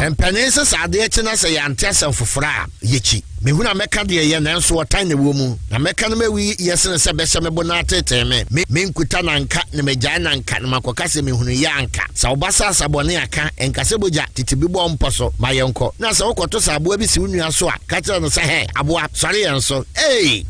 empenense sade china se yante asem fofora yechi mehuna meka de ye nanso wotan ne wo mu na meka no mawi yesene se behye mebo na teteme me nkuta nanka ne megya nanka ne makoka se mehunu ya anka sa obasa asabone aka enkase boja titibibo mposo mayenko na se wokoto sabo bi si wunua so a ka kire no se he aboa sori yenso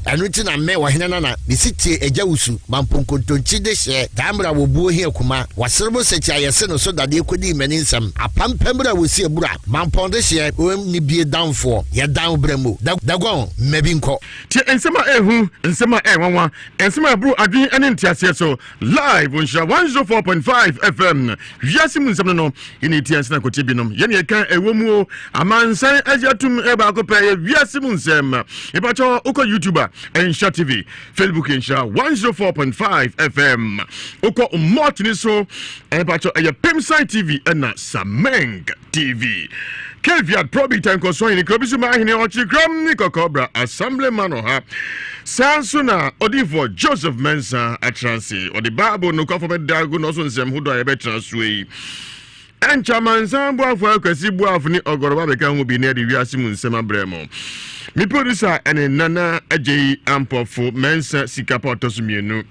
anuti na me wo hene na bisitie eja wusu mamponkontonchi de hye damra wo buo hi akuma waserbo sechi ayese no so dade kodi manisam apampambra wo si ebura mamponde hye ni bie danfo ye dan bremu dagon mebinko ti ensema ehu ensema enwanwa ensema bru adwin ene ntiase so live on Nhyira 104.5 FM Ewiase Mu Nsem no yini ti ensena kotie binom ye ne kan ewomu amansan ajatum eba akopɛ Ewiase Mu Nsem ebacho uko YouTuber Nhyira TV Facebook Nhyira 104.5 FM uko motni so ebacho Pimside TV na Sameng TV Kelviat Probita nkoso ni krobisu mahine ochikram ni kokobra assemblyman oha sansuna odifo Joseph Mensa atransi odi babo no kwafo bedago no so nsem hudo ya betransui enchaman sambo afo akwasi buafo ni ogoroba beka hu bi na de Ewiase Mu Nsem abremo mi producer ene nana ajei ampofo Mensa sikapoto sumienu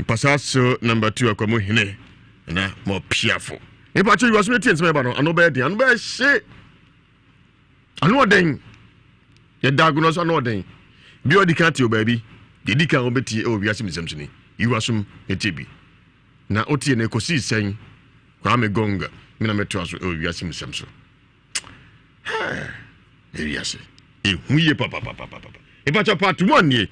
pasaso number 2 akwamo hine na mo piafo e pa cho Ewiase Mu Nsem eba no ano be she anu oden ye dagunos anu oden bi odi kan ti o baabi de di kan obeti o Ewiase Mu Nsem sini Ewiase Mu etebi na otie na ekosi sen kwa me gonga mina meto aso o Ewiase Mu Nsem so Ewiase huye papa e pa cha part 1 ni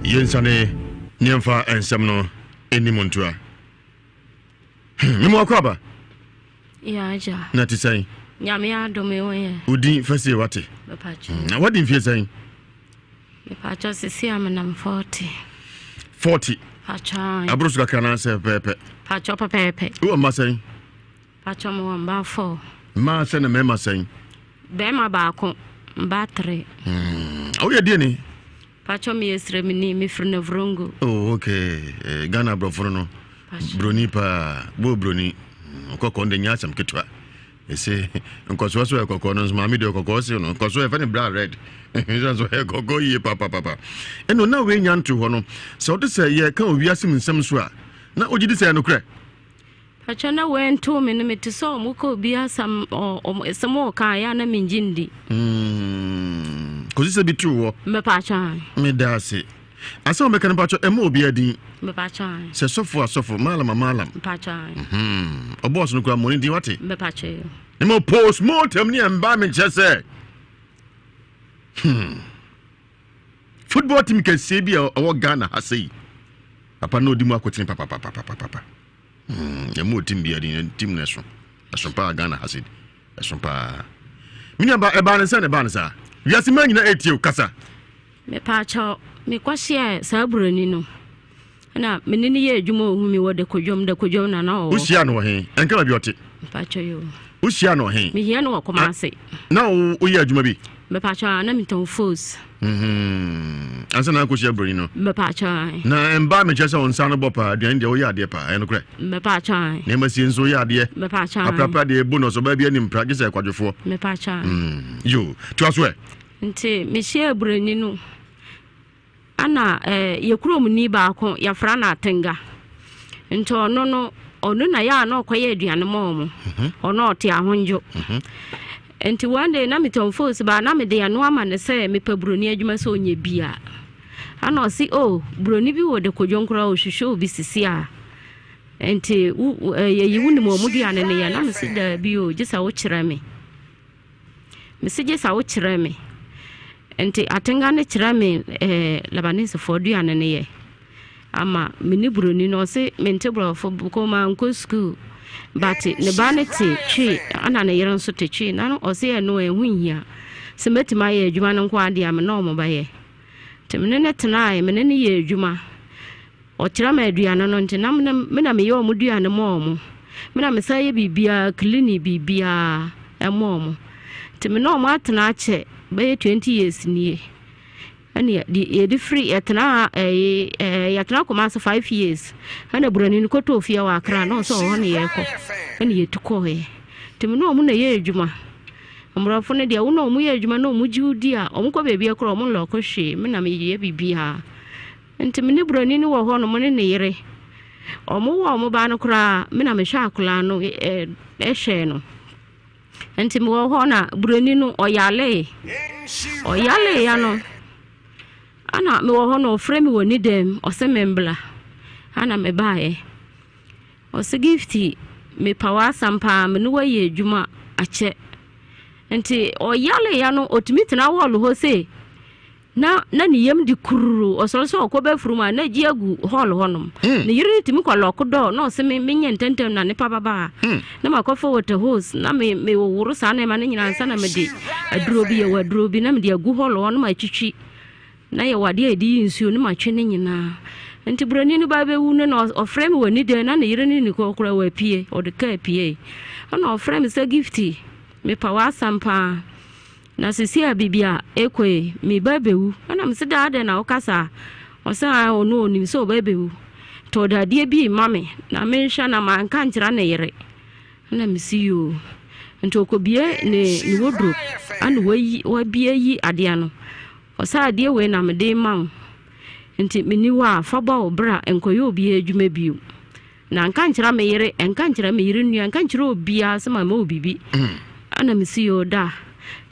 yensane nyemfa ensem no eni montua mimo akwaba ya aja na tisai nyame adome won udi fese wate bepacho na wadi mfie sai bepacho sisi am 40 pacha abrusu kakana se pepe pacho pepe o ma sai pacho mo mba 4 ma se na mema sai be ma ba ko mba 3 o ye die ni pacho mi esremini mi frina vrongo oh okay Ghana broforo no broni pa bo broni kokko nde nyasam ketwa ese nkoso so kokko no ma mi de kokko se no nkoso e fa ni bra red so he kokko ye papa eno na we nya nto ho no se ode se ye ka Ewiase Mu Nsem so a na ogidi se no kre pacho na we nto me no metiso mo ko bia sam o esemo ka ya na minjindi kozi se bitu wo me pacha me dase asa o mekane pacho emo obi adin me pacha se sofo malam pacha o boss no kura money din wate me pacha emo post mortem ni amba me chese football team can say bi o Ghana hasei papa no di mu akotin papa emo team bi adin team na so pa Ghana hasei so pa minya ba e ba ne sa Ewiase ma nyina etio kasa me pacha me kwahye sabroni no na menini ye adwuma ohumi wode kodwom na o usia no he enka ba bi ote pacha yo usia no he me hia no wakomase na o ye adwuma bi me pacha na miton force ansa na akosia broni no me pacha na emba me chese on sano bopa de o ye ade pa eno kre me pacha na masi nso ye ade me pacha aprapra de bonus o ba bi anim pra gese kwadwefo me pacha yo to aso e nti me share broni no ana yekurom ni ba ko ya fra na atenga nti ono na ya na okoye aduane mo ono ote ahonjo enti one day na miton force ba na me de ano ama ne se me pa broni adwuma so onye bia ana o si broni bi wo de kodwonkura o hwehwe obi sisi a enti ye wuni mo muduane ne ya na me se da bi o gisa wo kyerɛ me me se gisa wo kyerɛ me enti atenga ne kyerɛ me Lebanese for duane ne ye ama me ni broni no se me ntebro fo ko ma nko school but ne ba ne te twi ana ne yere nso te twi na no o se e no ehu hia se metima ye adwuma no nko ade am na o mo ba ye temene ne tena me ne ye adwuma o kyerɛ me aduane no nti na me na me ye o mo duane mo mo me na me sa ye bibia clinic bibia e mo mo temene o mo atena ache be 20 years nie ani ye free yatna yatna kuma 5 years ana burani ko to fia wa kra no so ho ne ye ko ani ye tuko he timi no mu na ye adwuma amrafo ne dia wo no mu ye adwuma no mu jiudi a o mu ko bebi ekro mu lo ko hwe me na me ye bibia ntimi ne burani ni wo ho no mu ne yere o mu wo mu ba no kra me na me hwa akula no hwe no ntimi wo ho na burani no oyale ya no ana me wo hono frame woni dem o se membla ana me baaye o se gifti me power sampa me no waye adwuma ache enti o yale ya no otimi tena wall ho se na ni yam di kururu o so ko be fruma na ji agu hall honom ne yiri timi ko lock door no se me nye ntentem na ne papa ba na makofo water hose na me wo wuru sa na ma ne nyina nsa na me di adrobi ya wadrobi na me di agu hall honom achichi na ye wade edi nsuo ne matwe ne nyina enti brani ni ba be wu ne no o frame woni de na ne yire ni ko kura wa pie o de ka pie ana o frame se gifti me power sampa na sisi abibia ekwe me ba be wu ana me se da de na o kasa o sa onu oni so ba be wu to da de bi mame na me hwa na man kan kira ne yire na me si yo enti okobie ne wodro ana wa bie yi ade ano osa de we na me de man enti meniwa fa ba obra enkoyo obi adwuma biu na nka nkira me yire enka nkira me yire nua nka nkira obi asema ma obibi ana me si yo da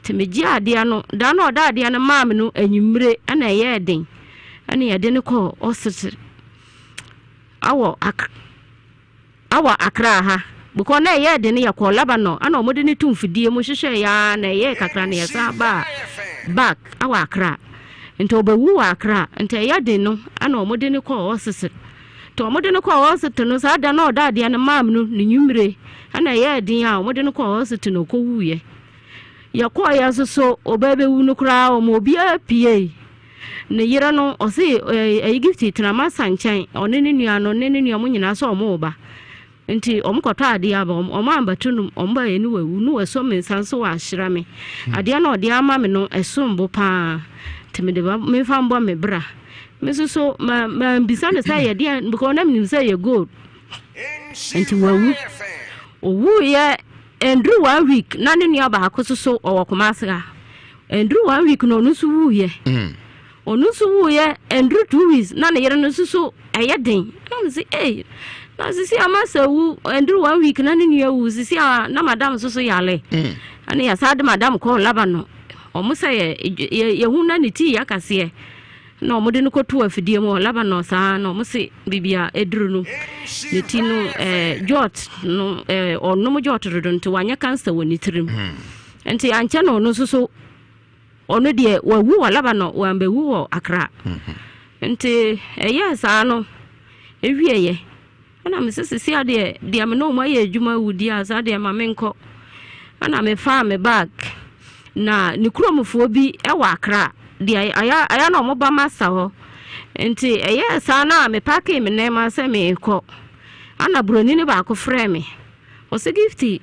te me gi ade ano da na oda ade ano maam no anwumre ana ye den ana ye de ne ko osete awo akra ha buko na ye de ne ya ko Lebanon ana omode ne tumfidie mo hwehwe ya na ye kakra na ye sa ba back awa akra nto obawu akra nto ya de no ana omode ne ko osese to omode ne ko osete no sa da na oda ade na maam no ne nwumre ana ye de ya omode ne ko osete no ko wuye ya ko ya so obabe wu no kra o mo bia pie ne yira no o se gifti tena masanchan onene nua no nene nua mo nyina so mo ba nti omkoto ade aba omambatunum omba eni wawu no waso me sanso wa ahyira me ade na ode ama me no esombo pa temede ba me fambo me bra me so ma bisa ne say ade because na me say ye gold nti wawu owu ye endru 1 week na ne nua ba akoso owokomasga endru 1 week no no so wu ye onu so wu ye endru 2 weeks na ne yere no so eyeden na me say na sisi amasa wu endru 1 week na ne nua wu sisi na madam so yale ani ya sad madam ko Lebanon omusa ye hu na ne ti yakase na omode ne kotu afidie mo Lebanon sa na omusi bibia edru no ne ti no jot no onu mo jot rodo nti wanya cancer woni tirim enti anche no no so onu de wawu wa Lebanon wa mbewu wo Accra enti sa no ewieye ana me sisi ade de me no ma ye adwuma wudi asa de ma menko ana me fa me bag na ni kromfo bi e wa Accra de aya no mo ba masa ho enti sa na me pake me na ma se me ko ana broni ni ba ko frɛ me o se gifti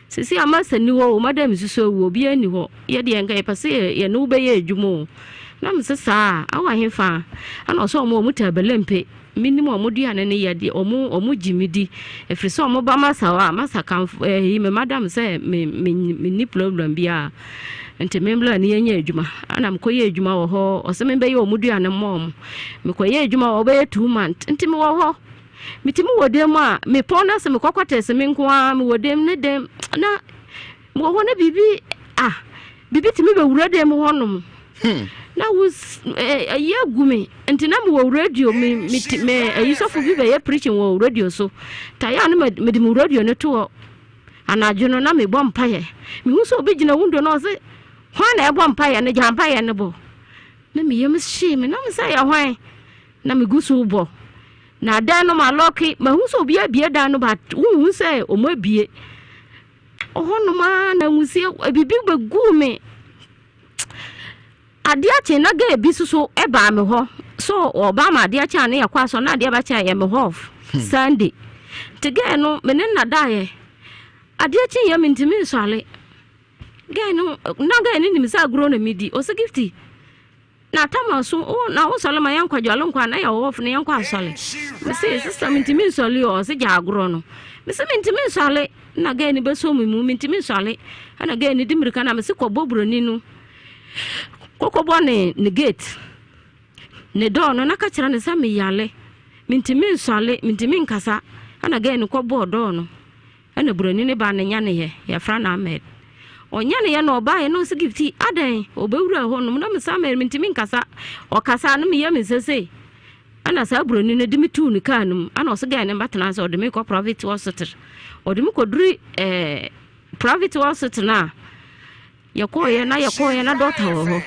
sisi amasa ni wo madam suso wo bi ani ho ye de enka ye pase ye no be ye adwuma na me sesa awa hefa ana so mo mutabelempe minimum omuduane ne yede omu jimidi efriso omu ba masa kan me madam say me ni problem bia ente membla ne yenya adwuma ana mkoye adwuma wo ho o se me be ye omuduane mom me koye adwuma wo be 2 months ente me wo ho mitimi wodem a me pona se me kokwata se me nko a me wodem ne dem na mo ho na bibi bibi timi be wura dem honom na was a year gumi and na me wo radio me ayisofo bi be preaching wo radio so taya na me di radio ne to anajuno na me bom paye me hu so obi gina wundo na se hwan na e bom paye ne jam paye ne bo na me yem shi me na me say ya hwan na me gusu bo na dan no ma loki ma hu so obi abie dan no ba hu say o ma bie ohono ma na nwusie bibi begu me adia che na ga ebi so e ba me ho so oba ma adia cha na yakwa so na adia ba cha ye me ho Sunday tige no me ne na dae adia che ye me ntimi nsole ga no na ga ni mi sa gro na midi o se gifti na tama so o na o sole ma yankwa jalo nkwa na ya wo na yankwa sole me se sister me ntimi nsole o se ja agro no me se me ntimi nsole na ga ni be so mu me ntimi nsole ana ga ni dimirika na me se ko bobroni no kokobo ne gate ne do no na ka kira ne sa me yale mintimi nsole mintimi nkasa ana ga ni kobo do no ana burani ne ba ne nya ne ye fra na Ahmed onya ne ye no oba ye no se gifti adan obewura ho no na me sa me mintimi nkasa o kasa no me ye me sese ana sa burani ne dimi tu ni kanum ana o se ga ne batana so o dimi ko private hospital o dimi ko duri private hospital na yakoye na doctor ho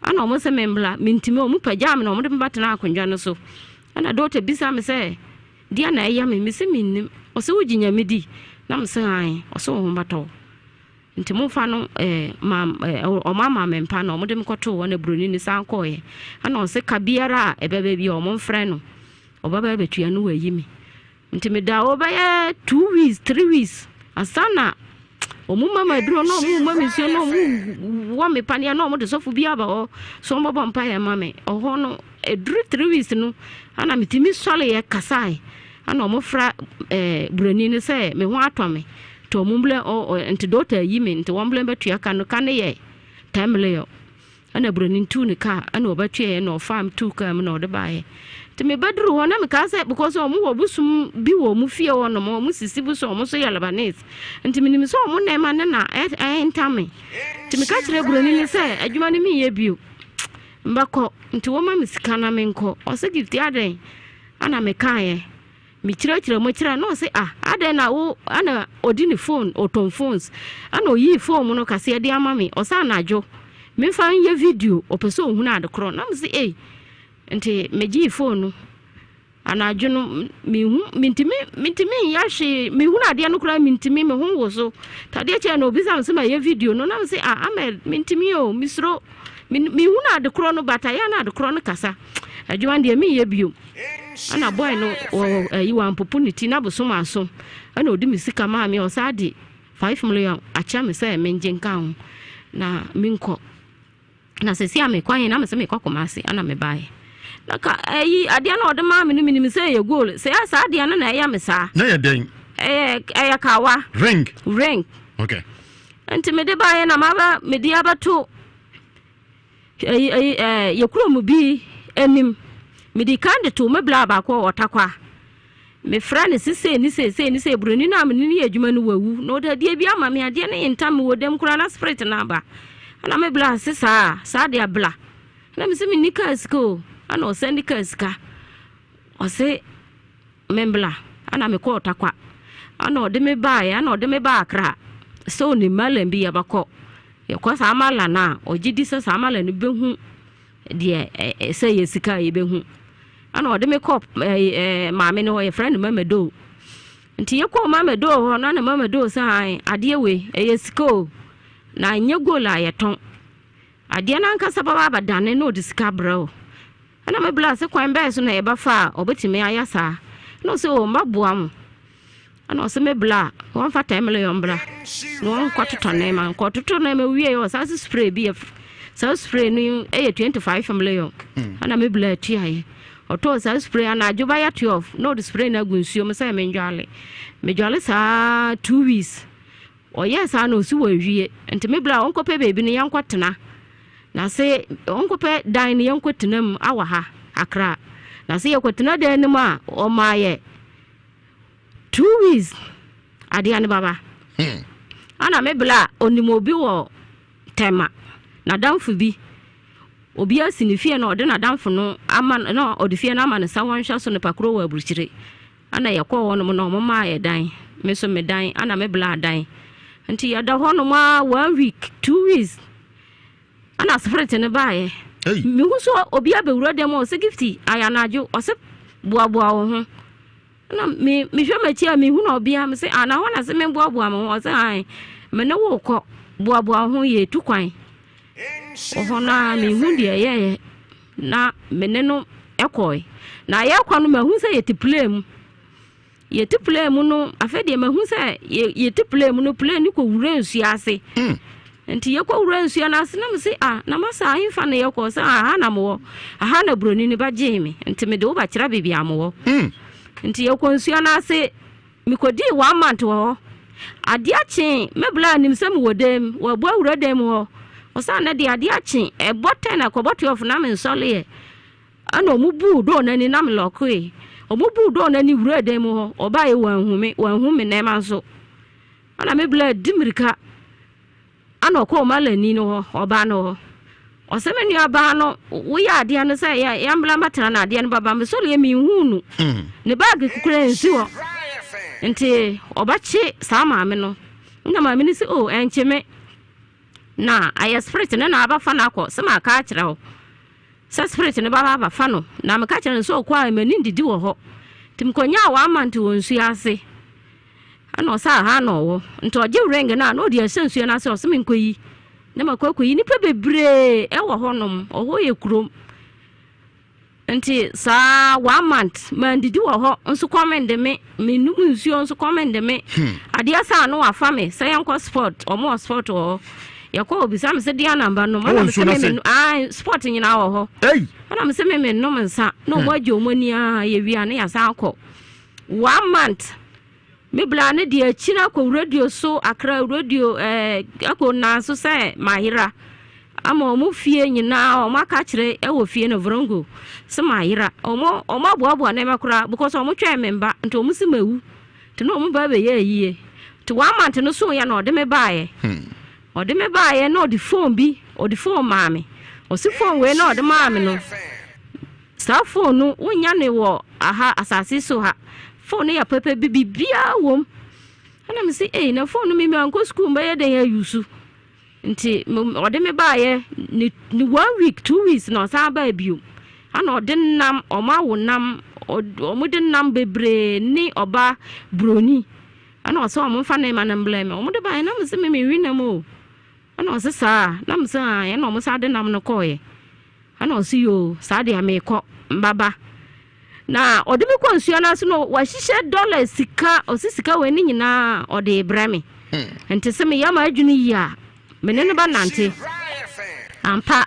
ana o mo se membla mintimi o mu pagya me na o mo de batana akondwa no so ana doctor bisa me se dia na eya me se minnim o se wuginya medi na me se an o se wo bato ntimo fa no o mama me mpa na o mo de mkoto na broni ni san koye ana o se kabiara ebebe bi o mo mfre no o baba betua no wayi me ntimi da o ba ya 2 weeks 3 weeks asana omu mama duro no mu mama sio no mu wa me pania no mo de sofu bia ba o so mo bompa ya mama o ho no edru 3 weeks no ana mitimi sole ye kasai ana mo fra broni ni se me ho atome to mumble o antidote yi me nti womble betua kan ye timely yo ana broni tu ni ka ana obatua no farm tu ka me no de bae te me bedru ho na me ka se because o mu obusum bi wo mu fie wo no mo mu sisi bu so mo so ya Lebanese nti minim so mo na ma na entame te me ka kire broni ni se adwuma ni mi ye bio mbako nti wo ma misika na me nko o se gift aden ana me kan mi kire mo kire no se aden na wo ana odini phone oton phones ana oyi phone no kase ya de ama me o sa na adwo me fa ye video o peso hu na de kro na me se nti meji phone ana adwo no mi hu mintimi ya hwe mi hu na de no kra mintimi me hu wo so tade che na obi sam se ma ye video no na me se Ahmed mintimi o misro mi hu na de kro no bata ya na de kro no kasa adwo ande mi ye bio ana boy no yi wan opportunity na bosom aso ana odi mi sika ma mi o sa di 5 million acha me se me nje nka ho na minko na se si ame kwan na me se me kwakomase ana me bae na ka yi ade na ode ma me ni mi se ye goal se ya sa ade na ya me sa na ye den ya kawa ring okay anti me de bae na ma ba me di abato ye kuro mu bi enim me di kande to me bla ba ko otakwa me fra ne sese ni se broni na me ni adwuma no wawu no da die bi ama me ade ne ntam wo dem kura na spirit na ba ana me bla sesa sa de bla na me se me nika sko ana o send ka o se me bla ana me ko otakwa ana o de me ba ya ana o de me ba akra so ni malam bi ya bako ye ko sa mala na o gidi sa mala ni behu de se ye sika ye behu ana o de me kop maame ne ho ye friend mama do nti ye ko mama do ho na mama do sa ade we ye sika na nye gola ye ton ade na nka sababa badane no de sika bro ana me bla se kwan be so na ye ba fa obetime ayasa no se o maboam ana o se me bla won fa time le yombra no won kwatoto na ma kwatoto na ma wie yo sa spray bi sa spray no 25 million ana me bla tiaye oto sa spray ana ajuba ya 12 no the spray na gunsuo me say me njwale sa 2 weeks o yes ana osi wa wie enti me bla onko pe baby ne yankwatena na se onko pe dan ne yankwatena mu awa ha akra na se yakwatena dan ne ma o maye 2 weeks adiane baba ana me bla onimobi wo tema na damfu bi obi asinifie na ode na damfo no ama na ode fie na ama ne sa wanhwa so ne pakro wa aburukyire ana yakọ wono mo no mo ma ye dan me so me dan ana me bla dan nti ya da hono ma 1 week 2 weeks ana spirit ne baaye mi hu so obi abewura dem o se gifti aya na aju o se boaboa wo ho na mi hwe machi a mi hu na obi am se ana ho na se me boaboa mo o se ai me ne wo kọ boaboa ho ye tu kwan o ho na mi hu de ye na me ne no ekoi na ye kwa no ma hu se ye ti play mu yeti play mu no afede ma hu se yeti play mu no play ni ko wura nsu ase enti ye ko wura nsu na ase na me se na masa ahimfa na ye ko se aha na mo aha na broni ni ba jemi enti me de wo ba kira bibi amwo enti ye ko nsu na ase mi ko di 1 month wo ade achen me bla nim se me wodem wo bo wura dem wo o sa na de ade achen e bote na ko bote of na me nsole ye ana mu bu do na ni na me lokwe omubu do na ni wura dem ho oba ye wanhume na ma so ana me bla dimirika ana ko malani no oba no o se me ni aba no wo ya ade an se ya mbla matana na ade an baba me so le mi hunu ne bag kukura nsi ho nti oba chi sa ma me no na ma me ni se enche me na aya spirit na aba fa na ko se ma ka kire ho sa spirit ne baba fa no na me ka kire so kwa ma ni ndidi wo ho tim konya wa amanti wonsu ase ana sa ha no wo nti oje ring na no de asensu na se o se me nkoyi na makokoyi ni pe bebre e wo honom o ho ye kurom nti sa 1 month ma ndidi wo ho nso commend me num nsuo nso commend me ade asa no afa me se yanko sport o mo sport o yakọ obisa me se dia namba no ma se me sport nyina wo ho ana me se me no nsa no mo agye omani a ye wi ane ya sa akọ 1 month me bla ne dia china ko radio so akra radio akọ na so se mahira ama mo fie nyina o maka kire e wo fie no vrongo se mahira o mo boabo na mekura because o mo twa memba nto mo se mawu to no mo ba be ye yie to 1 month no so ya no de me baaye ode me baaye no di phone bi odi phone maame o si phone we no de maame no sa phone no wonya ne wo aha asase so ha phone ya pepe bibia wom ana me se na phone mi anko school ba ye de ya yusu nti ode me baaye ni 1 week 2 weeks no sa ba biu ana ode nam o ma wo nam o mu de nam bebre ni oba broni ana o so o mo fa na ma na blame o mo de baaye na me se me wi na mo ana o se sa na me se ya na o mo sa de nam no koye ana o si yo sa de ameko mbaba na ode me konsuo na so no wa hihye dollar sika o si sika we ni nyina ode brame enti se me ya ma adwuni ya mene ne ba nante ampa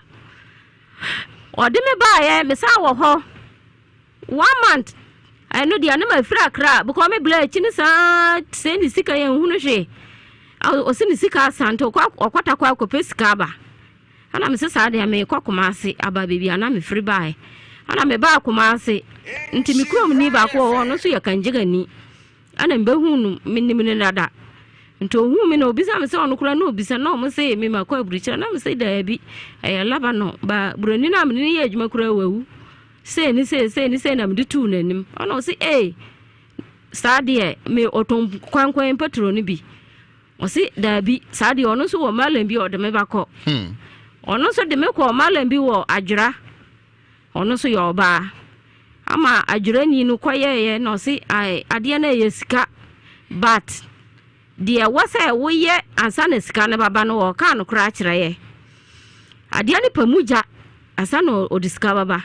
ode me ba ye me sa wo ho 1 month I know the anima fra kra because me bla chi ni sa se ni sika ye hu no hwe o se ni sika santo kwa okwata kwa ko pesika ba ana me se sa de me kokoma ase aba bebi ana me free buy ana me ba akoma ase nti mi krom ni ba ko wo no so ye kanjiga ni ana mbe hu no minnim ne nada nto hu mi no obisa me se ono kura no obisa no mo se me ma kwa burichira na me se da bi laba no ba buroni na me ni ye adwuma kura wawu se ni na me de tu nanim ono se sade me otom kwankwan petrol ni bi o se da bi sade ono so wo malam bi o de me ba ko ono so de me ko malam bi wo adwira ono so yo ba ama adwira ni no koye no se ade na ye sika but dia wasa wo ye ansa na sika na baba no wo ka no kra kire ye ade ni pamuja ansa no odiska baba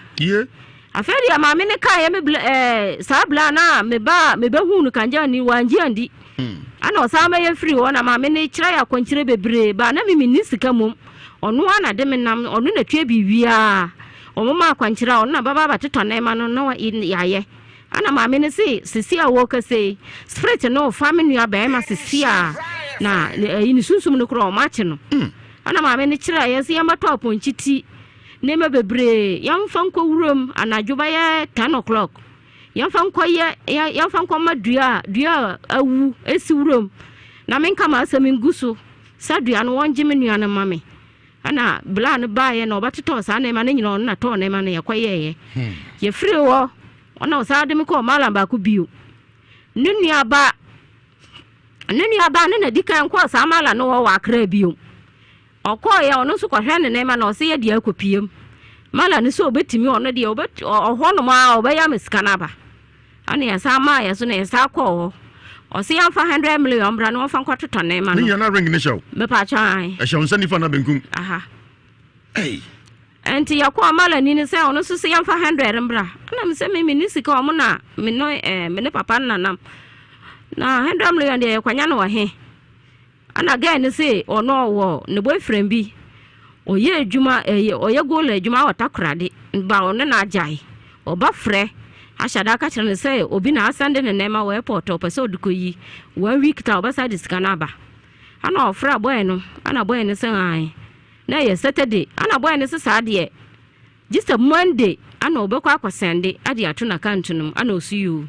aferi ama me ne ka ye me sa bla na me ba hu no kanja ni wanji andi ana o sa ma ye free wona ma me ne kire ya konkire bebre ba na me ni sika mum ono ana de me nam ono na twa biwia o mo ma kwankira ono na baba ba teto na ma no na ya ye ana ma me ne sisi a wo ka se spirit no family aba ma sisi a na ni sunsum no kro ma che no ana ma me ne kire ya se ya mato aponchiti ne ma bebre yam fan ko wurom anadwo ba ye 10 o'clock yam fan ko ye yam fan ko ma dua awu esi wurom na men kama asem nguso sa dua no wonje me nua na mame ana bla no bae na obateto sa na ma na nyina on na to na ma na yekoye ye free wo ona o sa de me ko mala ba ku biu nenu aba ne na dikan ko sa mala no wo wa kra biu okoye ono so ko hwe ne ma na o se ye dia akopiem mala ne so obetimi ono de oho no ma obeya mesika na ba ana ya sa ma ya so na ya sa ko o se yan fa 100 million bra no fa kwato ne ma no ni yana ring ne show me pa chan e show nsani fa na benkum aha hey enti ya ko mala ni ne se ono so se yan fa 100 bra ana me se me ni sika o mo na me no me ne papa na nam na 100 million de kwanya no wa he ana ga ne se ono wo ne boyfriend bi oye adwuma oye goal adwuma watakrade ba ono na ajai oba frɛ ashada ka kyerɛ ne sɛ obi na asande ne nema wɔ airport o pɛsɛ odikoyi 1 week ta obasa diskana ba ana ofra boy no ana boy ne sɛ ai na ye Saturday ana boy ne sɛ saade just a Monday ana obekɔ akɔsende ade ato na kantunum ana osuyu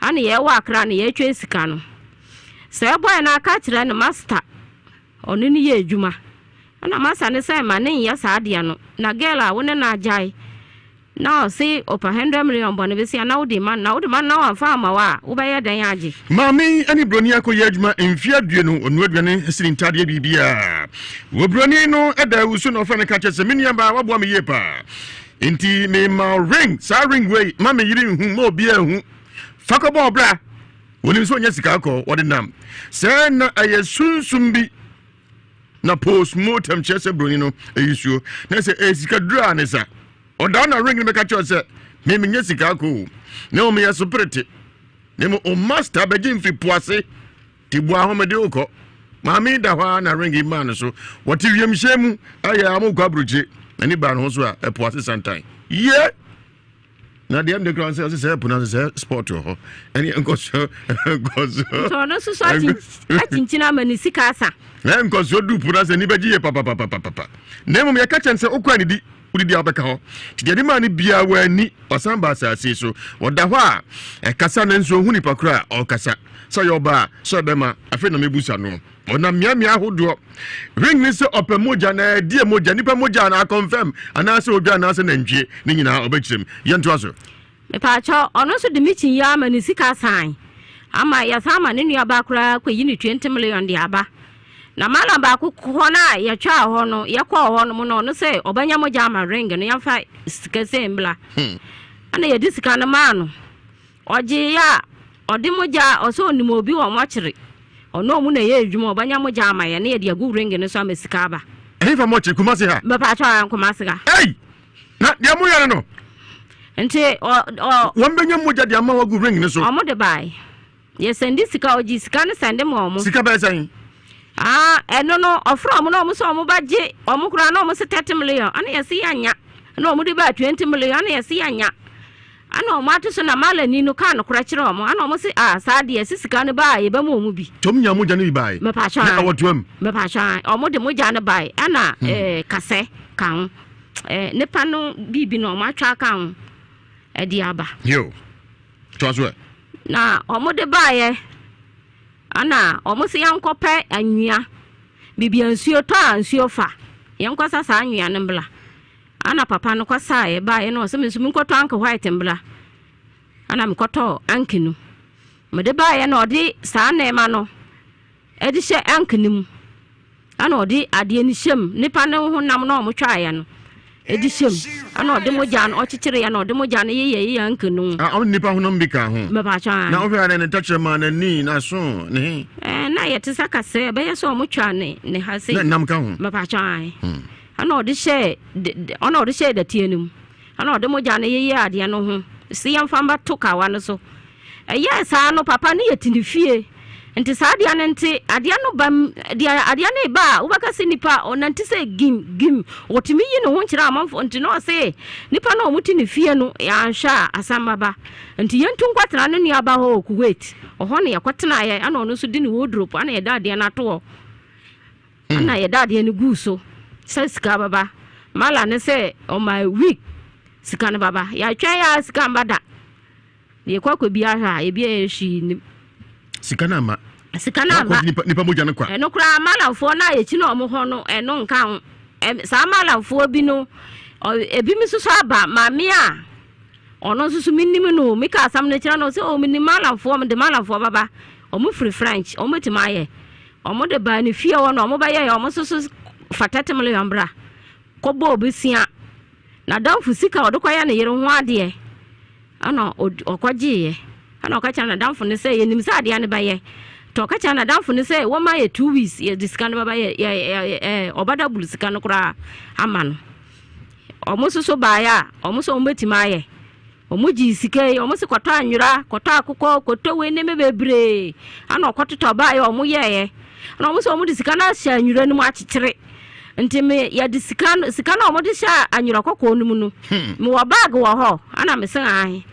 ana ye wa akra ne ye twa sika no sɛ boy na ka kyerɛ ne master ono ne ye adwuma ana master ne sɛ ma ne ya saade no na girl a wone na ajai now see opa 100 million bone be see na wo man na wa fa ma wa wo be ye dan age mami ani broni akoye adwuma mfia due no onu aduane asiri ntade bibia wo broni no eda wusu no fa ne ka kyese menia ba wabo me ye pa enti me ma ring sa ring way mami yiri hu mo bia hu fakobo bra woni so nya sika ko wode nam se na ayesunsum bi na postmortem kyese broni no eyisuo na se esika dura ne sa oda na ring me ka cho se me nya sika ko na o me yesuprete ne mo o master be jin fi poase ti bu ahomede uko mami da hwa na ring man so woti wiem hyemu aya amokwa bruche ani ba no so a poase santan ye na dem de ground say pronounce say sport ho ani enkoso so no so atintina mani sika asa na enkoso du pronounce ni beji ye papa ne mo me ka chense okwa ni di udi abeka ho tiade ma ni bia wani pasamba asase so woda ho a kasa na nso hu nipa kra o kasa so yoba so bema afi na mebusa no ona miamia hodo ring ni se opemoja na die moja nipa moja na confirm ana se odwa na se na ntwe ni nyina obekirem yento aso me pa cho ono so de michi ya ma ni sika san ama ya sama ne nua ba kra kwa yi ni 20 million de aba na mala ba ku hona ya twa ho no ya kwa ho no no se obanya moja ma ring no ya fa sika se mbla ana ya disika na ma no oje ya odi moja oso ni mo bi wo mo kire ono mu na ye adwuma obanya moja ma ya na ya de agu ring no so amasika ba fa mo kire kuma se ha me pa twa kuma se ga na dia mo ya no nti won benya moja de ama wagu ring no so omo de bai ye sendi sika oji sika ne sende mo omo sika ba san eno no ofro mo no mo so mo baje omo kura no mo se 30 million ana ye se yanya na omo de ba 20 million ana ye se yanya ana omo atu so na mala ni no ka no kura kire omo ana omo se saade ye sika ne ba ye ba mo omo bi tom nya moja ne bi bai me pa cha na awotuam me pa cha omo de moja ne bai ana kase kan ne pa no bibi no omo atwa kan di aba yo twaso na omo de ba ye ana omo se yankope anwia bibia nsuo to ansuo fa yankwasa sa anwia ne mbla ana papa no kwasa e ba ye no se mesumi nkoto anka white mbla ana mkoto ankinu mede ba ye no odi sa na ema no edi hye ankinim ana odi ade ni hyem nipa ne ho nam no omo twa ye no edi hyem ana odi moja no okikire ya no odi moja no ye ankinu on nipa ho no mbika ho me ba cha na ofe ana ne touch man na ni na so ne na ye tisa kase be ye so omo twa ne ha se na nam ka ho me ba cha ana odi hye da tienim ana odi moja no ye ade no ho si yamfamba toka wa no so yes ano papa ne ye tinifie nti saade anente ade no bam ade ne ba ubaka sinipa onante se gim otimi yi no ho nkira amanfo nti no se nipa no omuti ne fie no ya anhwa asamba ba nti yentu nkwatena no nua ba ho Kuwait oho ne yakwatena ye ana ono so di ne wardrobe ana ye da ade na to ana ye da ade ne guso sika baba mala ne se o my week sika ne baba ya twa ya sika mbada ye kwakwa bi aha ye bi e shi sika na ma nipa moja ne kwa eno kura mala fo na ye chi na omo ho no eno nka ho saa malamfo bi no ebi mi susu aba maame a ono susu minim no mi ka asam na kira no say o minim malamfo me de malamfo baba omo free French omo timaye omo de ba ni fie wo no omo ba ye omo susu fatatemle yambra kobo obesia na damfo sika odokoya ne yere ho ade ana okwagiye ana okacha na damfo ne say yenim sa ade ne ba ye to okacha na damfo ne say wo ma ye 2 weeks ye disika ne baba ye obada bulu sika no kura ama no omo susu ba ya omo so omo timaye omo ji sika ye omo se kwato anwura kwato akoko kwato we ne mebebre ana okototo ba ya omo ye ana omo so omo disika na sha anwura no mu akikire nti me ya disika na omo de sha anwura kokko no mu no me wa bag wo ho ana me se an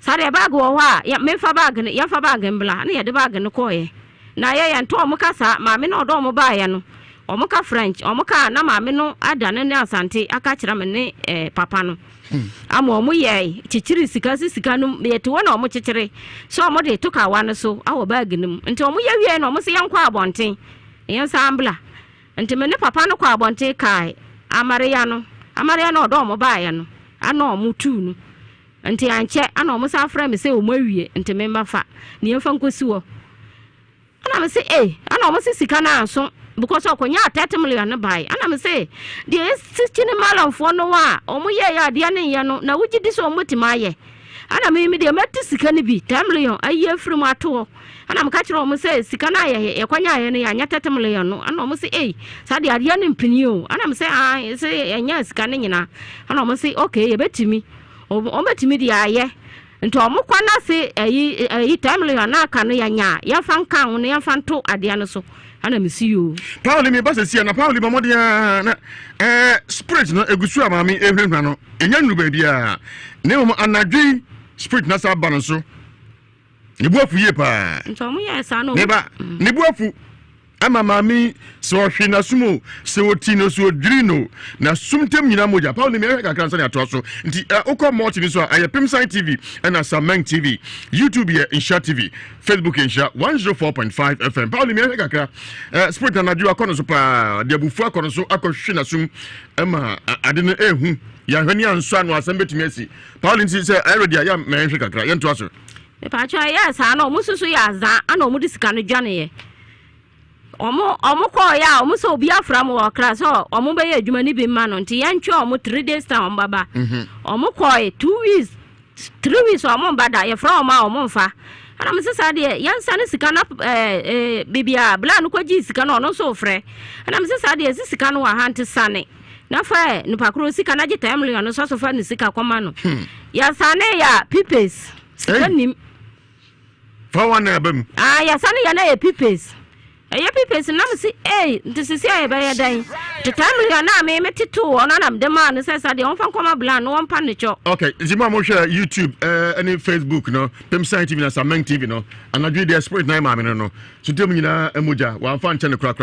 sare bag wo ho a ya me fa bag ne ya fa bag mbla na ya de bag ne koye na ya nto omo kasa ma me na odo omo ba ya no omo ka French omo ka na ma me no ada ne asante aka kira me ne papa no ama omo ye chichiri sika no ye te wona omo chichiri so omo de to ka wa no so awo bag nim nti omo ye wie no omo se yankwa abonten yen sambla nti me ne papa no kwa abonten kai amaria no odo omo ba ya no ana omo tu no nti anche ana omo sa afra me se omo awie nti me mbafa ne yemfa nkosi wo ana me se ana omo se sika na anso because okonya 30 million na buy ana me say the 16 malamfo no wa omo ye ya de ne ye no na wugi di so omo timaye ana me de meti sika ne bi 10 million ayi afiri mu ato ana me ka kire omo say sika na ye kwanya ye no ya nya 30 million no ana omo say sa de ade ne mpini o ana me say say enya sika ne nyina ana omo say okay ye betimi omo betimi de aye nto omo kwana say ayi 10 million na aka no ya nya ya fa nka ho no ya fa nto ade no so ana misi yo Pauli mi basa sia na Pauli ba modia na spirit no egusu amami ehwehwa no enya nuru ba bia ne mo anadwi spirit na sa ba no so ne buafu ye pa nto mo ye sa no ne buafu ama mami so hwe na sumo se oti no so odrino na sumtem nyina moja Pauli mi kakra nsa ne ato so nti okọ multi ni so aye Pimsan TV na Samang TV YouTube ye Nhyira TV Facebook Nhyira 104.5 FM Pauli mi kakra spirit na najua kono so pa de abufu akono so akohwe na sum ama ade no ehu ya hwani anso anu asem betumi asi Pauli nti se already ya me hwe kakra ye nto aso e pa cha ya sa na omususu ya za ana omu disika no dwane ye omo ko ya omo so obi afra mo wakra so omo be ye adwuma ni bi ma no nti ya ntwe omo 3 days time baba omo ko 2 weeks 3 weeks omo bada ye fra omo mfa ana me sesa de ya nsa ne sika na bibia bla no kwaji sika no no so frɛ ana me sesa de sika no wa hante sane na fa no pakro sika na je time le no so fa ne sika kwama no ya sane ya pipes sika nim fa wana abam ya sane ya na ya pipes pipes na me si ntisi aye ba ya dan to time le na me metito ona na me de ma no sesa de on fa kwama bla no on pa ne cho okay zima mo share YouTube any Facebook no Pimsan TV na Samang TV no anadwe de spirit na ma me no so dem nyina emoja wa fa nche ne kra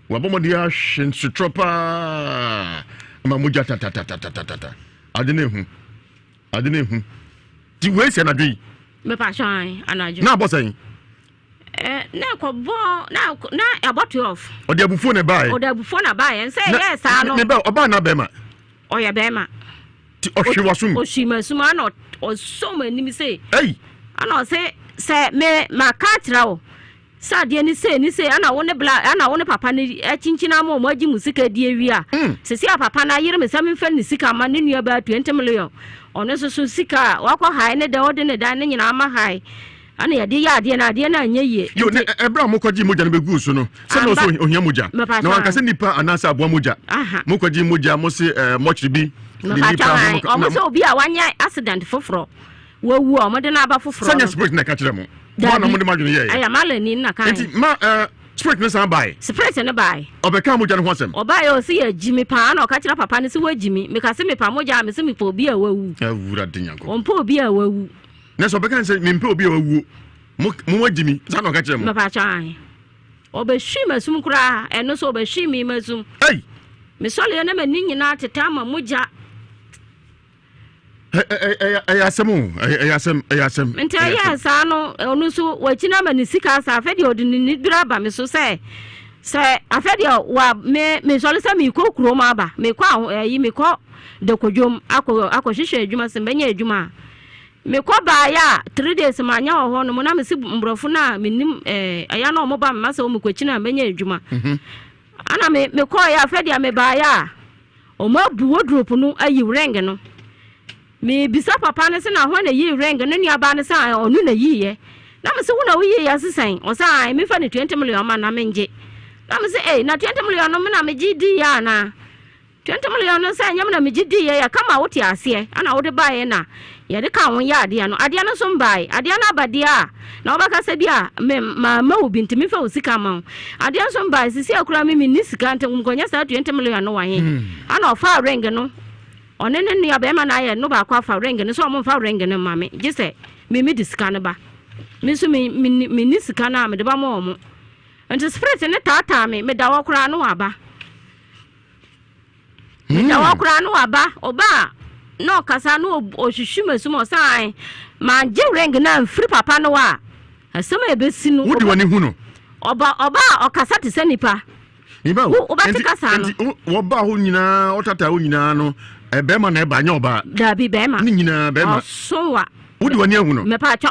wa bomo dia shin sutropa ma moja ta adene hu ti we se anadwe me pa shan anadwe na bo sen na ko bo na about off odi abufu na bai en say yes ano me ba oba na bema oya bema ti ohwewasum oshimasuma na osoma ni mi say ana say me maka kira o sa de ni say ana woni papa ni chinchina ma mo agi musika die wi a sesi a papa na yire me sam fa ni sika ma ne nua ba 20 million ono so sika wakọ hai ne de ode ne dan ne nyina ma hai ana ya de na anya ye yo ne ebra mo kwaji moja ne begu so no se no so ohia moja na wanka se nipa anasa aboa moja mo kwaji moja mo se mochri bi nipa o so obi a wanya accident foforo wawu o mo de na aba foforo sanya spirit na ka kire mo mo na mo de madwene ye aya malani na kan enti ma spirit ne san bai spirit ne bai obeka moja ne ho asem obai o si ya jimi pa na o ka kire papa ne si wajimi me ka se me pa moja me se me pa obi a wawu awura de nyanko on pa obi a wawu na so beka nse mempe obi awuo mo wajimi za na o ka kire mo papa chan obehwi masum kura eno so obehwi mi masum me sole na mani nyina teta ma moja ayasem nta ya sa no onu so wachina mani sika sa fe de odini draba me so se Say afedia wa me so le say me ko kuro ma ba me ko yi me ko de kodwom akɔhwehwɛ adwuma se benya adwuma me ko ba ya 3 days ma nya ho no na me si mbrofo na menim aya na omo ba me masa o me kwachi na benya adwuma ana me ko ya afedia me ba ya o ma buwo drop no ayi ring no me bisa papa ne se na ho na yi ring no nua ba ne sa onu na yi ye na me se wo na wo yi ya sesan o sa me fa ne 20 million ma na menje na me se na 20 million no me na me gidi ya na 20 million no say nyam na me gidi ya kama wo ti ase ana wo de bae na ye de ka won ya ade no so mbae ade na abade a na wo baka se bia me ma wo binti me fa wo sika ma ade so mbae sisi akura me ni sika ntam ngonya sa 20 million no wa he ana ofa ring no one ne nua be ma na ye no ba kwa fa ring no so mo fa ring no ma me je se me di sika no ba me so me ni sika na me de ba mo mo enti spirit ne tata me da wo kura no aba na wakura no aba oba no kasa no ohwehwu mesum osan ma je ring na mfiri papa no wa asema ebesi no wodi wani hu no oba okasa te sanipa niba oba te kasa no oba ho nyina otata ho nyina no ebe ma na eba nya oba da bi be ma ni nyina be ma so wa wodi wani hu no me pa cho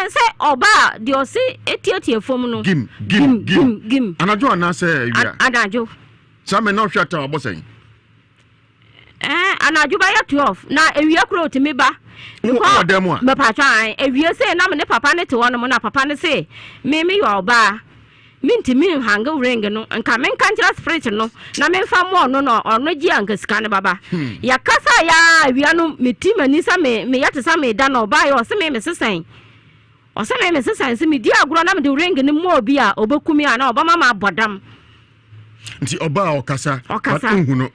say oba de o si etietie fom no gim anajo na say wia anajo same na hwata obosen anajuba ya 12 na ewia kuro timi ba ko demo me pa twan ewia se na me ne papa ne te wono mo na papa ne se me yo ba minti min hanga ring no nka men kan kira spirit no na men fa mo no ono gi anka sika ne baba ya kasa ya ewia no metima ni sa me yate sa me da no ba yo se me sesan o se me sesan se me di agro na me de ring ne mo bi a obekumi a na obama ma bodam nti oba okasa unhuno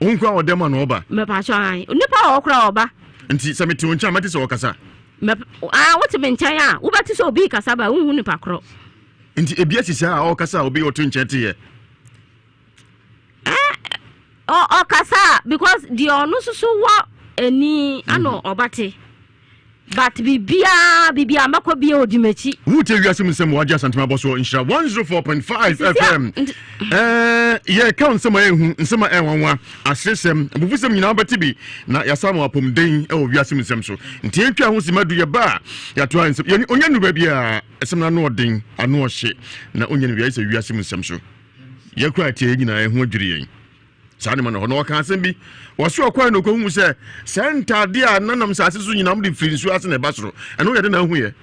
unkwa odema no oba me pa chan nipa okra oba nti se meti woncha mati se okasa me woti me nchan a wo bati se obi kasa ba unhu nipa kro nti ebia sisa a okasa obi oto nchan ye okasa because the onu susu wo eni ano obate but bibia mako bia odimachi wuti Ewiase Mu Nsem waja santama boso Nhyira 104.5 FM ye ka nsema ehu nsema enwanwa asesem abufusem nyina obati bi na yasama apomden e Ewiase Mu Nsem so nti entwa ho simadu ye ba ya to ansem ye onya nu ba bia esem na no odin anu ohye na onya nu Ewiase Mu Nsem so ye kura tie nyina ehu adwiri yen sane man no kan asem bi waso akwan no ko hu se sentade a nanam sase so nyina mde firi nsu ase na basoro eno ye de na hu ye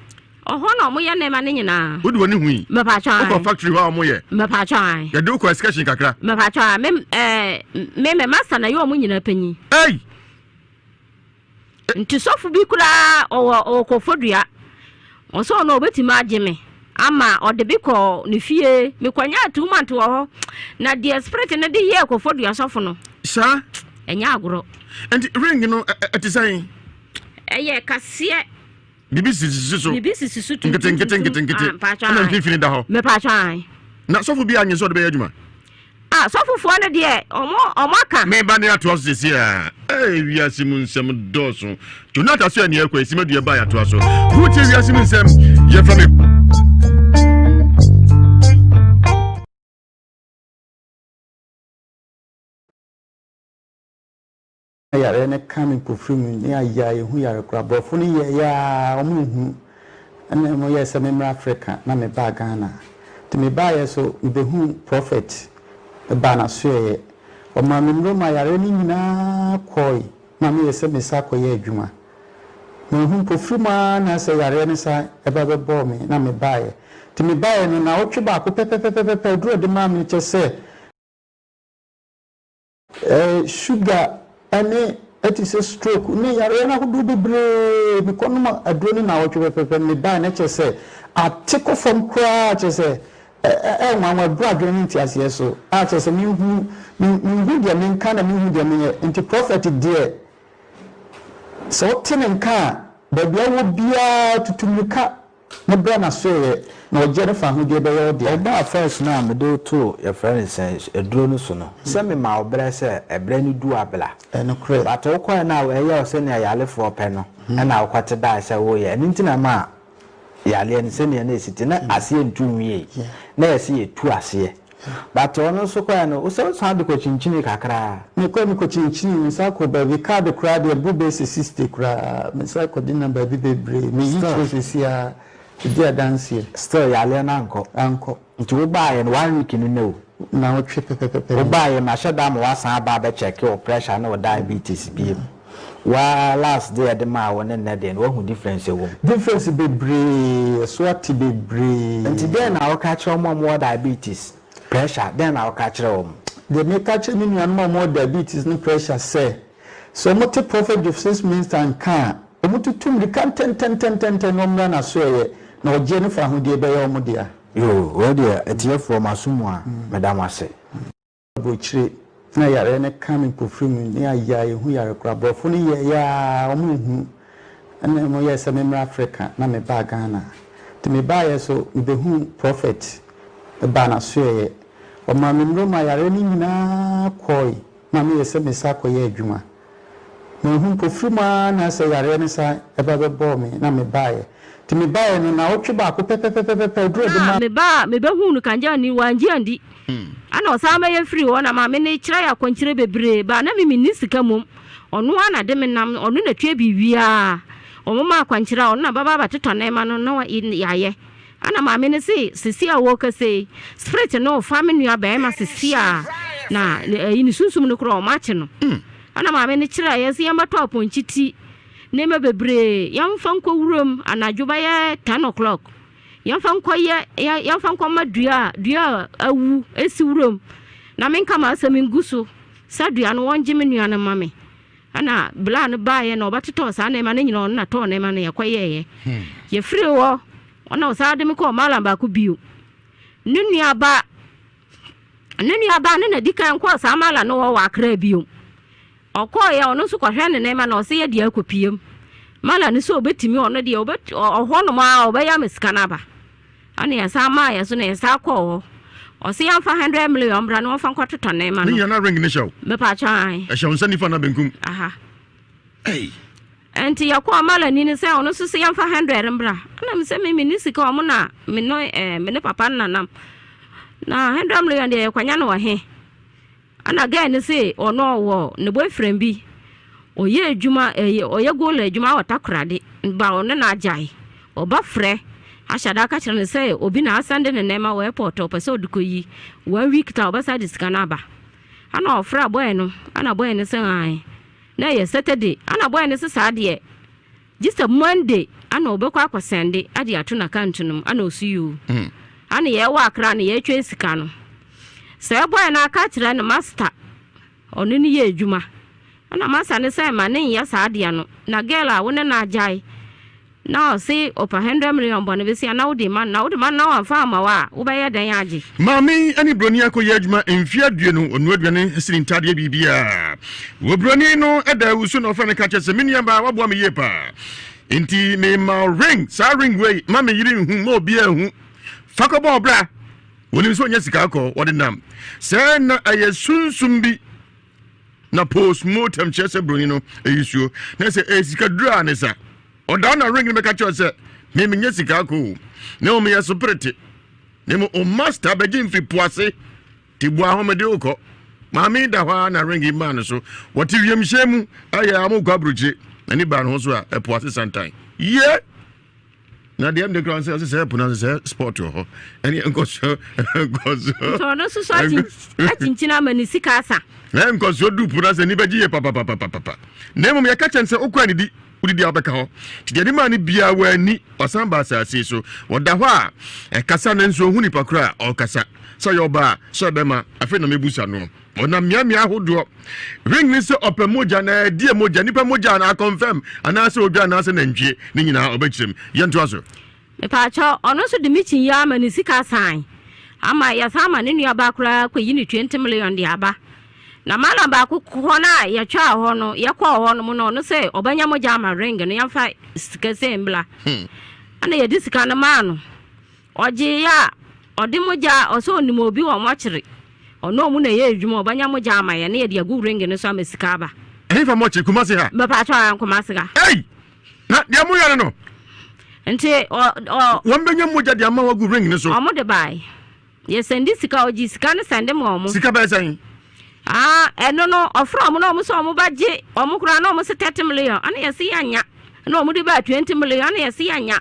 oho no mo ye na ma ne nyina wodi woni hu yi me pa chan ko factory wa mo ye me pa chan ye do ko excursion kakra me pa chan me master na yo mo nyina panyi ei nti sofu bi kura o ko fodua o so no obeti ma ageme ama odebiko ne fie me kwanya 2 months wo ho na the spirit ne de ye ko fodu asofo no sha enya agro and ring no atisan eye kase bibisi so tu ngete na fifini da ho me pa twan na sofu bi anye so de be adwuma sofu fo ne de omo aka me ba ne ato asisi a Ewiase Mu Nsem doso Jonathan so ne akwa esimadu ba ya to aso wuti Ewiase Mu Nsem ye fra me yare ne kamin kufrim ni ayaye hu yare kura bofo ni ye ya omuhu ene mo ye se me Africa na me ba Ghana te me ba ye so be hu prophet ba na so ye o ma me no ma yare ni nyina koi na me ye se me sa koye adwuma me hu kufrim na se yare ne sa e ba be bo me na me ba ye te me ba ye no na otwe ba ko pepepepe duro de ma me che se sugar ane eti se stroke ne yare na ko do bebre bi ko no aduro ni na wotwe pepe me ba na che se atiko from cra che se nwa bro aduro ni ti ase so a che se mi hu dia me nka na mi hu dia me nti prophet there so tinenka ba bia wo bia tutumika ne bra na so ye na ojere fa hu de be yo de oba first na me do to your friend says eduro no so no se me ma obra se ebra ni du abla no kre but o kwa na we ye o se na yale for pe no na o kwate da se wo ye ni ntina ma yale ni se ne na esiti na ase ntu nwie na ase etu ase But ono so kwa no so de ko chinchini kakra me ko chinchini me sa ko ba bi card kra de bu base 60 kra me sa ko din number bi bebre me yi so sia dia dance still ya le na anko nti wo ba ye no 1 week ni no na o twe pepepe wo ba ye ma sheda ma wasan ba check your pressure na diabetes bi wa last day de ma won na de no hu difference bebre so ati bebre nti de na wo ka kire mo diabetes pressure then I'll catch them. They may catch me more diabetes and pressure say. So much profit of 6 minutes and can. Omutu tumri kan 10 omra so no Jennifer hu de be omudia. Yo, where there etie from asumwa madam ase. Bo chire na yare ne kan nkofri mu ne aya ehu yare kra bofo ne ya omuhu. Ana mo yes me Africa na me ba Ghana. Ti me ba yeso me hu prophet bana so o ma me mroma yare ni nyina koi ma me yese me sa koye adwuma me hu pofuma na se yare ni sa e ba be bo me na me bae ti me bae no na otwe ba ko pepepepe duro de ma me be hu no kanja ni wanji andi ana o sa ma ye free wona ma me ne kira ya konkire bebre ba na me ni sika mum ono ana de me nam ono na twa bibia o ma kwankira ono na baba ba tetone ma no na yaye ana maame ne sisi a wo ka sei spirit no family aba ma sisi a na yin sunsum no kro ma che no ana maame ne kira yes yam bato aponchiti ne me bebre yam fanko wurom anadwo ba ye 10 o'clock yam fanko madua awu esi wurom na men kama asemi nguso sadua no wonje me nua na mame ana bla no ba ye no bateto sa na ma ne nyina on na to na ma ne yakoye ye free wo ona osade me ko malamba ku biu nunu aba ne na dika nko sa mala no wo akra biu okoye ono so kohwe ne ma na ose ye dia akopiem mala ne so obetimi ono dia oho no ma obeya meskana ba ana ya sa ma ya so na ya sa ko ose ya fa 100 million bra no fa nkototo ne ma no ni ya na ring ne show me pa chan e show nsani fa na benkum aha hey enti yakwa mala ni ne se ono so se yamfa 100 mbra ana me se me ni sika omo na me no me ne papa na 100 million de kwanya no he ana ga ne se ono wo ne boyfriend bi oye adwuma oye gola adwuma watakrade ba ono na ajai oba frɛ ashada ka kire ne se obi na asande ne nema wo airport opese odukoyi 1 week ta obasa disika na ba ana ofra boy no ana boy ne se ai na ye Saturday ana boy ne sesa de just a Monday ana obekwa akwasende ade ato na kantunum ana osuyu ana ye wa akra na ye twa sika no se boy na aka kire ne master onu ni ye adwuma ana master ne say ma ne ya sa de no na girl a wona na ajai na see opa 100 million bone be sia na wodi man na wanfa ma wa wo be ye dan age mami ani broni akoye adwuma mfia due no onu aduane sini ntade bibia wo broni no eda wusu no fa ne ka chese menia ba wabo me yepa enti me ma ring sa ring way mami yiri hu mo bia hu fakobo bra woni so nya sika ko wodi nam se na ayesunsum bi na postmortem chese broni no eyisuo na se esika dura ne sa oda na ring me ka chese me nya sika ko ne o me yesuprete ne mo o master begin fi poase ti bua homede uko mami da hwa na ring man so woti wiem hyemu aya amukwa bruche ani ba no so a poase santan ye na dem de ground say pronounce say sport ho ani enkoso so no so atinchina mani sika asa na enkoso du pronounce ni beji ye papa ne mo me ka chense okwa ni di udi abeka ho ti de ma ni bia wani osamba asase so woda ho a kasa na nso hu ni pakura o kasa so yoba so bema afi na mebusa no ona miamia hodo ring ni se opemoja na die moja nipa moja na confirm ana se odwa na se na ntwe ni nyina obechirem ye nto aso me pa cho ono so de michin ya ma ni sika san ama ya sama ne nua ba kura kwa yini 20 million de aba na mala ba ko na ya twa ho no ya kwa ho no mo no se obanya moja ama ring no ya fa sika se mbla ana ya disika na ma no oje ya odi moja oso ni mo bi wo mo kire ono mu na ye adwuma obanya moja ama ya na ya de agu ring no so ama sika ba fa mo kire kuma se ha me pa twa kuma se ga na dia mu ya no nti won benya moja de ama wagu ring no so omo de bai Yes, and this is can send them home. Sika be say. No, or from no so mubaji, or mukra no must 30 million, and yes, anya. No, mudi ba 20 million, yes, anya.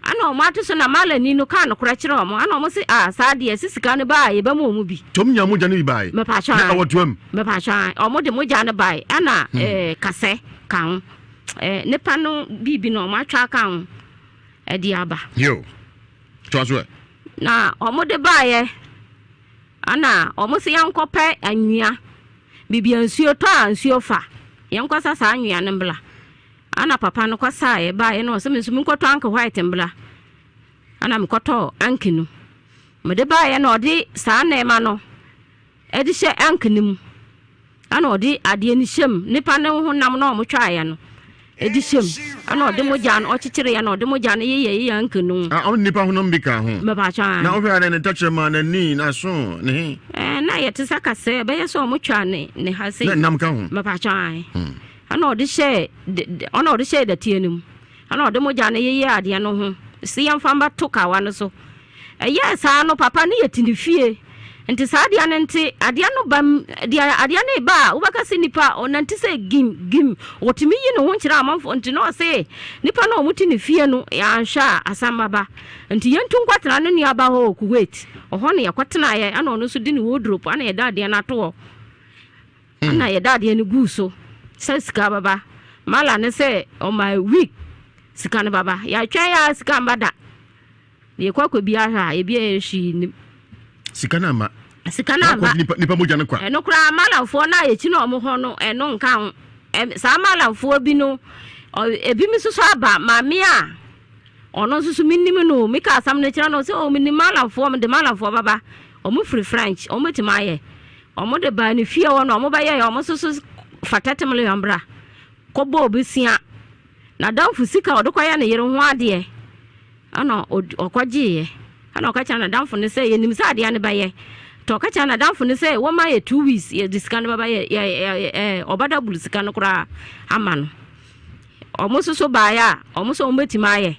I know Martin and Mala Nino can crash rom. I almost say, Sadi, as can buy, but movie. Tom Yamujani buy. Mapasha, what to him? Mapasha, or more the Mujana buy, Anna, Casse, count. Nepano bibi no macha count. Diaba. Yo. Transfer. Na omo baye ana omo se yanko pe anwia bibia nsuo to ansuo fa yanko sasa anwia ne mbla ana papa no kwasa e baye no se mensum nkoto anke white mbla ana mkoto anke nu mede baye no odi sa na ema no edi hye anke nim ana odi ade ni hyem nipa ne ho nam no omo twaye no edi hyem ana ode moja no ochikire ya na ode moja no ye anke nu on nipa ho no mbika ho me ba cha na ohwe ane ne touch man na ni na so ne na ye tesa kase be ye so mo twa ne ha se na nam ka ho me ba cha ana ode hye da tienim ana ode moja no ye ade no ho si yamfa mba toka wa no so yes ano papa ne ye tinifie nti sadia nenti adia no bam adia ne ba ubaka sinipa onanti se gim wotimi yi no honchira amanfo nti no se nipa no muti ne fie no ya ansha asamaba nti yentu nkwatena no nia ba ho Kuwait oho ne yakwatena ye ana ono so di ne wardrobe ana ye da adia na to ana ye da adia ne guso se sika baba mala ne se on my week sika ne baba ya twa ya sika mbada ye kwakwa bia ha ye bia ye shi Sikana ma nipa moja ne kwa eno kura malamfo na yechi na omo ho no eno nka ho sa malamfo bi no ebi mi susu aba maame a ono susu minnim no mi ka asam na kira no se o minnim malamfo me de malamfo baba omo free French omo timaye omo de ba ni fie wo no omo ba ye omo susu fatete million bra kobo obesia na danfu sika odokwaya ne yere ho ade ana okwaje ana okacha na danfo ne se yenim sa ade ne baye to okacha na danfo ne se wo ma ye 2 weeks ye diskan baba ye obada bulu sika no kura amano omususu baaya omuso ometima ye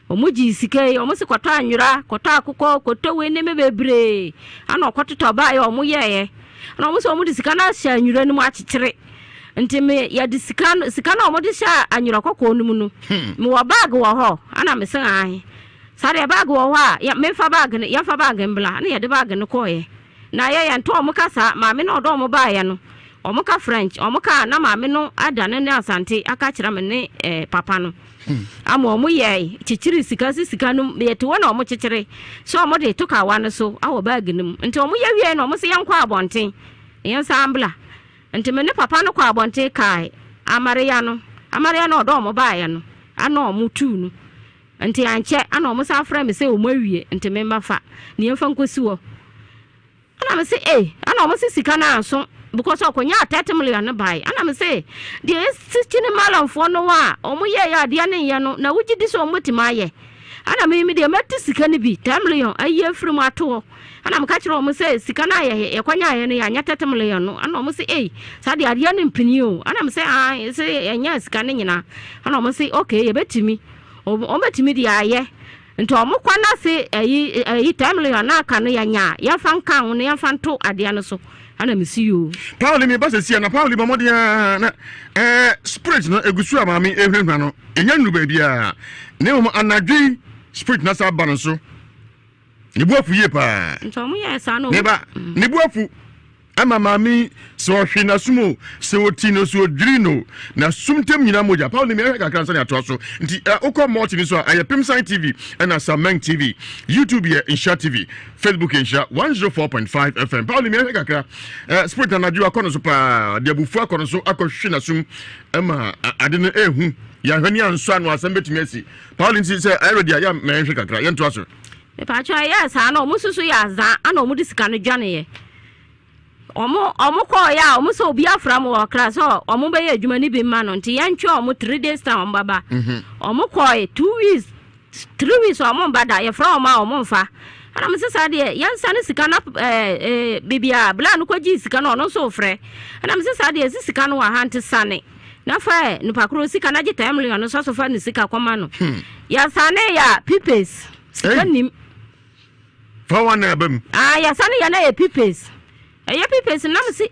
omuji sika omusi kwato anwura kwato akoko kwato we ne mebebre ana okwatoto baaya omuye ana omuso omudi sika na sha anwura no mu akikire nti me ya diskan sika na omudi sha anwura kokko no mu no me wa bag wo ho ana me sen an sare bag wo ho a ya me fa bag ne ya fa bag mbla na ya de bag ne koye na ya nto omukasa maame na odo omubaaya no omuka French omuka na maame no adane ne asante aka kira me ne papa no ama omu ye chichiri sika no yete wona omu chichiri so omu de toka wane so awo bag nim nti omu ye wie no omu se yankwa abonten yensa ambla nti me ne papa no kwa abonten kai amaria no odo omubaaya no ana omu tu no nti anche ana omu sa afra me se omu awie nti me mbafa ne yemfa nkosi wo ana me se ana omu se sika na anso because okonya 30 million buy ana me say the 16 malamfo no wa omo ye ya de ne ye no na wuji di so omo timaye ana me de mati sika ne bi 10 million aye firim ato ana me ka kire omo say sika na ye kwanya ye no ya nya 30 million no ana omo say sa de ade ne mpini o ana me say say enya sika ne nyina ana omo say okay ye betimi omo betimi di aye nto omo kwa na say ayi 10 million na aka no ya nya ya fa nka ho ne ya fa nto ade no so ana misi you Pauli me basa sia na Pauli ba modia na spirit no egusu amami ehwehwa no enya nru ba bia ne mo anadwi spirit na sa ba no so ne buafu ye pa nto mo ye sa no ne buafu ama mami so hwe na sumo se oti no so odrino na sumtem nyina moja Pauli me kakra nsa ne ato so nti okọ multi ni so aye Pimsan TV na Sameng TV YouTube ye Nhyira TV Facebook Nhyira 104.5 FM Pauli me kakra spirit na najua kono so pa de abufu akono so akohwe na sum ama ade no ehu ya hwani anso anu asem betumi asi Pauli nti se already ya me hwe kakra ye nto aso e pa cha ya sa na omususu ya za ana omudi sika no dwane ye omo ko ya omo so obi afra mo okra so omo be ya adwuma ni bi ma no nti yantwe omo 3 days time baba omo ko 2 weeks 3 weeks omo bada ye fra omo mfa ana me sesa de yansa ne sika na bibia bla no kwaji sika no no so frɛ ana me sesa de sika no wa hante sane na fa no pakro sika na je 10 million no so fa ne sika kwama no ya sane ya pipes sika nim Fa na abam. Ya sane ya na ye pipes. Ye pipes na me si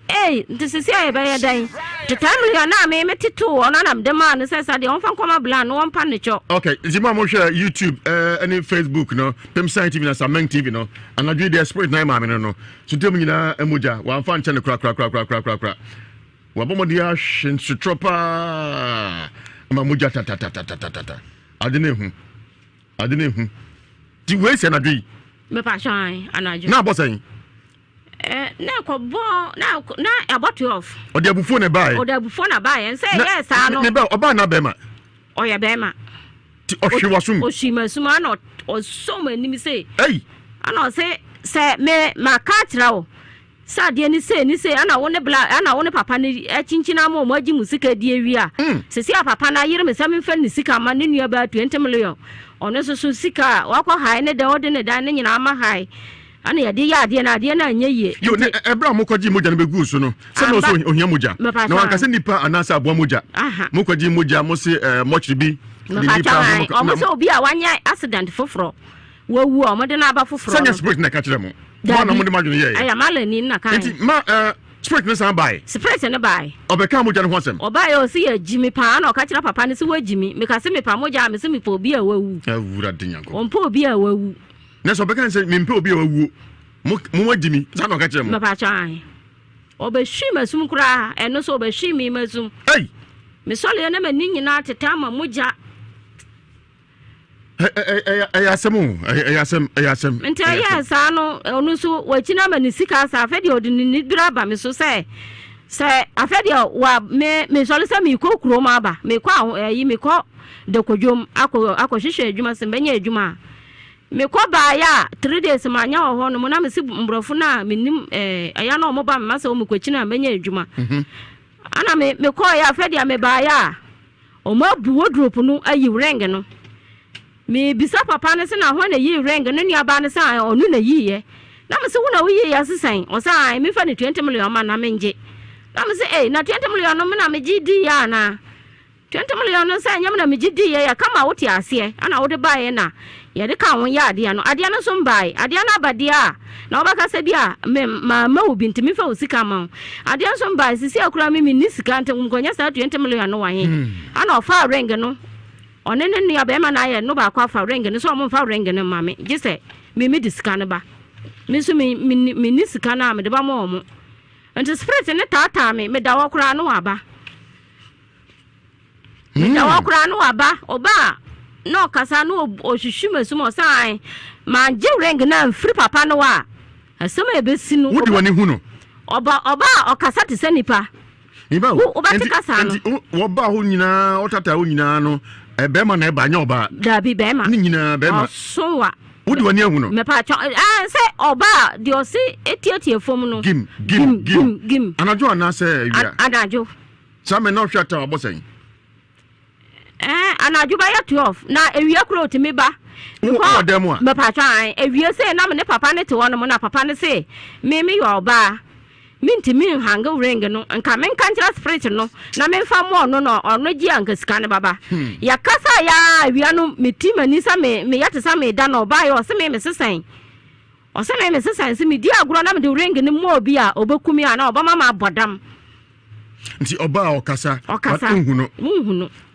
ntisi si aye ba ye dan. To time ya na me metito ona na de man say say de on fa koma bla no on pa ne cho. Okay, zima mo share YouTube any Facebook no, Pem Science TV na Sameng TV no. Anadwe the spirit na ma me no. So dem nyina emoja, wa fa nche ne kra. Wa bomo dia shin sutropa. Ma moja ta. Adene hu. Ti we se anadwe. Me pa shan anadwe. Na bo sen. Na ko bo na about 12. Odi abufo na bai. Odi abufo na bai en say yes ano. Ne ba oba na bema. Oya bema. Ti ohwewasum. Oshimasuma no osom anim say. Hey. Ana say me maka kira wo. Sa de ni say ana wo ne bla ana wo ne papa ne achinchina ma mo agi musika di awia. Sesi a papa na yire me sa me fa ni sika ma ne nua ba 20 million. Ono so sika wakọ high ne de ode ne dan ne nyina ma high. Ana ya de na anya ye. Yo ne ebra mo kwaji moja ne begu so no. Se no so ohia moja. Na wanka se nipa anasa abo moja. Mo kwaji moja mo se mochri bi. Nipa o so obi a wanya accident foforo. Wawu o mo de na aba foforo. Sanya spirit na ka kire mo. Mo na mo de madwene ye. Aya malani na kan. Enti ma spirit ne san bai. Spirit ne bai. Obeka moja ne ho asem. Obai o si ya jimi pa na o ka kire papa ne se wajimi. Me ka se me pa moja me se me pa obi a wawu. Awura denyanko. On pa obi a wawu. Na so beka nse mempe obi awuo mo wajimi za na ka kire mo me pa chan obehwi masum kura eno so obehwi mi masum hey me sole na mani nyina teta ma moja ayasem nte ya sa no onu so wachina mani sika sa afedi odini ni braba me so se afedi wa me sole se mi kokuro ma ba me kwa yi me ko de kodwom akohwehwe adwuma se benya adwuma me ko ba ya 3 days ma nya ho no na me si mbrofo na menim aya na omo ba me masa o me kwachina benya adwuma ana me ko ya afedi me ba ya o ma buwo drop no ayi reng no me bisa papa ne se na ho na yi reng no nua ba ne sa onu na yi ye na me se wo na wo yi ya sesan o sa me fa ne 20 million ma na me nje na me se na 20 million no me na me gidi ya na 20 million no sa nyam na me gidi ya kama wo ti ase ana wo de ba ye na ye de ka won ya ade no so mbai ade na abadia na obaka se bia ma obi ntimi fa osika ma ade so mbai sisi akura me ni sika ntem nkonya sa 20 million no wahe ana ofa ring no one ne nua be ma na ye no ba kwa fa ring no so mo fa ring no ma me gise me disika no ba me so me ni sika na me de ba mo mo enti spirit ne tata me da wakura no aba da wakura no aba oba no kasa no ohwehwu masum osan ma je ring na mfiri papa no wa asema ebesi no wodi wani hu no oba okasa te senipa niba oba te kasa no oba ho nyina otata ho nyina no ebe ma na eba nya oba dabi be ma ni nyina be ma so wa wodi wani hu no me pa cho se oba de o si etietie fom no gim anajo ana se wia anajo sa me no hwata obosen anajo ba ya 12 na ewia kuro timi ba ko demo me pa twan ewia se na me ne papa ne te wono mo na papa ne se me yo ba minti min hanga ring no nka men kan tira spirit no na men fa mo no ono gi anka sika ne baba ya kasa ya ewia no metima ni sa me yate sa me da no ba yo se me sesan o se me sesan se me di agro na me de ring ne mo obi a obekumi a na obama ma bodam nti oba okasa unhuno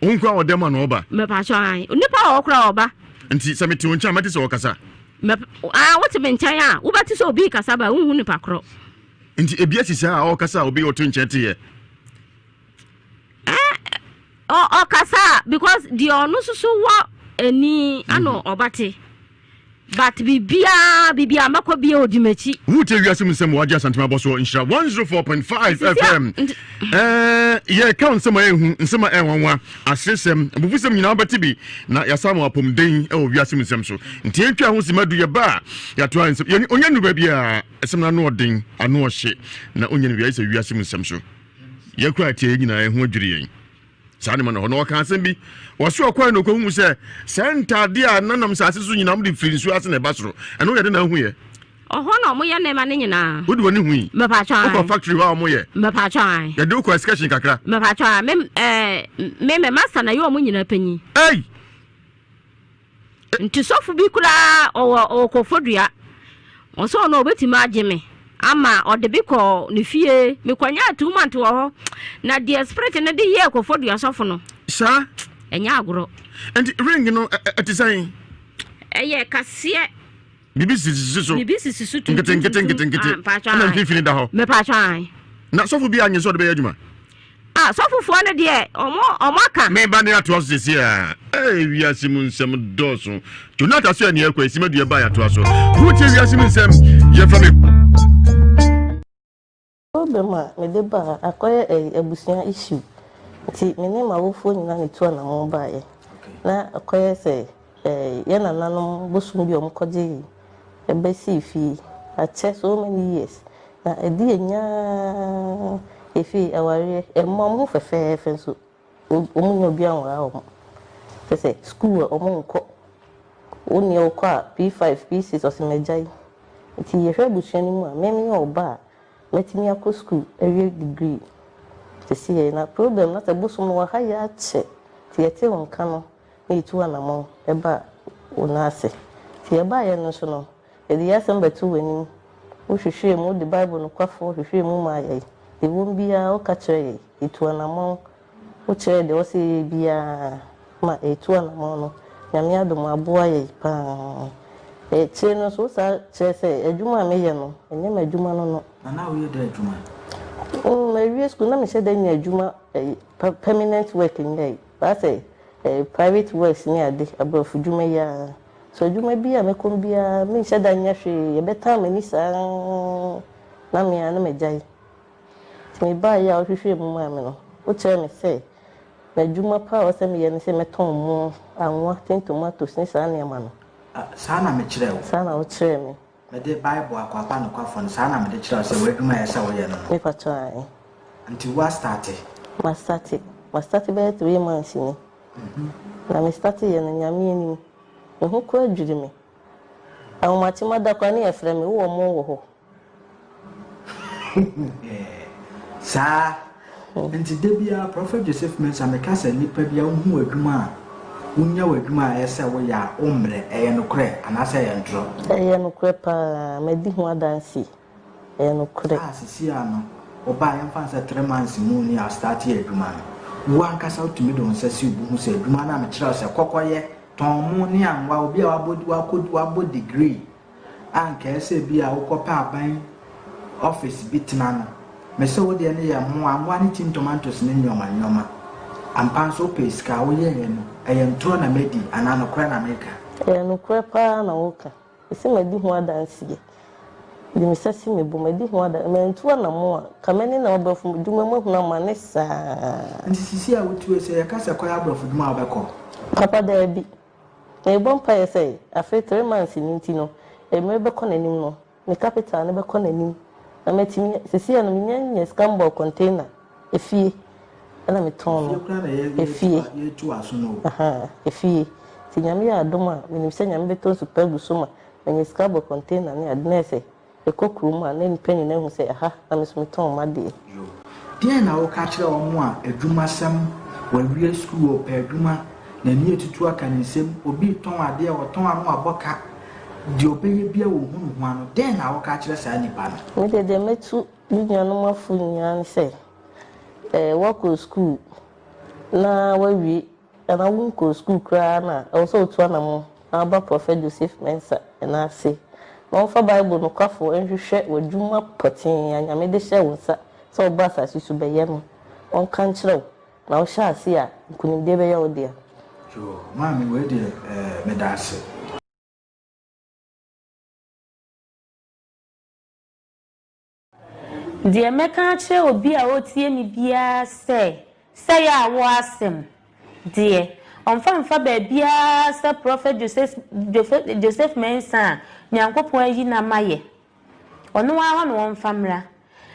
unkwa odema no oba me pa chan nipa okra oba nti se meti woncha mati se okasa me what me nchan a wo bati se obi kasa ba unhu nipa kro nti ebia sisa a okasa obi oto nchete ye okasa because the onu susu wo eni ano obate but bibia makobia odimachi wuta Ewiase Mu Nsem waja santima boso Nhyira 104.5 FM ye count sama ehu nsema enwanwa asesem abufusem nyina obati bi na yasama apomden e Ewiase Mu Nsem so nti entwa ho simadu ye ba ya to ansem ye onya nu ba bia esem na no odin anu ohye na onya nu Ewiase Mu Nsem so ye kura tie nyina ehu adwiri yen sane ma no kan asem bi waso akwan no kwahu se sentade a nanam sase so nyina mde firi nsu ase na basoro eno ye de na hu ye oho no mo ye na ma ne nyina wodi woni hu yi me pa chan ko factory wa mo ye me pa chan ye de ko excursion kakra me pa chan me master na yo mo nyina panyi ei nti sofu bi kura o kofodua so no obetimi agye me ama odebiko ne fie me kwanya 2 months wo ho na the spirit ne de ye akofo du asofo no sha enya agro and ring no atisan eye kase bibisi sisu ngete na fifini da ho me pa twan na sofo bi anye so de be adwuma sofo fo ne de omo aka me ba ne ato so se a Ewiase Mu Nsem doso Jonathan so ne akwa esi medu e ba ya to so who te Ewiase Mu Nsem ye from me problem me de ba akoye abusia issue ti me ne mawofo nyina ne to na mo ba ye na akoye se ye na nanom bosum bi omkoje ebe si fi ache so many years na edi enya efi aware emom fefe so omunyo bi anwa o se school omunko oni o kwa P5 P6 osimejai ti ye hwe busuani mu a memi oba metimi akọ school area degree se na problem na bosum no ha ya che ti yete wonka no e tu anamo eba onase ti eba ye no so no edi yasem betu wani o hwehwe mu the bible no kwafo hwehwe mu ma ye e won bia o ka kire e tu anamo o kire de o se bia ma e tu anamo no nyame adom aboa ye pa che no so sa che se adwuma me ye no enye ma adwuma no na we dey adwuma my real school na me say dey adwuma permanent work in there that's private works ni ade abrof adwuma ya so adwuma bia me kom bia me say da nya hwe ye beta me ni sa na me ana me jai me ba ya o hwehwe mu ma me no o che me say na adwuma pa o say me ye ni say me ton mu anwa tin tomatoes ni sa na ma no sana me kire wo sana o kire me me de bible akwapa no kwafo no sana me de kire se we adwuma ya se wo ye no me pa try until we start ma start be 3 months ni na me start ye na nyame ni me ho ko adwiri me awmachi mada kwa ni efre me wo mo wo ho sa nti de bia prophet Joseph Mensa me ka se nipa bia hu adwuma unya wadwuma ese wo ya omre eye no kre anase ye ntro eye no kre pa medi ho adansi eye no kre sisi ano oba ya mfa se 3 months mu ni a start ye adwuma wo ankasa utumi do nsasi ubu hu se adwuma na me kira se kokoye ton mu ni anwa obi a wabo degree anka ese bia wo kopa aban office bitna no me se wo de ne ya mu anwa ni tin tomatoes ni nyoma ampanso peska wo ye no ntro na medi anano kra na America no kra pa na woka isi medi ho adansi di misasi me bo medi ho adansi me ntro na mo kameni na obafu duma mo hu na manesa nti sisi a wotu ese ya kasa kwa abafu duma obekọ papa da bi e bon pa ese afi 3 months ni ntino e me bekọ nanim no me capital ne bekọ nanim na metimi sisi ya no nyanya scambo container efie ana me ton efie yetu aso no efie ti nyame ya adoma menim se nyame beton super gusuma enye scabo container ne adnese e kokruma na nipeni na hu se aha na me so ton made yo dia na wo ka kire o mo a adwuma sam wa wie school pe adwuma na ni etutu aka nsem obi ton ade o ton anu aboka di obeye bia wo hunu ho ano dia na wo ka kire sa nipa no me de metu nyanu mafu nyan se work school na wawi na wunko school kra na also to na mo aba prophet Joseph Mensa na say no fa bible no kwafo enhwehwe wadwuma potin anyame de hye wonsa so oba sasi su beye no on kan kire na o sha ase a nkunim de beye o dia so mami we de medase Die meka kire obi a otie mi bia say ya wo asem die onfa ba bia say prophet Joseph Mensa nyankopon ayi na maye ono wa ho no onfa mra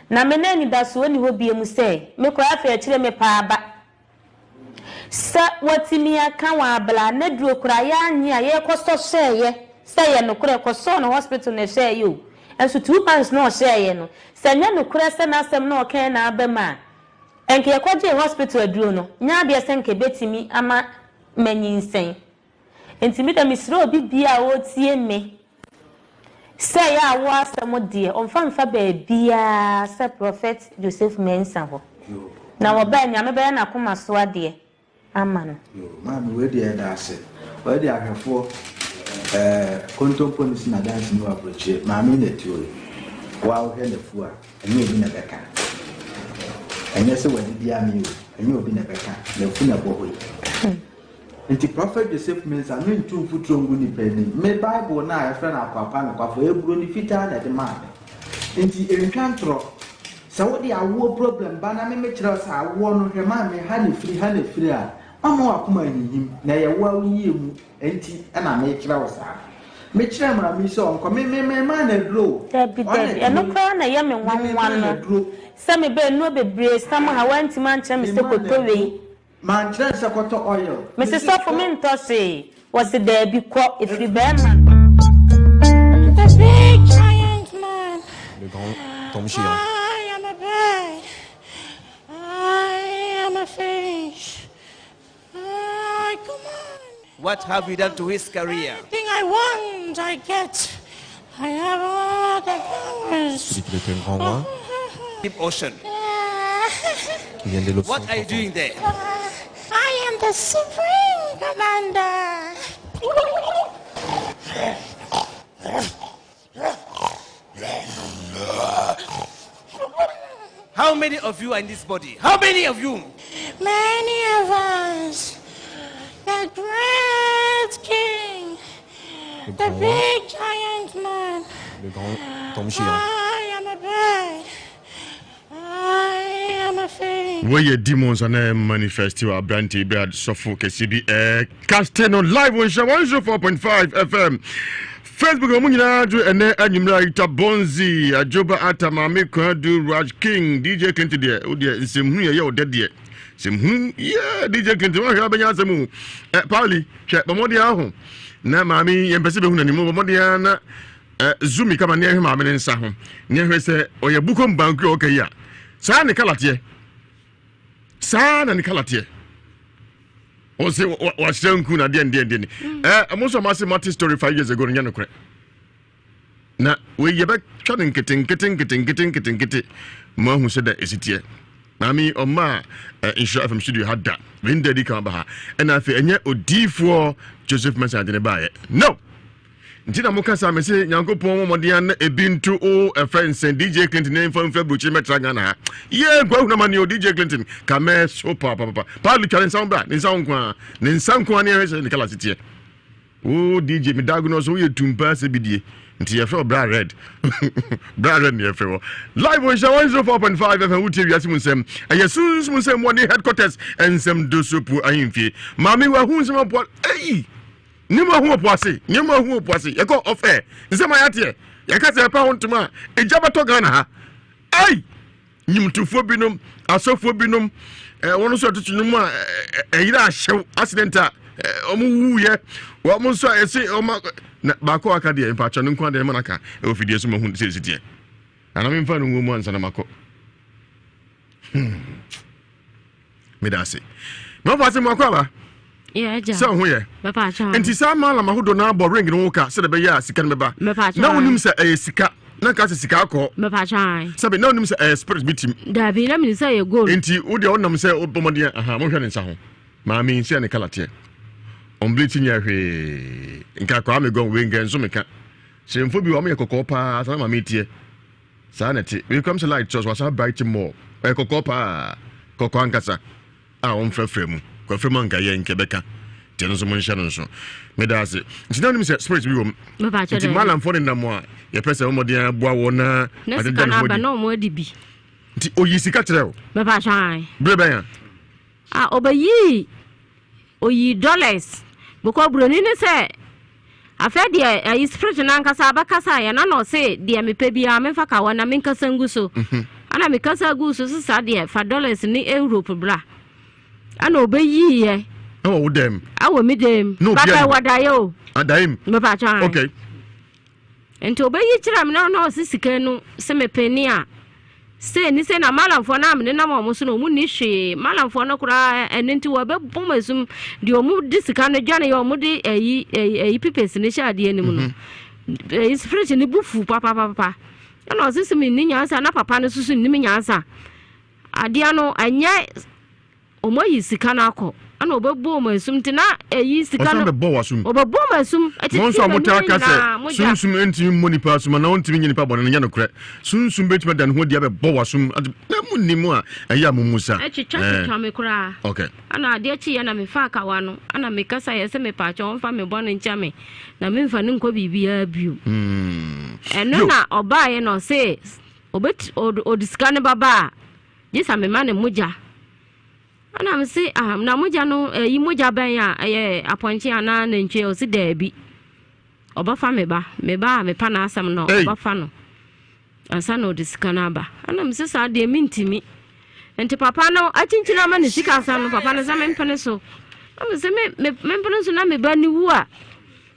na me na ni daso ni ho bia mu say me kora afa kire me pa aba sa watimi aka wa abla na duro kora ya anyi a ye koso sheye say ye no kora koso no hospital na sheye yo enso 2 months no sheye no sanya no kura se na asem na okan na abema enke yakwaje hospital aduro no nya de senke betimi ama manyinsen entimi da misro obi bia o tie me say ya was some dear on fanfa baby sir Prophet Joseph Mensah ho na oba nya me be na koma so ade amano yo mami we dey da ase we dey ahwefo contemporary na dance no approach mami na tiori wa o he na fu a enye obi na beka enye se wadi dia mi o enye obi na beka na fu na boho nti Prophet Joseph Mensah no ntu futuro ngu ni peni me Bible na ya friend akwapa na kwafo eburo ni fita na de ma nti entwantro sa wo dia wo problem ba na me kira sa wo no hwe ma me ha na firi a mama wa kuma anyihim na ye wo awie mu nti na me kira wo sa me kira mra mi so onko me ma na dro debi no kwa na ye me nwanwan no se me be no bebre sam ha wanti man kira me se kotowe man kira se koto oil me se so for me ntose was the debi ko ifri be man the big giant man le grand Tom Nhyira. I am a bird. I am a fish. Come on. What have you done to his career? Anything I want, I get. I have all the powers. Il était un grand roi Deep ocean. qui vient de l'océan. What are you doing there? I am the supreme commander. How many of you are in this body? How many of you? Many of us. The great king. The big giant man. Le grand Tom Nhyira. I am a bird. I am a fish. Where your demons are now manifesting our brandy bed suffer KCB casting on live on 104.5 FM. Facebook omunyina do ene anyumra ita bonzi ajoba atama me kwadu Raj King DJ Clinton de o de nsemhu ye o de semhu yeah DJ Clinton wa hwa benya asemu Pauli hwe bomodi aho na mami yempese be hu na nimu bomodi na zoomi kama ne hwe mami ne nsa ho ne hwe se oye bukom banku o kai a saa ne kalate saa na ne kalate o se wa shanku na de ni amoso ma se mati story 5 years ago nya no kure na we ye ba twa nkete ma hu se da esitie mami oma Nhyira FM studio hadda when dedi kan ba ha na afi enye odifo Joseph Mensah de ba ye no ntina mo kasa me se nyankopon momodian na ebintu o friends DJ Clinton name from February metra Ghana ha ye gwa hu na mani o DJ Clinton ka me so papa Paul challenge sound bra ni sound kwa ni sanko na ye kala sitie o DJ me dagu no so ye tumpa se bidie nti ye feel bra red bra red ni ye feel live on 104.5 FM uti Ewiase Mu Nsem ayesus mu Nsem woni headquarters ensem dosopu ahimfie mami wa hu nsem po ei Nima hu opuase yeko ofe nsema yate yakase pa hontuma ejaba to Ghana ha ai nyimtufo binom asofo binom wono so tutunum a eyira ahyew accident a omu wuye wo mo so ese oma ba ko aka de mpa chano nko de manaka e ofidie so mahu sesitie ana me mfa no mu ansa na mako medase no fa se mako ba yeah ja so hu ye papa cha enti sa mala mahodo na abo ring no ka se de be ya sika ne beba na wonim se sika na ka se sika akọ papa cha sabe na wonim se spirit bitim da bi na mi se ye gold enti wo de wonam se obomode aha mo hwe ne nsa ho maami se ne kalate on bleach nya hwe nka kwa me gon we ngen so meka se mfo bi wo me kokopa sa maami tie sa na ti we come to light church was bright more kokopa kokko ankasa a on frefre mu kwa frema nka ye nkebeka teno so monhya no so medase ntina nim se spirit bi wo nti malam fo ne namo a ye pese omode aboa wo na adeda no modi na mo adibi nti oyisika kyerɛ wo baba shan brebe ya obayi oyi dollars boko broni ne se afɛ de ayi spirit na nkasa abakasa ya na no se de mepe bia memfa ka wana menkasa nguso ana mekasa guso so sa de fa dollars ni Europe bra ana obayi ye oh dem awo mi dem baba wadayo adaim me pa chan okay ento obayi kira me na sisika no se mepeni a se ni se na malamfo na me na mo so no mu ni hwe malamfo no kura enenti wo be bomazum de omu disika no dwane ye omu de ayi pipes ne sha de anim no spirit ni bufu papa na osisi mi ni nyansa na papa no susu ni nyansa ade ano anya omoyi sika na akọ ana obebo mo asum nti na eyi sika no obebo mo asum monso amota aka se sunsum enti moni pa asum na ontimi nyini pa bone nya no kre sunsum betima dan ho dia be bo wasum na munni mu a eya mumusa echicha me kura okay ana ade chi ya na me fa aka wa no ana me kasa ye se me pa cho mfa me bone ncha me na me mfa nko bibia biu eno na oba ye no se obet odiska ne baba jisa me ma ne muja ana me se na muja no yi muja ban ya aponche ana na nche o si da bi oba fa me ba me pa na asam no oba fa no ansa no odiska na ba ana me se sa de mintimi enti papa no achinchina ma ne sika asam no papa no sa me mpene so ana se me mpene so na me ba ni wu a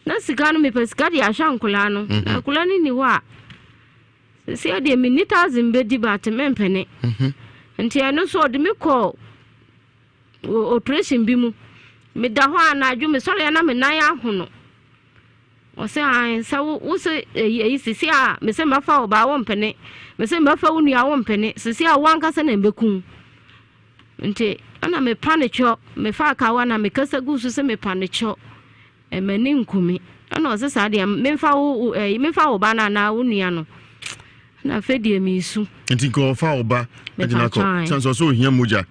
na sika no me pesika de ahwa nkula no na kula ni hu a se de me 1000 bedi ba te me mpene enti eno so de me ko operation bi mu me da ho ana adwu me sore na me nan ahono o se an sa wo se yi sisi a me se mafa oba wo mpene me se mafa wo nua wo mpene sisi a wanka se na mbekun nti ana me panicho me fa ka wa na me kasa gusu se me panicho e mani nkumi ana o se sa de me fa wo ba na wo nua no na fedie mi su nti ko fa oba agina ko sanso so hia moja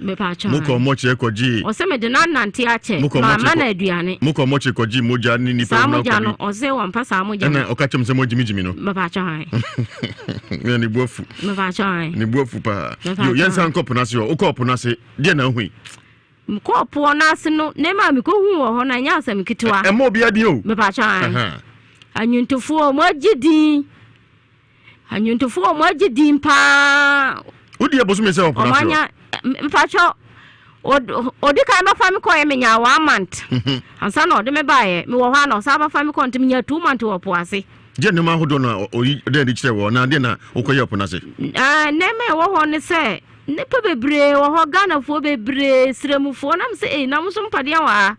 moko moche ekoji o se me de nanante ache mama na aduane moko moche ekoji moja ni nipa na moja no o se won pasa moja na o ka chem se mojimi no me pa chan ni bofu me pa chan ni bofu pa yo yensa nkopo na se o kopo na se de na hui mkopo na se no ne ma me ko hu wo ho na nya asem kitiwa e mo bia de o me pa chan anyuntofo mo agidi anyuntofo mo agidi mpa odi ebosu me se opona so omanya mfacho odi kai ma fa me ko ye menya 1 month ansa na odi me baaye me wo ha na sa ba fa me ko ntimi nya 2 month wo po ase je ne ma hodo na oyi de di kire wo na de na okoye opona se ne me wo ho ne se ne pe bebre wo ho Ghana fo bebre sremufo na me se na mo so mpade wa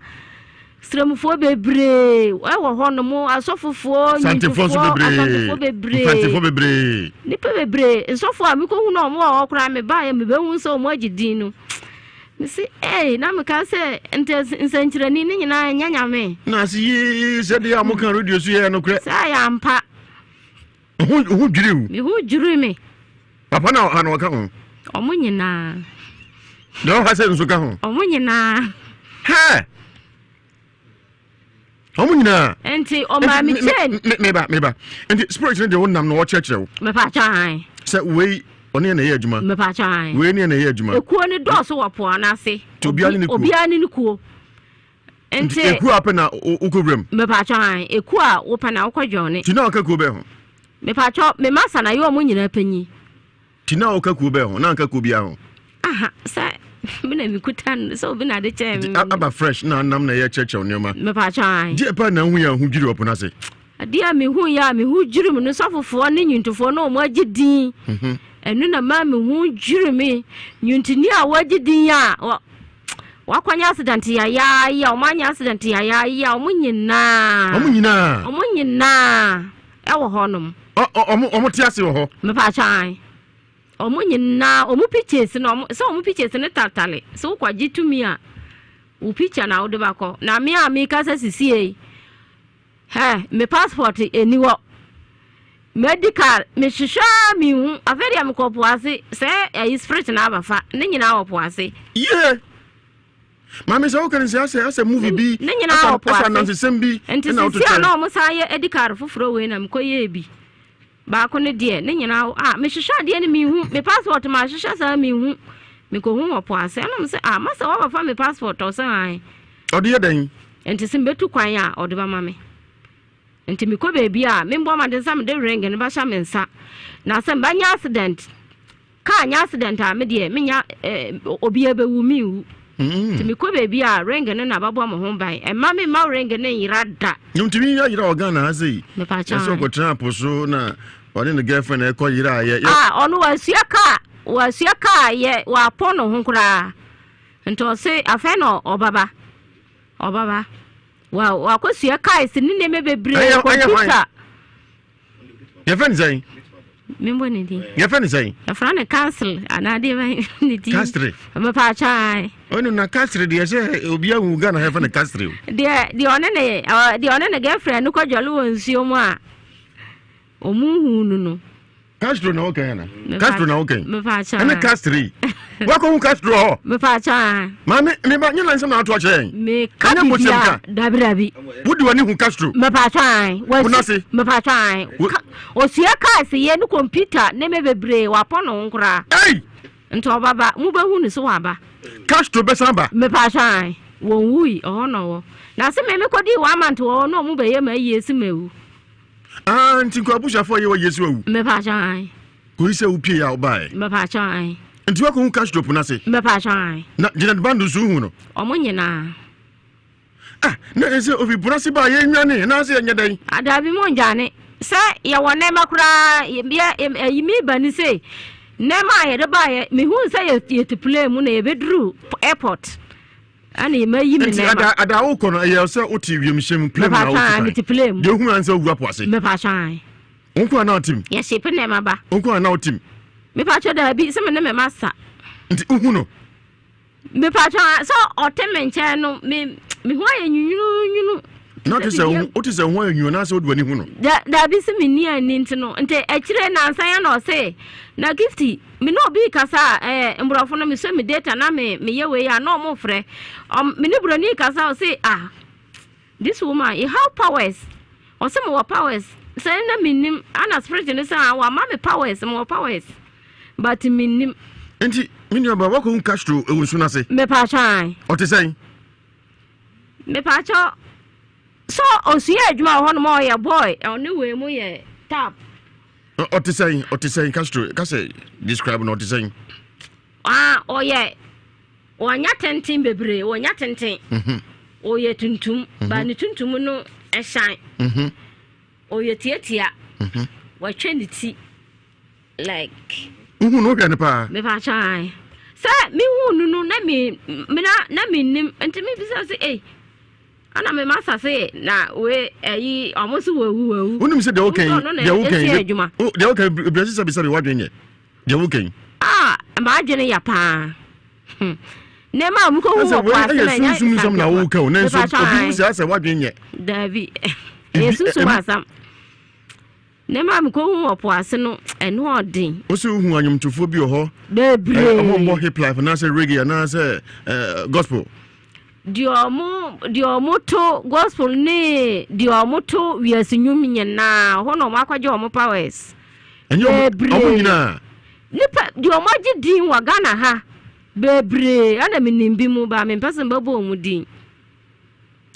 sremufo bebre wo ho no mo asofofo nyifofo bebre ni pe bebre nsofo a me ko hu no mo wo kra me ba ya me be hu so mo agidin no me se na me ka se nsanchirani ni nyina nyanya me na se yi se de amukan radio su ye no kre sa ya mpa hu dwiriu me hu dwiri me papa na ano ka ho omo nyina no ha se nso ka ho omo nyina ha omunyina enti o ma mi chen meba enti spirit ne de wonnam no wo checherew me pa chan se wei one na ye adwuma me pa chan wei ne na ye adwuma ekuo ni doso wo po na se obia ni kuo enti ekuo ape na ukobram me pa chan ekuo a wo pa na wo kwadwone ti na o ka kuo be ho me pa cho me masa na ye o munyina panyi ti na o ka kuo be ho na ka kuo bia ho aha sa mina mikutan so bina de che aba fresh na nam na ye cheche onyoma me pa chan je pa na hu ya hu dwiri opona se adia me hu ya me hu dwiri mu no sofofo ne nyuntofo no mo agidin enu na ma me hu dwiri me nyuntini a wagidin ya wakwanya accident ya o manya accident ya o munyina e wo honom o ti ase wo ho me pa chan omo nyina omo pictures no so omo pictures ne tatale so kwaji tumi a u picture na ode bako na me a me kasa sisi me passport eniwo medical me shisha mi hu aferi am ko poase se is spirit na abafa ne nyina wo poase yeah mama so kan se ase movie bi ne nyina wo poase na nsem bi na auto na omo sa ye edicar foforo we na me ko ye bi ba ko ne de ne nyina me hwehwa de ne mi hu me passport ma hwehwa sa mi hu me ko hu opo ase na me se ma se wa ba fa me passport o se an o de yeden enti sim betu kwan ya o de ba ma me enti me ko bebi a me mbo ma de sam de ring ne ba sha me nsa na se ba nya accident ka nya accident a me de me nya obi ebe wu mi wu enti me ko bebi a ring ne na ba bo mo ho ban e ma me ma ring ne yira da ntimi ya yira organ na azei me pa cha so ko trap so na one the girlfriend e ko yira ye onu wasua ka ye wa pono ho kura nto se afa no obaba wa kwasua ka isi ni ne mebebre computer Your friend say? Member Nidi. Your friend say? A friend of castle, and I did Castre. I'm a patch. Oh, no, Castre, dear, say, Ubia will gonna have a Castre. The honor girlfriend, look at your Louis, your ma. O moon. Castro no okay. Castro no okay. Me patch. And a Castre. Welcome, Castro. Me patch. Mammy, me like some out watching. Me can't Dabrabi. Would you want Castro? Me patch. What's it? Me patch. O see a car, see no computer, name a brave, upon onkra. Hey! And to Baba, move a wound is waba. Castro Besamba. Me patch. Won't we? Oh no. Now, some men could do 1 month or no move a years me. And think I push for you, yes, you. Me patch. Who is a whoopee out by? Me patch. And you are going to Castro Punase. Me patch. Not Janet Bandu soon. Omunina. Ah, no, is it of you Punasi by any, and I say, and your day. I'd have been one Johnny. Say, you will never cry. You may bunny say. Never I had a buy me who say you to play Mune Bedru Airport. And he may even at our corner, I say, what you machine play to play. The woman so guapo. Me patch. Uncle not him. Yes, she put never back. Uncle not him. Me patch there be some of them master. Uno. Me patch so or 10 men channel me why you know. Not as a what is a one you and I said when you know. That be some near and into until a children and say no say. Now gifty me no be casa and brofona me send me data na me away are no more free. Me no brony casa say this woman you have powers or some more powers. Say na minim ana spirit in say our mommy powers more powers. But minim Enti minyo ba wako Castro e wonsuna se. Me patch. O te say? Me patch. So osuye adwuma ho no mo ye boy on the way mu ye tap. O te say Castro ka say describe no te say. O ye onya tenten bebre onya tenten. O ye tuntum ba ni tuntum no e shine. O ye tiatia. Wa twani ti like no gan pa. Me pa chai. Say me hu nu na me nim enti me bisa say eh ana me masa say na we ayi almost wu unim say they okay they okay bless say be wadwen they okay ma adwene ya pa ne ma mu ko hu kwa say na sum sum na wo ka o na so obi say wadwen ye David yesu ma sam ne ma mu ko hu opoase no eno odin o se hu anyomtofo bi ho bebre mo hip life na say reggae na say gospel Diomo to gospel ne diomo to Ewiase Mu Nsem na ho no makwaje o mo powers enyo nyina nipa diomo ji din wa Ghana ha bebre ana minimbi mu ba me person babo mu din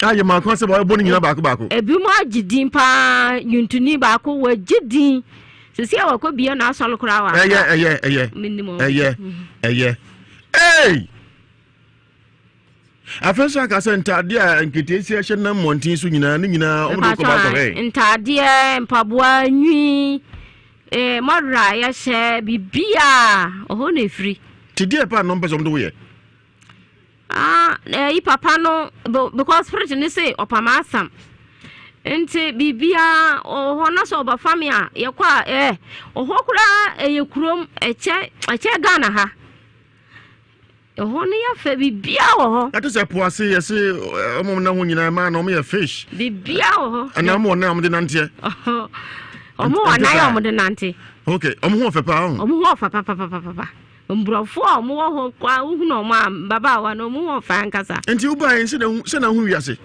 aye ma kon se ba bo nyina baako ebi mu agidin pa yuntuni baako wa gidin sisi a wakọ bia na asọlọ kura wa hey afensa ka se ntade a nketesi a hye na montin so nyina ne nyina o do ko ba ko hey ntade mpaboa nwi modra ya hye bibia oho na efri tidie pa no mpese do we i papa no because spirit ni say opama asam enti bibia oho na so ba famia ye kwa oho kura ye kurom eche Ghana ha oho ne ya fe bibia oho that is a poase ye say omo na ho nyina ma na omo ye fish bibia oho ana mo na omo de nante omo ana ya omo de nante okay omo ho fe pa omo ho fa pa mbrofo omo ho kwa hu no ma baba wa no omo ho fa nkasa enti u ba yin se na hu Ewiase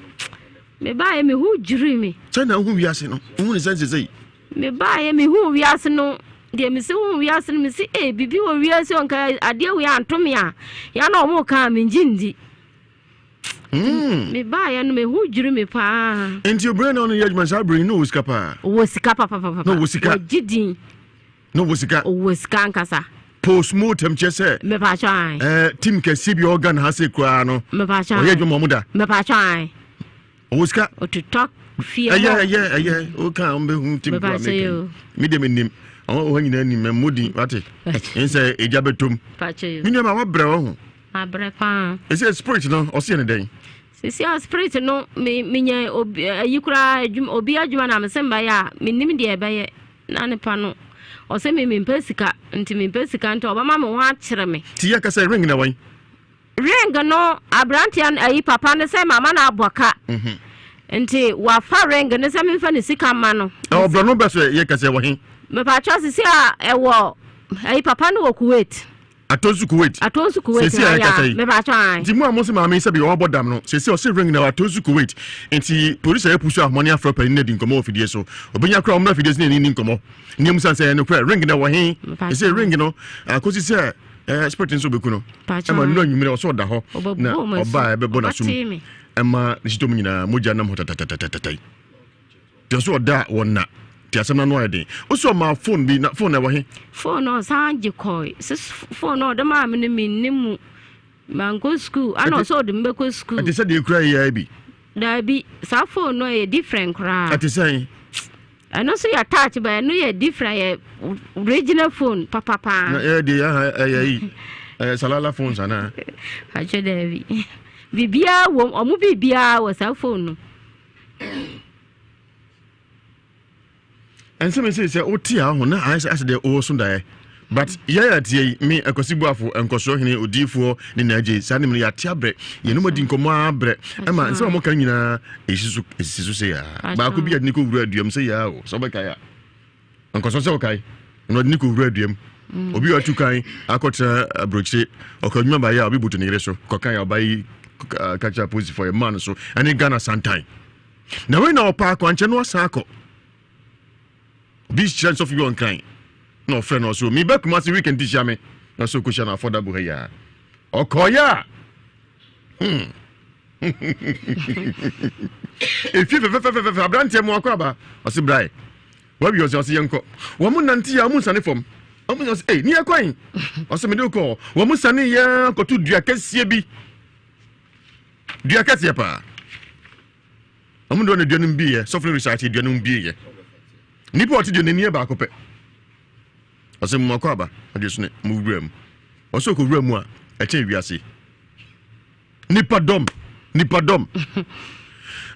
me ba me hu jiri me se na hu Ewiase no hu ni sense sei me ba me hu Ewiase no de me se hu Ewiase no me se bibi wo Ewiase onka ade we antom ya na omo ka me njindi me ba no me hu jiri me pa enti brain on your man brain no wosika pa no wosika jidin no wosika wosika nkasa postmortem chese me pa chan team ke sibi organ ha se kwa no me pa chan o ye dwuma mu da me pa chan wosika o to talk fear o kan o be hu team kwa me de menim o nyina ni memodi wate ense eja betom pa che minyo ma wabre wo ho abre pa ese spirit no o se ne den sisi spirit no me nya ayikura obi adwuma na me semba ya menim de ebe ye na ne pa no o se me mpesika nti me mpesika nti obama me ho akere me ti ya ka say ring na wan ring no abrantian ayi papa ne say mama na aboka nti wa fa ring ne say me fa ne sika ma no o bro no be so ye ka say wo hin me pa cho sisi a ewo ayi papa no wo Kuwait Atonsu Kuwait ya me ba cho an nti mu amosi ma me se bi wo bodam no se o se ring na Atonsu Kuwait nti police ya pusu ahmoni afro pa ni din komo ofidie so obenya kra omna fidie ni ni komo ni mu san say no kra ring na wo hin se ring no akosi se expert nso beku no ema no nwumire o so da ho na oba e be bona sum ema nishito nyina moja nam hotatatatai to so da wonna ti asem no ede o so ma phone bi na phone na wo hin phone no sanje koi phone no de ma me ni mu mango school ana so de mbeko school ati se de kura ya bi da bi sa phone no e different kra ati say ano so ya touch ba no ye different original phone papa na e de ya salala phones ana ha che de bibia wo omu bibia wo sa phone no and some say oti a ho na as de o so da but ya tie me akosibuafo enkoso hene odifo ni naje sanim ya tia bre ye no madi nkomo abre ema nse mo kan nyina esisu se ya ba ko bia ni ko wura aduam se ya o so be kai a enkoso se o kai no ni ko wura aduam obi atu kan akotra abrochire okanwa ba ya obi butu ni reso kokan ya obai catch up for a man so and in Ghana sometime now we know park on no sako this chance of you on kind no friend also me back must weekend teacher me na so question affordable here okoya if you abrantie mo akwaba osi brai what be osi yenko wo mu nanti ya mu sane fom omu osi ni akwan osi me do ko wo mu sane ya kotu dua kasie bi dua kasie pa omu do ne dua num bi ye suffering research dua num bi ye ni po ti dua ne ba ko pe osi mo akwaba adesu ne mu wuram osi ko wuram a eche wiase nipa dom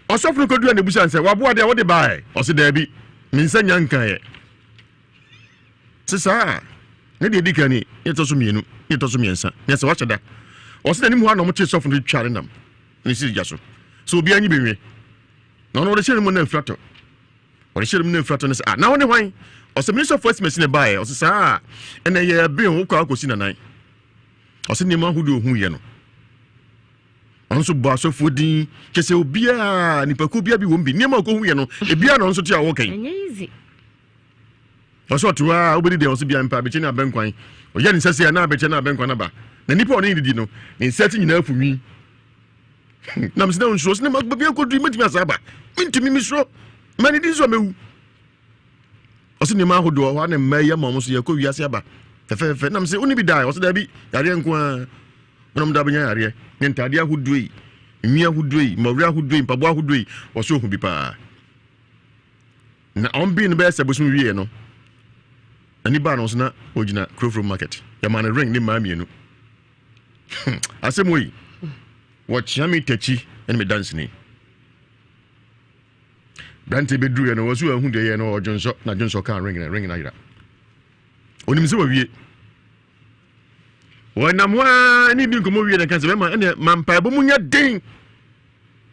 osofro ko dua ne busa nse wabo ade wo de bae osi da bi minsa nyankan ye sisa ne de dikani yetoso mienu yetoso miensa yesa wa cheda osi da ni mu ha no mo che sofro de tware nam ni si jaso so obi anyi benwe na no de chere mo na mfrato o de chere mo na mfrato ne sa na wo ne hwan osi minister of first machine bae osi sa ene ye bi ho kwa akosi na nan osi ni ma hu de ohun ye no onso bo asofo din kese obia nipaku bia bi wombi niam ko hu ye no ebia no nso ti a wo kan easy oso to a obedi de oso bia mpa be chi na benkwan o ye ni sese na be chi na benkwan na ba na nipa oni didi no ni seti nyina afunwi na msina unso sine ma bia ko du metimi asaba mintimi misro mani di so mewu oso ni ma hodo ho na mma ma mo so ye ko wiase aba fefe na mse oni bi dai oso da bi yare nko a onom da benya yare ntade ahudoi nwi ahudoi mawri ahudoi mpabo ahudoi oso hu bi pa na ombi ne be se bosun wie no ani ba no so na ogina Crowfrom market ya man ring ni ma mienu asemoi watch me tachi en me dance ni brante be dru ye no wasu ahu de ye no ojonso na jonso kan ring na yira onim se wa wie wana mwa ni bi komo wie na kan se ma ene mampa bo munya den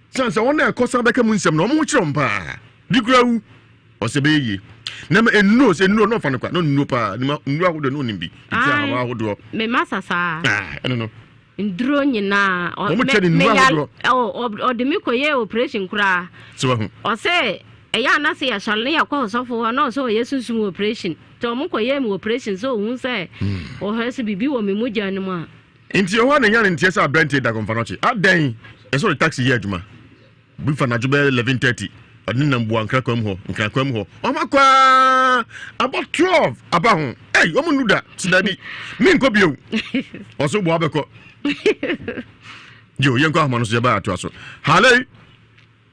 sansa wona ekosa beka mu nsem no mo kire mpa dikrawu o se be yi na me enno no fa no kwa no nno pa ni ma nnu ahodo no nimbi ti awa ahodo me masasa eno no ndro nyina o de mi koye operation kura so hu o se eya na se ya shale ya kwa sofo na so yesunsun operation to mo koye mu operation so hu se o hese bibi wo me moja ni ma nti o wa na nya nti esa brente da konfanochi adan e so taxi here aduma bi fa na jobe 11:30 odin na mbu ankra kwam ho o makwa about 12 aba ho hey o mu nuda sidabi mi nko bio o so bo abeko yo yenko ahmanu so ba ato aso hale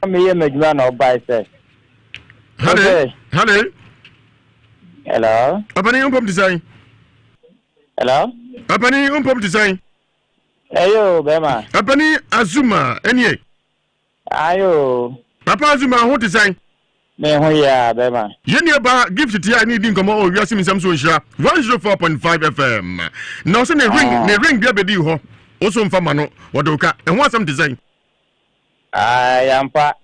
me ye medjuma na obai se hale hello apani umpom design hello apani umpom design ayo bema apani azuma enie ayo papa azuma ho design Me hu ya bema. Yeni ba gift ti I need nkomo o Ewiase Mu Nsem so Nhyira 104.5 FM. Na so ne ring bia bedi ho. Oso mfa ma no wodoka. Ehun asam design. Yampa.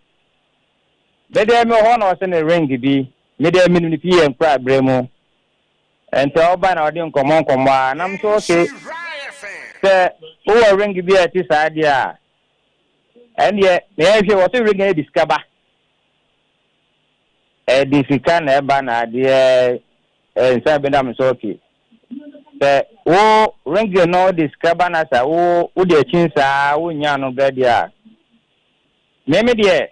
Bede me ho na o se ne ring bi. Me de me ni pie nkra bremu. Ente oba na odi nkomo anam so okay. Se o ring bi ati sa dia. Ende me ehwe wo se ring e discover. Disika na eba na de nsa be na so okay. Se o ring no discover na sa o de chinsa o nya no bedi a. Me de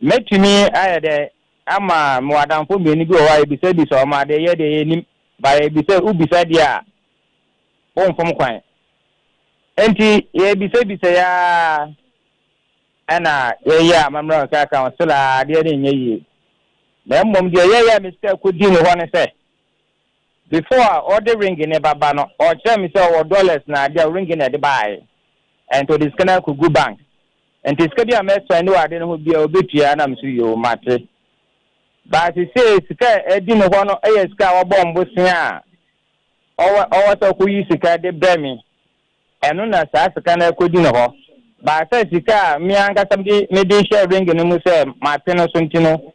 metumi ayede ama mwadamfo meni bi o wa ebise bi so ma de ye de yenim ba ebise ubisa dia o mfom kwan enti ye ebise ya ana ye ya mamra ka ka sala de de nyeyi na mmom de ye ya mr kodi no ho ne se before ordering ne baba no o che mi se o dollars na de ring ne de buy and to this kana ku go bank and this kabi amesa ni wade no ho bia obetua na msu yo mate but say sika edi no ho no e sika wo bombo sia o so ku yi sika de bremi enu na sa sika na kodi no ho ba say sika mi anga samdi me de share ring no mu se mate no so ntino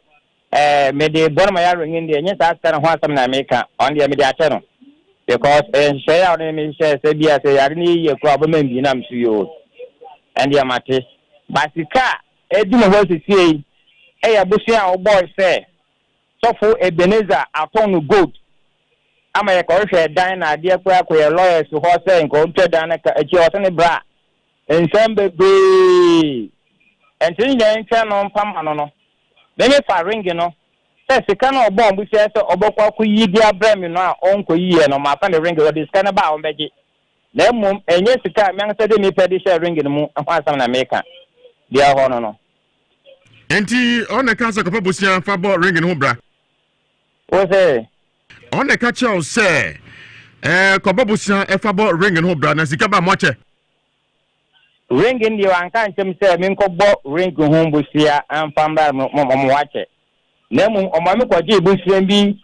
me de borma ya ring ndi enye sa sika na ho asam na America on de me de ache no because share ya no me share se bia se ya ni ye kro abambi na msu yo and ya mate basika edi no ho sisi ya busia o boy say sofo Ebenezer atonu gold ama ye ko hwe dan na ade kwa ye lawyers ho say nko ntwe dan na echi o tene bra ensem bebe entin nya ntwe no mpam ano no me fa ring no say sika no obon busia say obokwa ku yi dia bra mi no a onko yi no ma fa ne ring o de sika na ba o beji na mum enye sika me an say de mi pedi share ring no mu ho asam na America dia ho no enti on the cancer ko bosia fa bo ring no bra o say on the catch out say ko bosia e fa bo ring no bra na sika ba mo che ring ndi wan kan chem say min ko bo ring ho bosia an famba mo wache na mum o ma me ko je bosia bi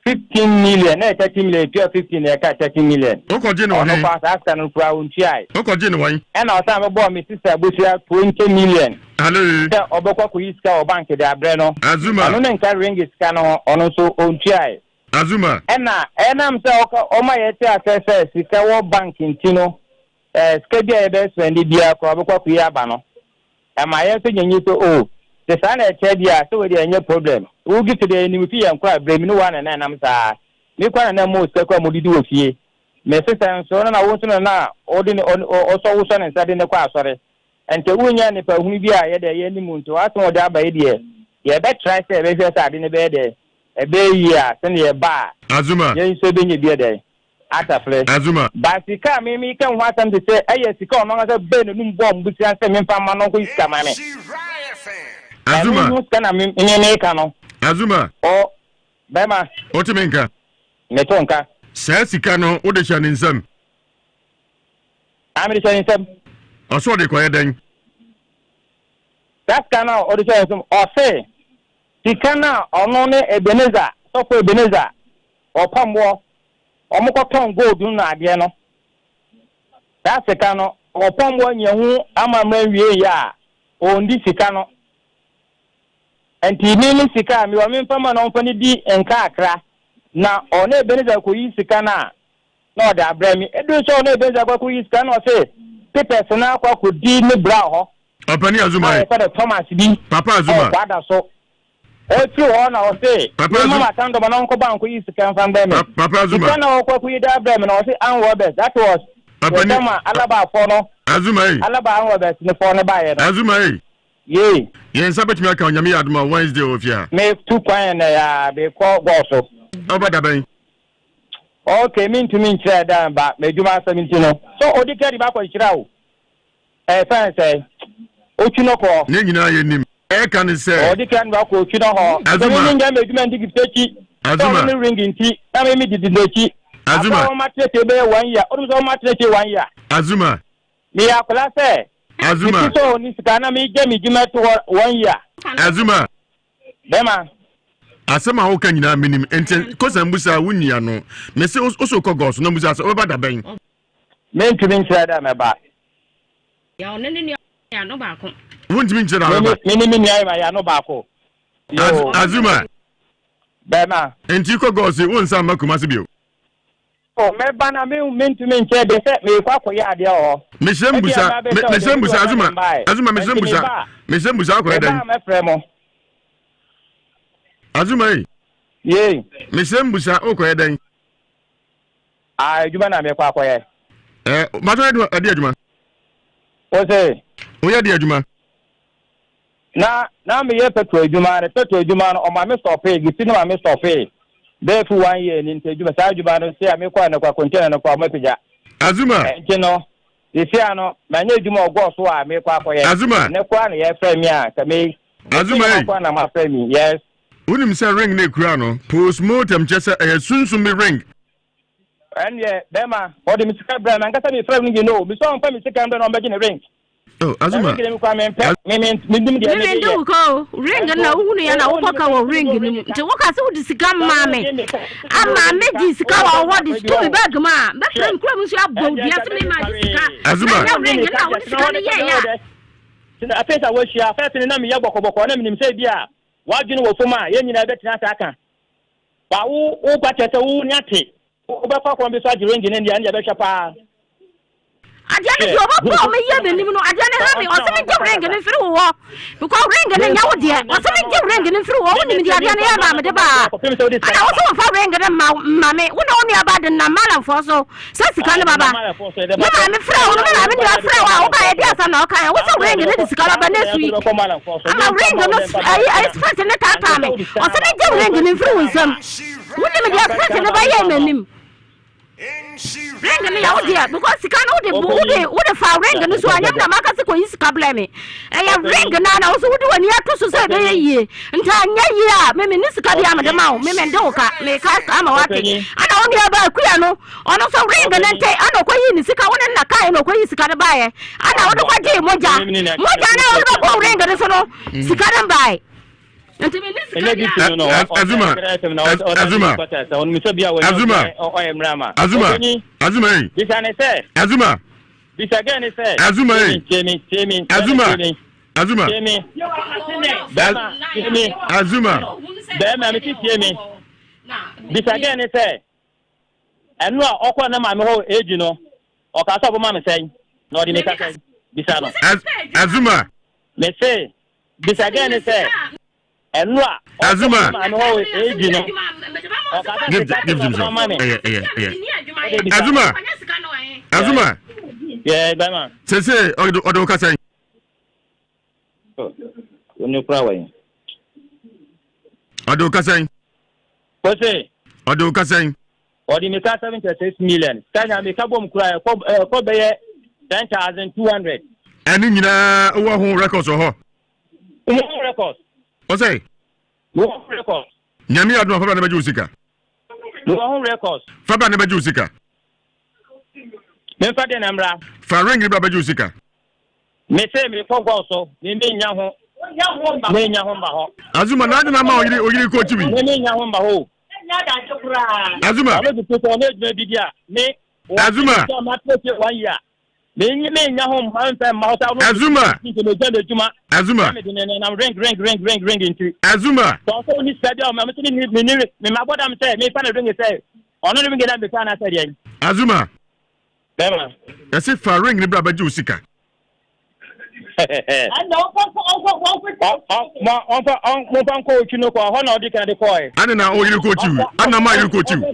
15 million na 30 million 15 na ka 30 million o ko je no no pass ask no pra unti ai o ko je no wan e na o ta me bo mi sister bosia 20 million hello se obokwa ku iska o bank de abre no Azuma anu na nka ring iska no ono so unti ai Azuma enam se o ma yete access sika wo bank ntino sika bia e be spend bia ko obokwa ku ya ba no e ma ye so nyenyi so o se sa na eche dia so we dey enye problem wo gi to dey ni fi yan kwa bremi no wan na nam sa mi kwa na mo sika kwa mo didi wo fie me sister so na wo so na o di o so wo so na sa de ne kwa asore ente wunya ni pa hunu bia ye de ye ni muntu aso o da ba ye de ye be try say be fe sa de ne be de e be yi a se ne ye ba Azuma ye so be nye bia de atafle Azuma basika mi kan ho asam de se aye sika o no ga be no num bom buti an se mi fa ma no ko iska ma me Azuma no kana mi ka no Azuma o bema o timenka me tonka sa sika no o de chane nsam amiri chane nsam o so de ko yeden that kana o de chane nsam o se sika na ono ne Ebenezer so for Ebenezer o pamwo o mo ko ton gold na ade no that sika no o pamwo nyehu amama wie ya o ndi sika no enti ni sika mi wa mi fama na onfa ni di enka akra na ona Ebenezer ko yi sika na o da abra mi edu so ona Ebenezer ko yi sika na o se papers na akwa ko di ni bra ho opani Azuma e fa Thomas bi Papa Azuma o kwada so o ti o na o se mama kan do ma na nko banko yi sika fan ba me Papa Azuma sika na o ko yi da abra mi na o se an Robert that was Mama alaba afọ no Azuma alaba an Robert ni fo ne ba ye no Azuma ye yen sabet mi aka onyame aduma Wednesday ofia me tu kwan na ya be ko goso obada ben okay min tu min kira dan ba me juma 17 no so odi kadi ba ko kira o fan say o chuno ko ne nyina ye nim e kan say odi kadi ba ko chuno ho Azuma me nyanga me juma ndi giftechi Azuma ni ring nti na me didi ndechi Azuma o matrete be 1 year o so matrete 1 year Azuma mi akola say Azuma so ni sika na mi je mi juma to 1 year Azuma Bema. Asema wo kan nyina minim enten kosa mbusa wunia no. Me se oso kogos no mbusa so oba da ben. Me ntumi nkyerɛ da meba. Ya onene ya no ba ko. Wuntumi nkyerɛ da meba. Me nua ya no ba ko. Azuma. Bema. Enti kogos wonsa makuma se bio. Oh, meba na me ntumi nkyerɛ de sɛ me kwa koyɛ ade o. Me shembusa Azuma. Azuma me shembusa. Me shembusa akoyɛ dan. Me frɛ mo. Azuma yi. Ye. Me shembusa okoyɛ dan. Adwuma na me kwa koyɛ. Mato ade adwuma. O se. O ya de adwuma. Na me ye petrol adwuma no o ma me stop e giti no ma me stop e. Be fu 1 year ni ntadwuma sa adwuma no se me kwa na kwa container no kwa mapija. Azuma. Nti no. Ifia no ma nya adwuma ogwo so a me kwa koyɛ. Azuma. Ne kwa na ye frɛ me a ka me. Azuma yi. Kwa na ma frɛ me. Yes. Unim se ring ne kura no. Postmortem chese sunsun me ring. Anye Bema, o de misika bra na ngasa me frɛ me no. Me so on pa misika bra na on be ne ring. Oh, Azuma. Me dim dia me do ko ring na hu ne ya na wo ka wo ring ni nti wo ka se wo di sika ma me ama me di sika wa wo di to me bag ma be frem kura mu so abɔ dia se me ma di sika Azuma ring na wo di sika ne ya tina afesa wo hia afesa na me ye bɔkɔbɔkɔ na me nim sɛ bia wa dwene wo foma ye nyina be tina sa aka ba wo kwa tete wo nyate wo be fa kon be so agi ring ne dia ne be hwa pa Ajane yo ba me ye be nim no ajane ha me o se me gye ring ne firi wo because ring ne nya wo de o se me gye ring ne firi wo nim de ajane ya ma me de ba ana wo so fa ring ne ma me wo na wo ne aba de na mala fo so se sika ne baba ya ma me firi wo na me de firi wo ba ye de asa na o kan wo so ring ne de sika baba next week ama ring no ai expect ne ta me o se me gye ring ne firi wo nsam wo nim de expect ne ba ye manim ring ne ya wo dia because sika no de fa ring no so anyam na maka se ko yi sika blame ya ring na wo so wodi wani ato so se be yie nta anya yi a me ni sika dia me de ma wo me de wo ka me ka ama wate ana wo dia ba kuya no ono so ring na nte ana ko yi ni sika wo na kai no ko yi sika de ba ye ana wo de kwa je moja na wo ko ring no so no sika de ba ye Azuma. Enwa Azuma eji no Azuma yeah bama sese odo kasan onu kura wa odo kasan pose odo kasan odi me ka 76 million tanya me ka bom kura ko beye 10,200 ani nyina wo ho records ho records Ose no records nyami adu fa ba na beju sika no records fa ba na beju sika me fa de na mra fa ring ba beju sika me se me ko go so me nya ho mba ho Azuma na adu na ma oyiri ko tibi me nya ho mba ho Azuma Azuma Azuma Azuma Azuma Azuma Ese fa ring ni bra baji usika Ani na oyiri ko tiwi ana ma yiri ko tiwi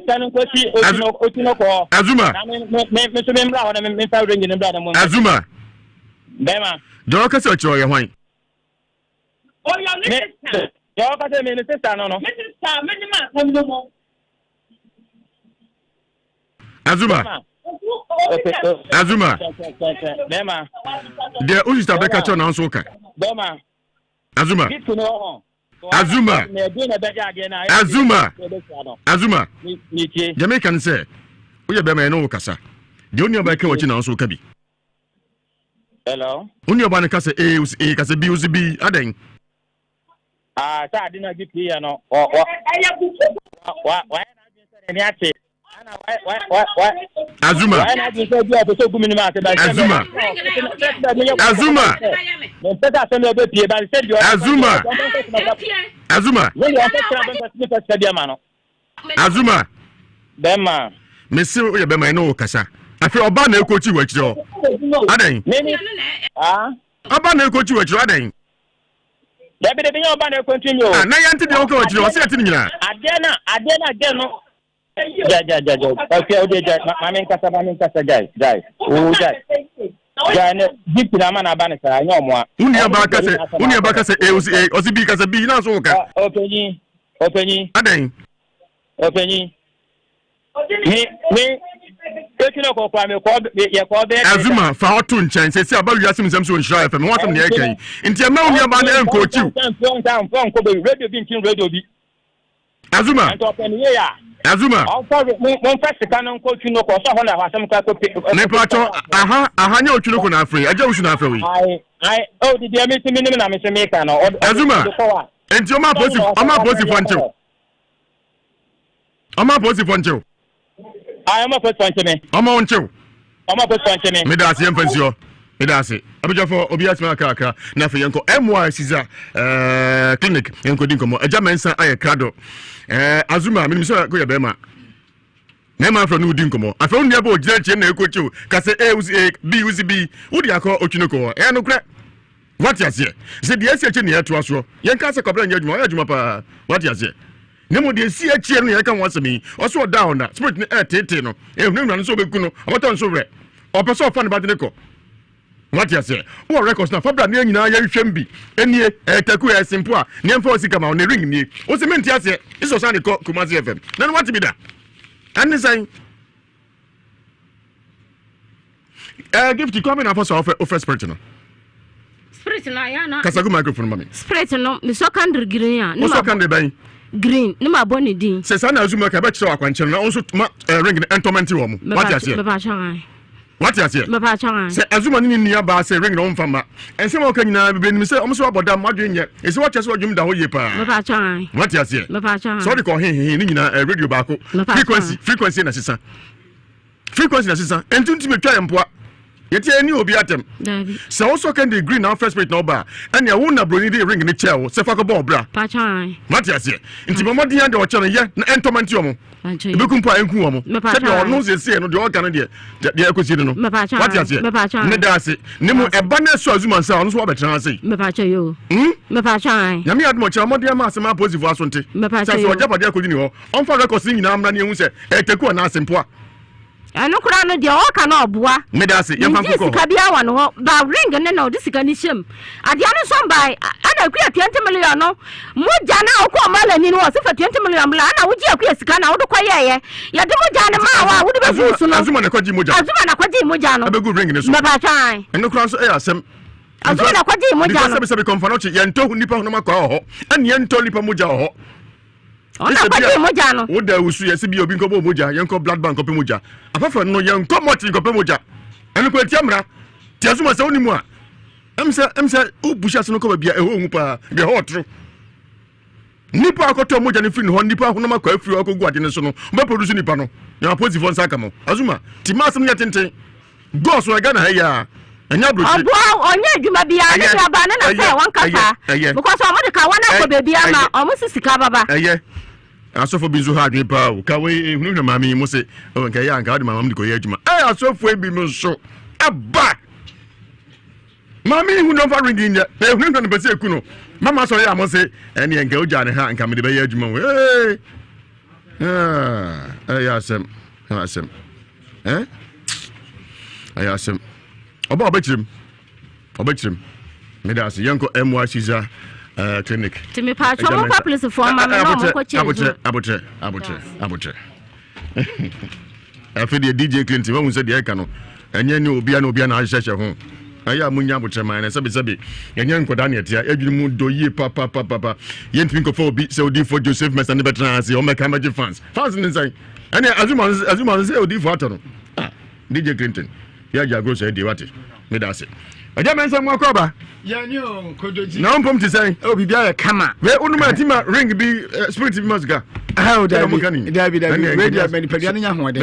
Azuma Azuma Bema Jo ka se ocho ye hwan Jo ka se me sister no Azuma Azuma Bema de usista beka cho na nso ka Bema Azuma Azuma Azuma Azuma Jamaican say we be me no kasa de oni oba ka wachi na nso ka bi Hello oni oba ne kasa kasa bi uzi bi aden Sa dina GP no. Azuma. Azuma. Bema. Mesi o ye bema no kasa. Afi oba na ekochi wachire o. Adan. Oba na ekochi wachire adan. Dabi de binyo oba na ekochi o. Na yanti de oka wachire o se ati nyina. Ade no. Ja. Okay, ode mami nkasa guys. Oh guys. Ja ne jipi na mana ba ne sa anya omo a. Uni aba kase Ewiase osi bi kase bi na so ka. Openyi. Adan. Openyi. Me Ekino ko kwa me ko ye ko be Azuma fa otu nchan se aba Ewiase Mu Nsem so Nhyira FM wasem ne yakan nti ama uni aba na enkochiu ko be radio bi ntin radio bi Azuma Azuma mon fast canon ko tunu ko so ho na wasem ka ko ne pacho aha nya otunu ko na afre aja usu na afre wi oh di dia me timi na me se me ka no Azuma enti o ma positive fancho Ama positive fancho ama first one me. Ama oncho. Ama first one me. Me da se yemfansio. Me da se. Abijafo Ewiase Mu aka na fe yenko Ewiase clinic yenko din komo. Eja mensa aye krado. Azuma me so ko ye be ma. Na ma fra no din komo. Afa onni aba ogina che na ekochi ka se Ewiase B udi akọ otwunoko. No kra. What you say? Se de ese che ne eto aso. Yenka se kobra nya adwuma pa. What you say? Nemo de si achie no ye kan wasemi oso down na spirit ne tete no ehunu so beku no oboto nso wre opeso fa ne bade ne ko what you say wo records na fabra na nyina ya hwem bi enie taku ya simple a ne mfa osika ma ne ring nie o se menti ase iso san de ko Kumasi FM na no what be da and say give to come in for so offer spirit no spirit na ya na kasagu microphone mami spirit no mi so kan green ya no so kan de ban green ni ma boni din se sana Azuma ka be kire akwanche na onso ring entomenti wo mu what you say what you say se Azuma ni nia ba se ring no mfama ense mo ka nyina be ni se omso aboda madwe nye ese what you say odwum da ho ye pa what you say so de ko he ni nyina radio ba ko frequency na sisa entunti metwa empoa yeti eni obi atem se also can the green now first rate no ba and ya wona broni dey ring ni chair se fa ko ball bra what you say nti momodi and o chere ye na entomenti omo ebekum pa enku omo se de ono se no de o kan de ekosi no what you say ne da se ne mu eba na so Azuma nsa ono so obetra se me pa cha yo me pa cha ya me admo chere modi ama asema positive asonte se so ojabade akodi ni ho on fa record ni nyina amra ne ehu se eteku na asempo a ano kura no de o ka na obua me da se ye fa ko sika bia wa no ba ring ne na o de sika ni hyem ade ano so bai ana kuya 20 million no moja na o ko mala ni no se fa 20 million bla ana wuji akuya sika na wo de kwaye ya de moja ne ma wa wo de be su no Azuma na kwaji moja no abegu ring ne so ba ba chan eno kura so asem Azuma na kwaji moja no bi se konfa che yento nipa ho no makwa ho ene yento nipa moja ho ona kwaji moja no wo da usu yesi bi obi nko bo moja yenko blood bank ope moja afafa no yenko moti nko pe moja eno ko tiamra ti Azuma se oni mu a emse o busha se no ko ba bia eho hu pa de hotro nipa akoto moja ne free ho nipa ho no makwa free akogu ade ne so no be produce nipa no ya positive on saka mo Azuma ti masem nya tenten go so ga na ha ya anya brochi onye adwuma bia ne aba ne na se wan kasa because o mo de ka wana ko bebi ama o mo sisika baba asofo bi zo ha adwe pa o ka we hunu na mami mo se o nka ya nka ade mama mo de ko ye adwuma asofo bi mo so aba mami hunu fa ring nya hunu na be se ku no mama so ya mo se ene nka oja ne ha nka me de be ye adwuma we asem ayasem oba obechirim me da se yanko Ewiase clinic timi pa cho mo pa place for mama no mo ko change abotre afedi DJ Clinton wo se de ka no enye ni obia na ahyehyɛ ho aya munya abotre man na sebe enye nkoda na etia adwiri mu do yi pa yentimi ko for obi se odi for Joseph Mesa ne betra ase o meka magic fans ni say ene Azuma se odi for ato no DJ Clinton ya jagro se de wate me da se Aja mensa mo akoba. Yanyo kodoji. Na ompom ti say. O bibia ye kama. We unuma tima ring bi spirit bi masga. Ah o Dabi. Radio many pedia nya ho de.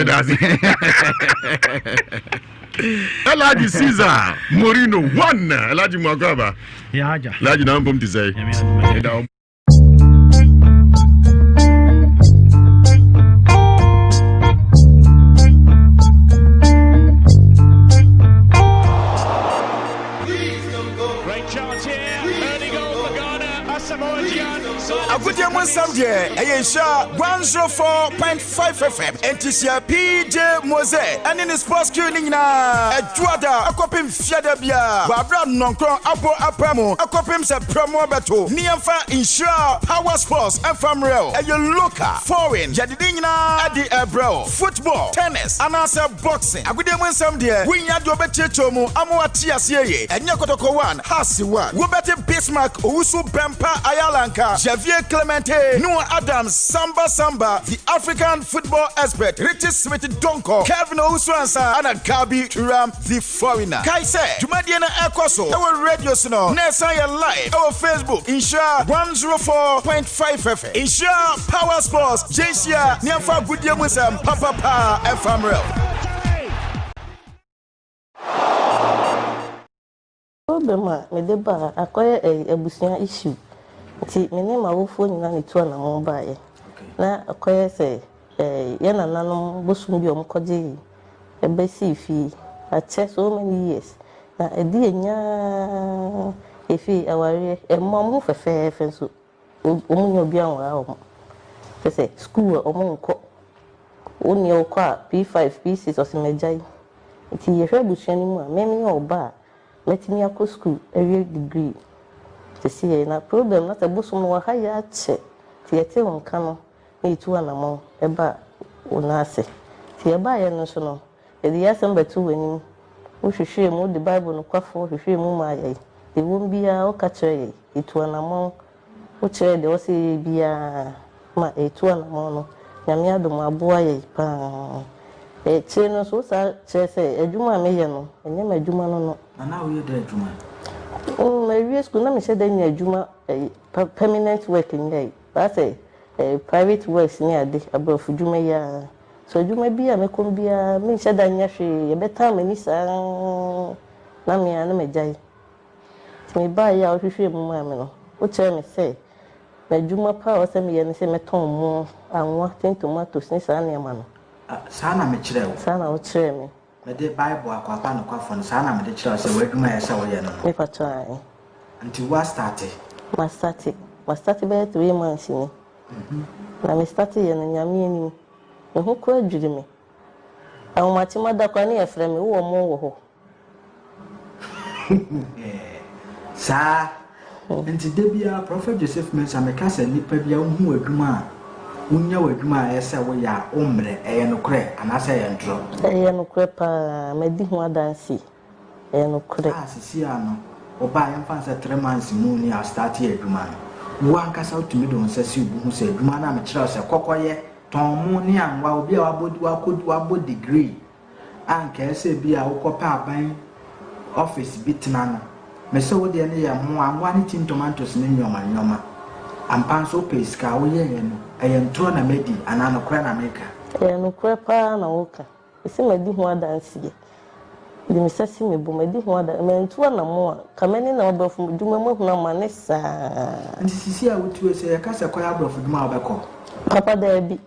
Elaji Caesar Morino 1 Elaji mo akoba. Ya haja. Elaji na ompom ti say. Ewiase Mu Nsem de Nhyira 104.5 FM Entisia PJ Mose and in sports queue nyina Edwada akopim fiada bia Babra nonkron abo apamo akopim se promo beto niamfa Nhyira Power Sports FM real local foreign yadidi nyina adi ebro football tennis anasa boxing Ewiase Mu Nsem de winya do bechecho mu amo ati aseye enye kotoko 1 hasi 1 wo beti Bismarck owusu bempa ayalanka Javier Clemente, Noah Adams, Samba, the African football expert, Richie Smith Donko, Kevin Ouswansa, and Gabi Ram, the foreigner. Kaise, Jumadiana Ekoso, our radio sino, Nesaya Live, our Facebook, Nhyira 104.5 FM, Nhyira Power Sports, JCA, Niamfa Ewiase Mu Nsem, Papa FM Real. Problem me de ba akoye abusuan issue. Ti me ne mawofo nyina ne to na mo ba ye. Na akoye se ye na nanom bosum bi omkoje ebe si fi ache so many years. Na edi enya efi aware mom fefe so omunyo bi anwa o. Se school omunko oni okwa P5 P6 osimejai. Ti ye hwe abusuan ni mu a me me oba let me go school every degree to see na problem not a bosom no higher che tiete on kano e tu anamo eba onase ti eba ye no so no e di asem betu wani wo hwehwe mu the bible no kwafo hwehwe mu ma ye e won bia o ka kire e tu anamo wo kire de o se bia ma e tu anamo no nyame adom aboa ye pa cheno so sa chese ejuma meye no enye ma ejuma no na wo ye de ejuma my Ewiase school na me se de nya ejuma permanent work nyai that's private works ni ade abrofu juma ya so ejuma bia me kom bia me se da nya hwe ye beta mani sa na me ana me jai me ba ya o hwehwe mu ma me no o chere me se na ejuma pa o se me ye ne se me ton mu anwa tin tomatoes ni sa na ma no sana me kire wo sana wo kire me de bible akwapa no kwafo no sana me de kire se waduma ya se wo ye no me patrai anti wa start be 3 months ni na me start ye no nyame ani me ho ko adwiri me awomati mada kwa ne efre me wo mo wo ho sa anti de bia prophet Joseph Mensa me ka se nipa bia wo hu adwuma unya wadwuma ese wo ya omre eye no kre anase ye ntro eye no kre pa medi ho adansi eye no kre sisi ano oba ya mfa se 3 months mu ni a start adwuma no wo ankasa utumi do nsasi ubu hu se adwuma na me kira se kokoye ton mu ni anwa obi a wabo degree anka ese bi a wokopa aban office bitna no me se wo de ne ye ho anwa ni tin tomatoes ni nyoma ampanso peska wo ye no ntro na medi anano kra na meka no kra pa na woka isi medi ho adansi di misasi me bu medi ho adan me ntro na mo kameni na obafu duma mo hu na manesa nti sisi a wotu se ya kasa kwa abafu duma obeko papa da bi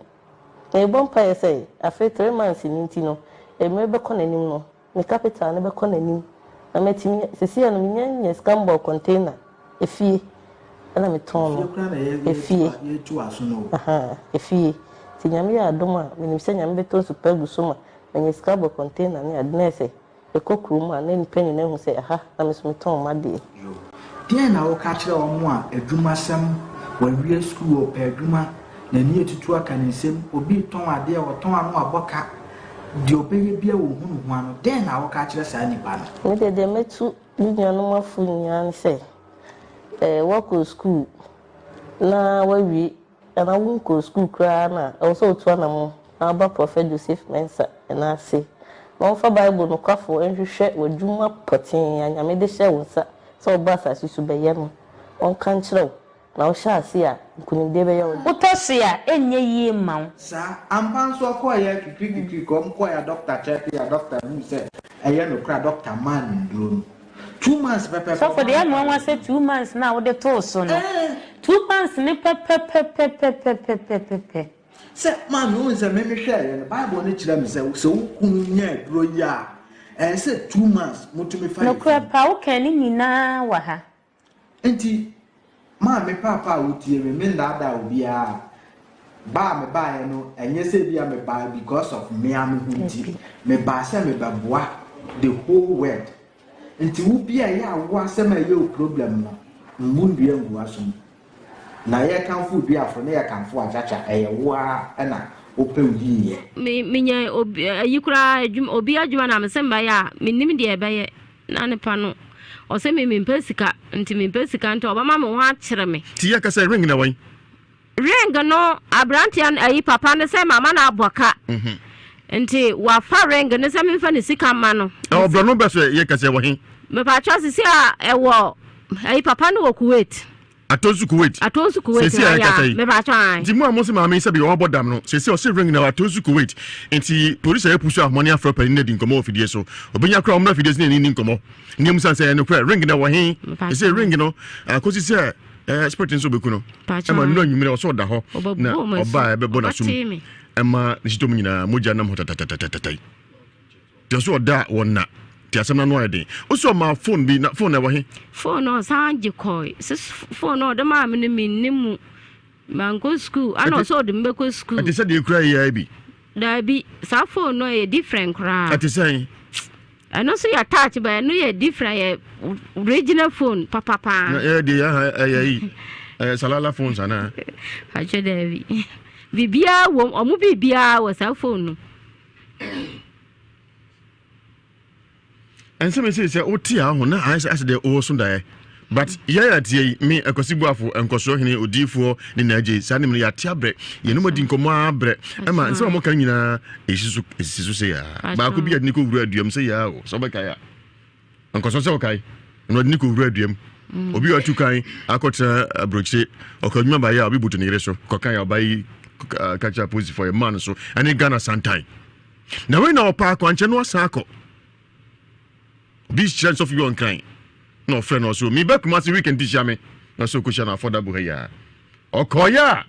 e bompa ye say afi 3 months ni nti no e me beko nanim no ne capital ne beko nanim na metimi sisi ya no nya scambo container efie ana me ton efie ye tu aso no efie ti nyame ya adoma menim se nyame beton super gusuma enye scabo container ne adnese ekokuru ma na nipeni na hu se aha na me so ton ma de yo dia na wo ka kire o mo a adwuma sam wa wie school o pe adwuma na ni etutu aka ne nsem obi ton ade e wo ton anu aboka di obeye bia wo hunu ho anu dia na wo ka kire sa nipa no me de metu nyanu mafu nyan se work school na wawi na wunko school kra na also to na mo aba prophet Joseph Mensa na say ma fa Bible no kwafo enhwehwe wadwuma potin anyame de hye wo sa so oba sasisu be ye no on kan kyerɛw na wo hye ase a nkunimde be ye wo utosi a enye yi ma wo sa ampan so akoya kikiki kom koya doctor check ya doctor mu say eye no kra doctor man nduro 2 months pepe so for the one one say 2 months now we dey to so no 2 months ni pepe say man no say me hwɛ the Bible no kyerɛ me say so kunu nya duro ya say 2 months mutumi fa no kra pa wo kan ni nyina wa ha enti ma me papa wotie me ndada obia ba me ba no enye say bia me ba because of me am hunti me ba say me ba boa the whole world enti wo bia ya wo asem aye o problem no mbundua nguasum na ye kanfo bia afro na ye kanfo achacha eye wo na opewuye me nya ayikura obi adwuma na me semba ya menim de ebeye na ne pa no o se me mpesika nti me mpesika nti obama me ho akere me ti ya ka say ring na wan ring no abrantian ayi papa ne say mama na aboka nti wa fa ring ne say me fa ne sika ma no obro no be so ye ka say wo hin me pa cha sisi a ewo ayi papa no wo Kuwait Atonsu Kuwait ya me ba twan di mu amosi ma me se be obo dam no se o se ring na Atonsu Kuwait enti police aye pusu amoni afro pa ni nkomo ofidie so obenya kra omna fidie ni nkomo ni mu sanse no kra ring na wo hin se ring no akosi se sporting so beku no e ma no nwumire o so da ho na oba e be bona sum e ma ni sitom nyina moja nam hotatatatai de so da wonna ti asem na no ede o so ma phone bi na phone na wo hin phone no sanje koi phone no de ma me ni mu mango school ano so de mbeko school ati se de kura ya bi da bi sa phone no e different kra ati say ano so ya touch ba no ye different ye original phone papa na de ya salala phone sana ha che de bibia wo omu bibia wo sa phone no and some say oti a ho na I say the o so dae but ya tie me akosibuafo enkoso hene odifo ni naje sanim ya tia bre ye no madi nkomo abre e ma nse mo kan nyina esisu se ya ba ko bia ni ko wura aduam se ya o so be kai ya enkoso se o kai no ni ko wura aduam obi atu kan akota abroche okanyuma ba ya obi butu ni reso ko kan ya obai catch up for a man so and Ghana sometime na we na opa akwanche no asako this chance of you on kind no friend also me back my weekend teacher me na so ko shana affordable here okoya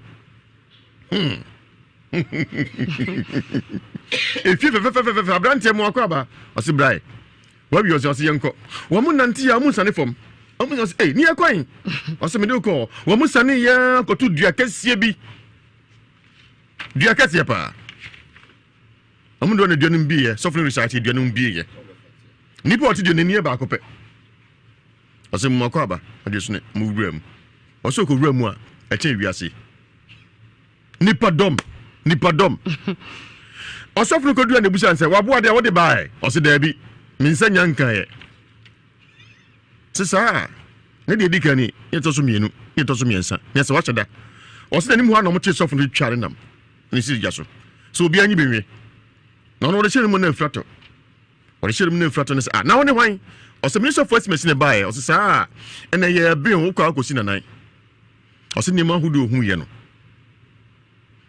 if you abrante mo akwaba osi brai wa bi osi yenko wo mu nanti ya mu sane fom o mu osi ni ekwan osi me de ko wo mu sane ya ko tu dua kasie bi dua kasie pa o mu do na dua num bi ye suffering research dua num bi ye nipa oti de nani ba akopɛ ɔsɛ mu akɔba adesu ne mu wura mu ɔsɛ ko wura mu a ɛkyɛ wiase nipa dom ɔsɔfo ko dua ne busa nsɛ waboa de wo de bae ɔsɛ da bi minsa nyanka ye sisa ne de dikani yeto so mienu yeto so miensa ne sɛ wakyɛ da ɔsɛ nanim ho ana mo te sɔfo no tware nam ne siri gya so obi anyi benwe na ɔno de hyɛ mu na mfrato ɔde hyɛ mu na mfrato ne sɛ na wo ne hwan ɔsɛ minister of first machine bae ɔsɛ saa ɛna yɛ be ho kwa akosi nanan ɔsɛ ne ma hudo hu ye no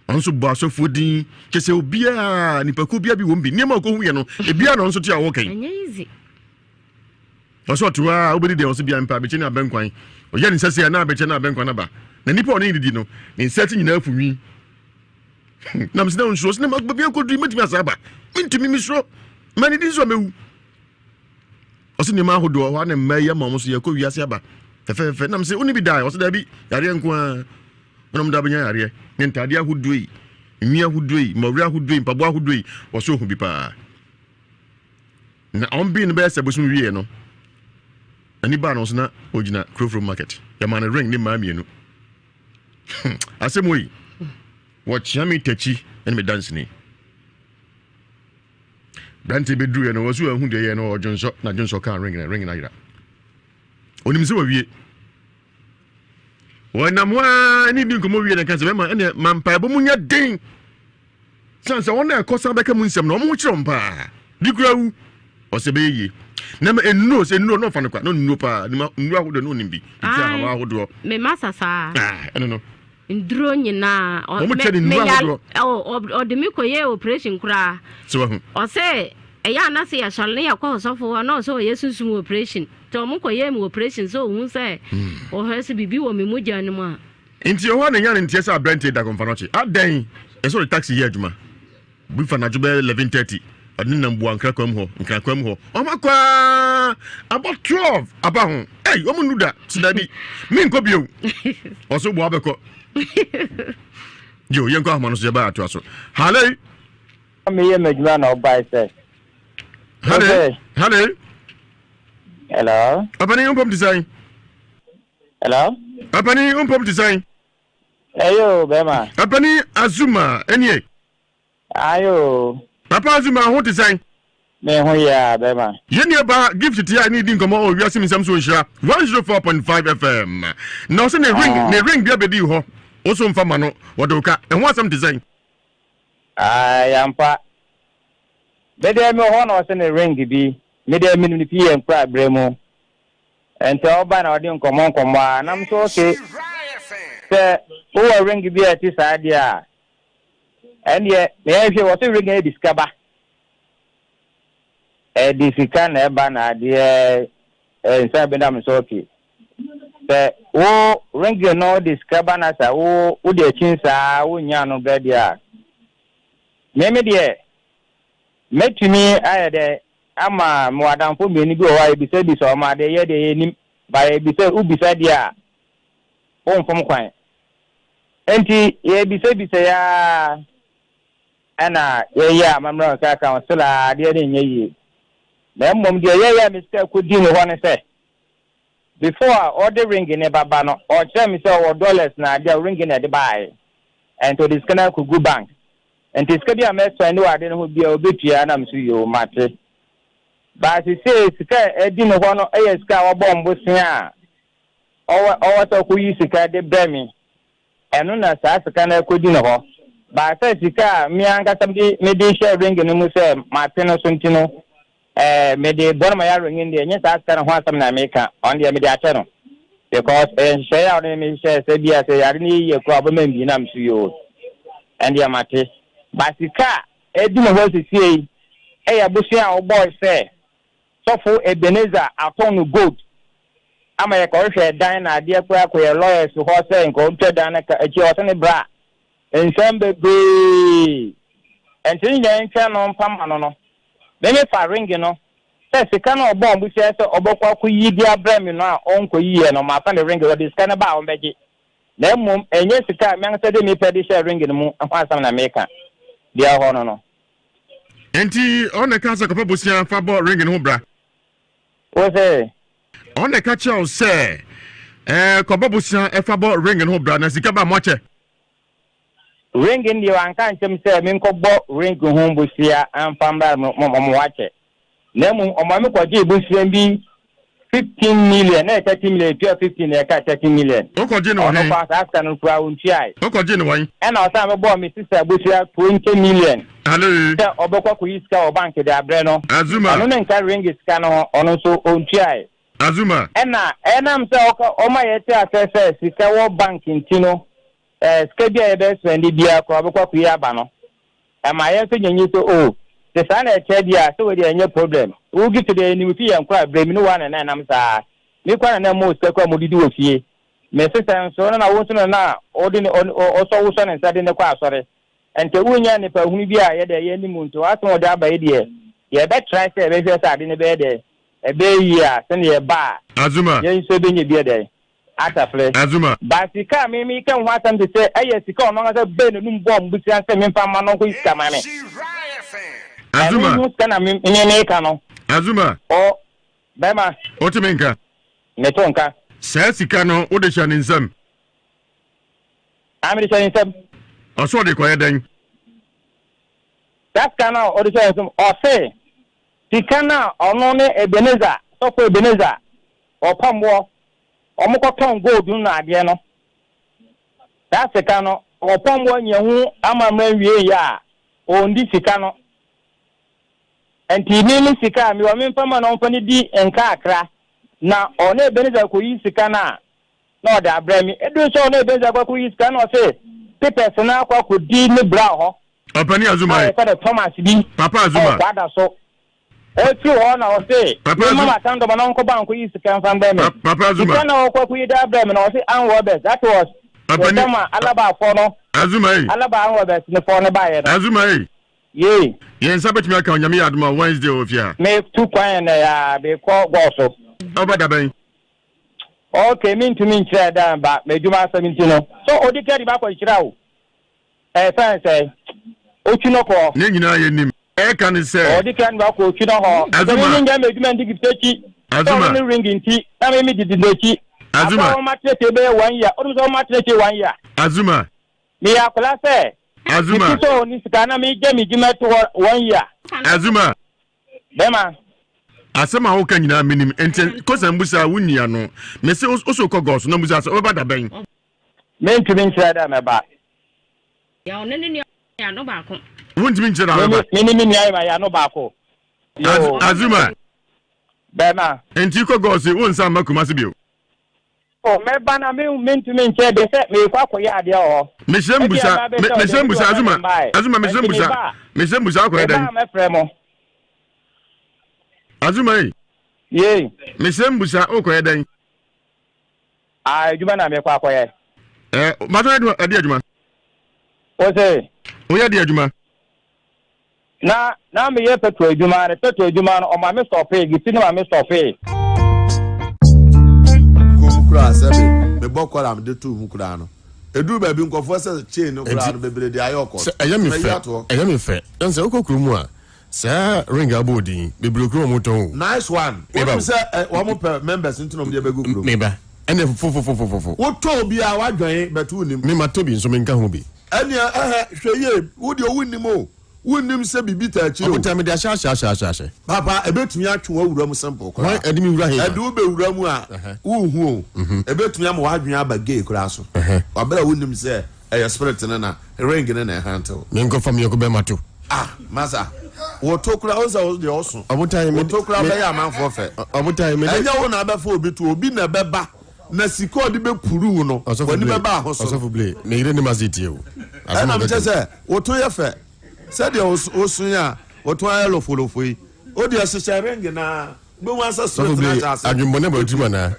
ɔnso bɔ asɔfo din kyesɛ obia nipaku bia bi wɔ bi ne ma ko hu ye no ebia no nso te a wo kan ɛnyɛ easy ɔsɛ ɔtoa obedi de ɔsɛ bia mpa abɛkye ne abɛnkwan ɔyɛ ne sɛsɛ na abɛkye na abɛnkwan na ba na nipa ɔne didi no ne nsɛte nyina afunwi na msena nsuo sɛ na ma bia ko du metumi asaba mentumi misro mani di so mewu ɔsɛ ne ma hodo hɔ na mma yɛ ma mo so yɛ kɔ wiase aba fɛfɛfɛ na msɛ oni bi dai ɔsɛ da bi yare nko a ɔnam da benya yare ne ntade ahodo yi nwi ahodo yi mawura ahodo yi mpabo ahodo yi ɔsɛ ohu bi pa na on bi ne bɛ sɛ bosom wie no ani ba no so na ogina Krofro market ya ma ne ring ne ma mienu asɛm yi wɔkyea me tachi ɛne me dance ni dante bedru ye no wasu ahu de ye no ojonso na jonso kan ring na yira onim se wawie wana mwa ni din komo wie na kan se ma ene mampa bo munya den sansa wona ekosa beka mu nsem no mo kyerɛ mpa dikurawu osebeye na enno se enno no fa no kwa no nno pa nnu ahodo no nimbi iti awa ahodo me masasa no ndro nyina o de mi koye operation kura so hu o se eya na se ya shale ya kwa osofo na so yesunsu operation to mo koye mu operation so hu se o hese bibi wo me mogya ne mu a inti o wa na nya ne ntie sa brente da konfa no chi adan e so taxi here adwuma bu fa na jobe 11:30 adin na mbu ankra kwam ho o makwa about 12 aba ho hey o mu nuda sidabi mi nko bio o so bo abeko yo yen ko amano so ba ato aso hale me ye medjuma na obai se hale hello apani umpom design hello apani umpom design ayo bema apani azuma enie ayo papa azuma ho design me ho ya bema yeni ba gift ti ani di nkomo o Ewiase Mu Nsem so Nhyira 104.5 FM no se ne ring bia bedi ho o so mfa ma no wodoka e ho asem design yampa bede me ho no se ne ring bi me de me ni pie nkra bremu ente oba na odi nkomo na mso okay se o ring bi ati saade a enye me ehwe wo se ring e discover disika na eba na de nsa benda mso okay se wo ring no discover na sa wo de chinsa wo nya no bedi a me de metumi ayede ama mwadamfo meni bi o wa ebise bi so ma de ye de nim ba ebise ubisa dia o mfom kwan enti ye ebise ya ana ye ya mamra ka councilor de ne nyi na mmom de ye ya mr kudi ne ho ne se before ordering ne baba no o kire mi se o dollars na de ring ne de buy and to this kana ku go bank and this ka bia me so ne wa de ho bia obetua na mso yo mate ba si se sika edi ne ho no e sika wo bombo sin a o to ku yi sika de bremi enu na sa sika na kodi ne ho ba sa sika mi anga samdi me de share ring ne mu se mate no so ntino me de borma ya ring ndi nya sa sika na ho asam na America on de me de ache no because share ya on me share se bia se ya ni ye ko abambi na mso yo and ya mate basika edi no ho sisi ya busia o boy say sofo Ebenezer atonu gold ama ye ko hwe dan na ade akwa akwa lawyers ho say nko ntwe dan na echi o tene bra ensembe be entin nya ntwa no mpam no me fa ring no say sika no obo busia say obokwa ku yidi abrami no a onko yiye no ma fa ne ring the sika na ba o beji na mum enye sika me anse de me pedi share ring no mu asam na America dia ho no enti on ka sa ko bosia fa bo ring no bra o se on ka cha o se ko bosia e fa bo ring no bra na sika ba mo che ring ndi wan kan chem se me ko bo ring ho bosia amfa mbra mo wache na mu o ma me ko je bosia bi 15 million na 30 million 15 na ka 30 million o ko je no he o pa sa aska no pra unti ai o ko je no wan e na o sa me bo me sister bosia 20 million hello se obekwa ko yiska o bank de abre no azuma anu ne nka ring iska no ono so unti ai azuma enam se o ma yete asese sika wo bank ntino sika bia ye be spend bia ko obekwa ko ya ba no e ma ye se nyanyi so o se sa na eche dia so we dey enye problem wo gitu de ni fi yan kwa bremi no wana na nam sa mi kwa na mo sika kwa modidi wo fie me se san so na wo so na odi o so wo so na sa de ne kwa asore ente wunya ne pa hunu bia ye de ye ni muntu aso de aba ye de ye be try say be say ade ne be de e be yi a se ne ye ba azuma ye so be nye bia de atafle azuma basika mi kan ho atam de say aye sika ono nga say be ne num bom buti an say mi pa ma no ko iska ma me azuma mi kana mi ne ka no azuma o bema o ti menka ne tonka sa sika no o de chane nsam amiri chane nsam o so de ko yeden that kana o de chane nsam o say sika na ono ne Ebenezer so ko Ebenezer o pamwo o mo ko ton gold na ade no that sika no o pamwo nyehu ama ma wie ya o ndi sika no enti ni sika mi wa me mfama na mfa ni di enka akra na ona Ebeneza ko yi sika na oda abrami edu so ona Ebeneza ko yi sika na o se papers na akwa ko di ni bra ho Opani Azuma e fa Thomas bi Papa Azuma kwada so o ti ho na o se mama tando ma no ko ban ko yi sika mfa mba me Papa Azuma sika na ko yi da abrami na o se anwo best that was Opani alaba fo no Azuma alaba anwo best ni fo ne ba ye no Azuma ye yen sabet mi aka onyame aduma Wednesday ofia me tu kwan na ya be ko go so obada ben okay me ntumi nkyira da ba meduma 17 no so odi kadi ba kwa kyira o say ochuno ko ne nyina ye nim e kan say odi kadi ba kwa ochuno ho Azuma ni nga meduma ndi giftechi Azuma ni ring nti na me didi ndechi Azuma o matrete be 1 year o so matrete 1 year Azuma mi akola say Azuma so ni sikana mi je mi jima to 1 year Azuma bema asema wo kan nyina minim enten kosa mbusa wunia no me se oso kogos no mbusa so obada ben me ntumi nkyira da me ba ya onene ya no ba ko wuntumi nkyira da ba me ni ya ma ya no ba ko Azuma bema enti kogos won sa makuma se bio o me bana me ntumi nkyira de se me kwa koya ade ho me shembusa Azuma me shembusa ko edan me fremo Azuma ye me shembusa o ko edan adwuma na me kwa koye mato ade adwuma o se o ya de adwuma na me ye petro adwuma no o ma me stop e giti na ma me stop e kura sebe me bokola me de tu hu kura no edu ba bi nkofo se chain no kura no bebere de ayoko eya me fe nse okokuru mu a sa ring abodi bebere okuru mu ton nice one we say wo mo members ntino mo de be gukuru me ba ene fofofofofofo wo to bi a wadwan betu nim me ma to bi nso me nka ho bi ene hweye wo de owunim o wunnim se bibita achi o obuta me de asha papa ebetumi atwe awura mu sample ko why edimi wura he edu be wura mu a uhu o ebetumi am wadwan abage kura so wabra wunnim se spirit na ring na handle me nko fam yoko be mato masa wo tokura oza de oso obuta me tokura be ya manfo fe obuta me enya wo na abefa obi to obi na beba na siko de be puru no woni beba ahoso osofu ble me ire ni maziti o ana mtese wo to ye fe said the osunya oto ayelo folofo yi odi asese ring na be wan sa so na jase adwumbo na ba tuma na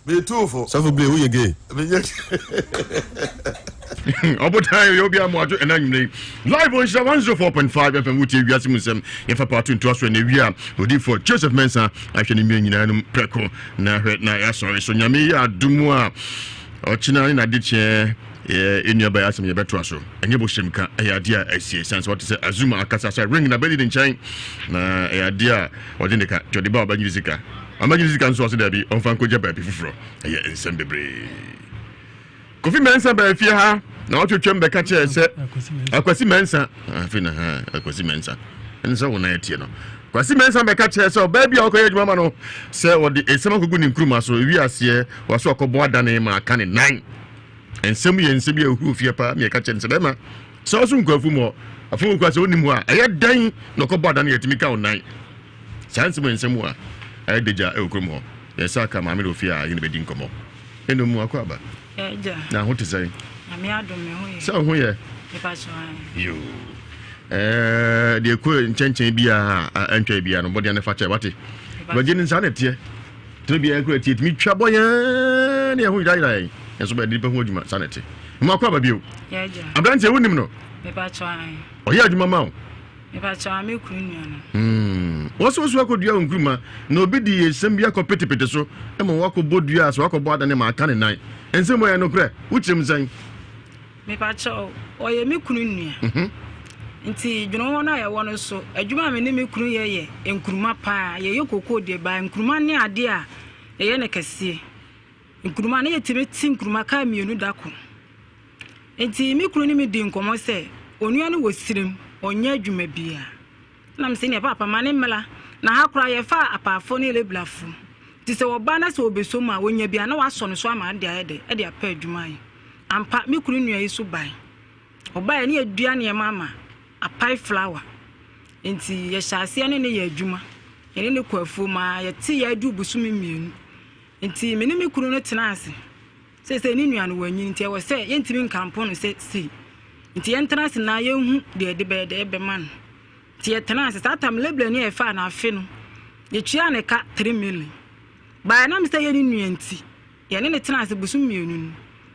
be tufo sofu ble wo ye gay obotai yo bia mo ajo enanyumne live on Nhyira 104.5 FM wuti Ewiase Mu Nsem ye fa part 2 so na wi a odi for Joseph Mensa ahwe ni mi nyina no preko na hwe na ya so nyame ya adumu a ochina na diche enu ba yasem ye beto aso enye bo shemka ayade a asie sense what say Azuma akasa say ring na bedi den chan na ayade a odi ne ka jodi ba obanyiri sika amanyiri sika nso so da bi onfa nko jaba bi fufuro eye nsem bebre Kofi Mensa ba fie ha na otwetwem be ka che se akwasi Mensa afi na ha akwasi Mensa enso wona etie no Kwasi Mensa be ka che se oba bia okoye adwuma ma no se odi esema kogu ni nkruma so Ewiase waso okobo adane ma aka ne 9 ensem ye nsem ye hu fie pa me ka che nse be ma so so nkwafu mo afu kwase oni mu a eye dan no okobo adane yetimi ka 9 chance mo ensem a eye deja e okrum ho ye sa ka ma me do fie a ye ne be di nkomo eno mu akwa ba na ho te say na me adom me ho ye so ho ye e pa so yo de ko nchenchen bia antwa bia no body na fa che wate bagin nsa na tie to bia ko tie mi twa boya na ho dai enso ba di pe ho adwuma sanete mo akwa ba bio ya ja abrante wonim no me pa so o ya adwuma ma o me pa so me kuru nua no woso akodua onkruma na obi di esem bia ko petepete so e mo wako bodua so wako boada ne ma aka ne 9 ensem ya no kre wuchim zan me pa so o ye me kuru nua nti dwono ho na ye wono so adwuma me ne me kuru ye enkuruma pa ye yokoko de ba enkuruma ne ade a ye ne kase enkuruma ne ye timeti enkuruma ka mienu dako nti me kuru ne me di nkomo se onua ne wosirem onya adwuma bia na mse ne papa mane mela na hakura ye fa apafo ne leblafu ti se oba na se obeso ma wonya bia na waso no so ama ade ayede e de apa adwuma yi ampa me kuru nua yi so ban oba ye ne adua ne mama apai flower nti ye hyase ne ne ye adwuma ene ne kwafu ma ye ti ya du busumi mienu nti me ne me kunu no tena ase se ni nua no wanyi nti e wo se ye ntimi nkampo no se nti ye tena ase na ye hu de be man nti ye tena ase satam leble ne e fa na afe no ye tua ne ka 3 million ba na me se ye ni nua nti ye ne tena ase busumi mienu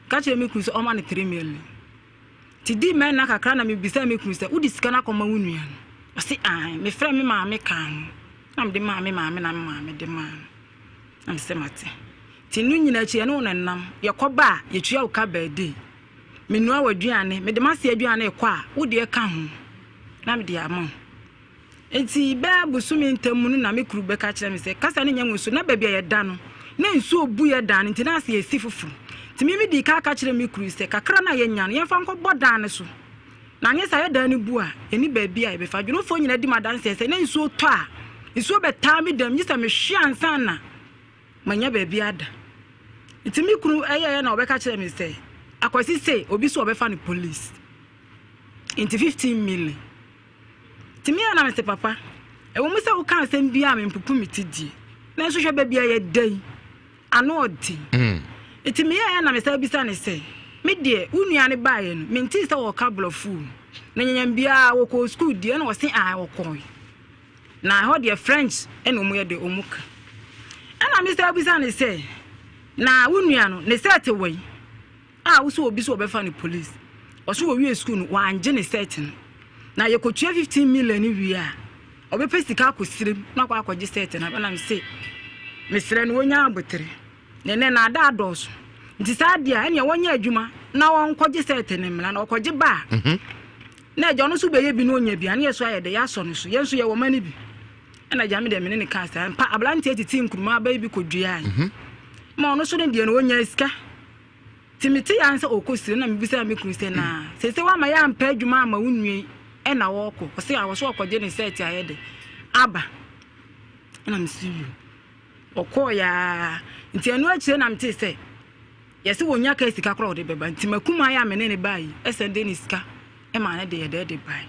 ka che me kunu se o ma ne 3 million ti di men na kakra na me bisa me kunu se udi sika na koma wu nua no o se an me fra me ma me kan na me de ma me na me de ma am se mate ti nu nyina chi ene wonanam ye koba ye tua wo ka baadi me nu awaduane me de ma se aduane ekwa a wo de ka ho na me de ama enti ba busumi ntamu na me kuru be ka kire me se kasa ne nyanwu so na ba bia ye da no na nsu obu ye da no nti na se ye si fufu ti me di ka kire me kuru se kakra na ye nya no ye fa nko boda ne so na nye sa ye da ne bu a eni ba bia ye be fa dwuno fo nyina di madanse se na nsu to a nsu be ta me dam nyisa me hwe ansa na manya ba bia da iti me kuru eye na obeka kire me se akwasi se obi so obefa ni police into 15 million timi na me se papa e wo musa wo kan asem bia me mpupu mitidi na so hwe ba bia ye dai ano odi iti me ya na me se bisa ne se me de unua ne baaye no me nti se wo ka blofu na nyanyam bia wo ko school die na wo se wo ko na ho de French ene omu ye de omuka ana me se bisa ne se na unua no ne set wey wo so obi so obefa ni police wo so wo wie school no wa anje ne set no na ye ko 15 million ni wi a obepe sika akosire na kwa akwaje set na na me se mesre no wonya abotere ne na ada adoso nti sa dia ene wonya adwuma na won kwaje set ne mla na okwaje ba na ejo no so be ye bi no onya bi ane yeso ayede ya so no so yenso ye wo mani bi na jame de mene ne kasa pa ablanti etiti nkuruma ba bi kodua ma ono so de no wonya iska timiti yanse okosire na mebisa me kriste na sese wa ma ya mpa adwuma ama wunue e na woko se a wo so okwaje ne set ayede aba na msiyo okoya nti enu akire na mte se yesi wonya ka sika kro de beba nti makuma ya mene ne bayi esende ne sika e ma na de ye de bayi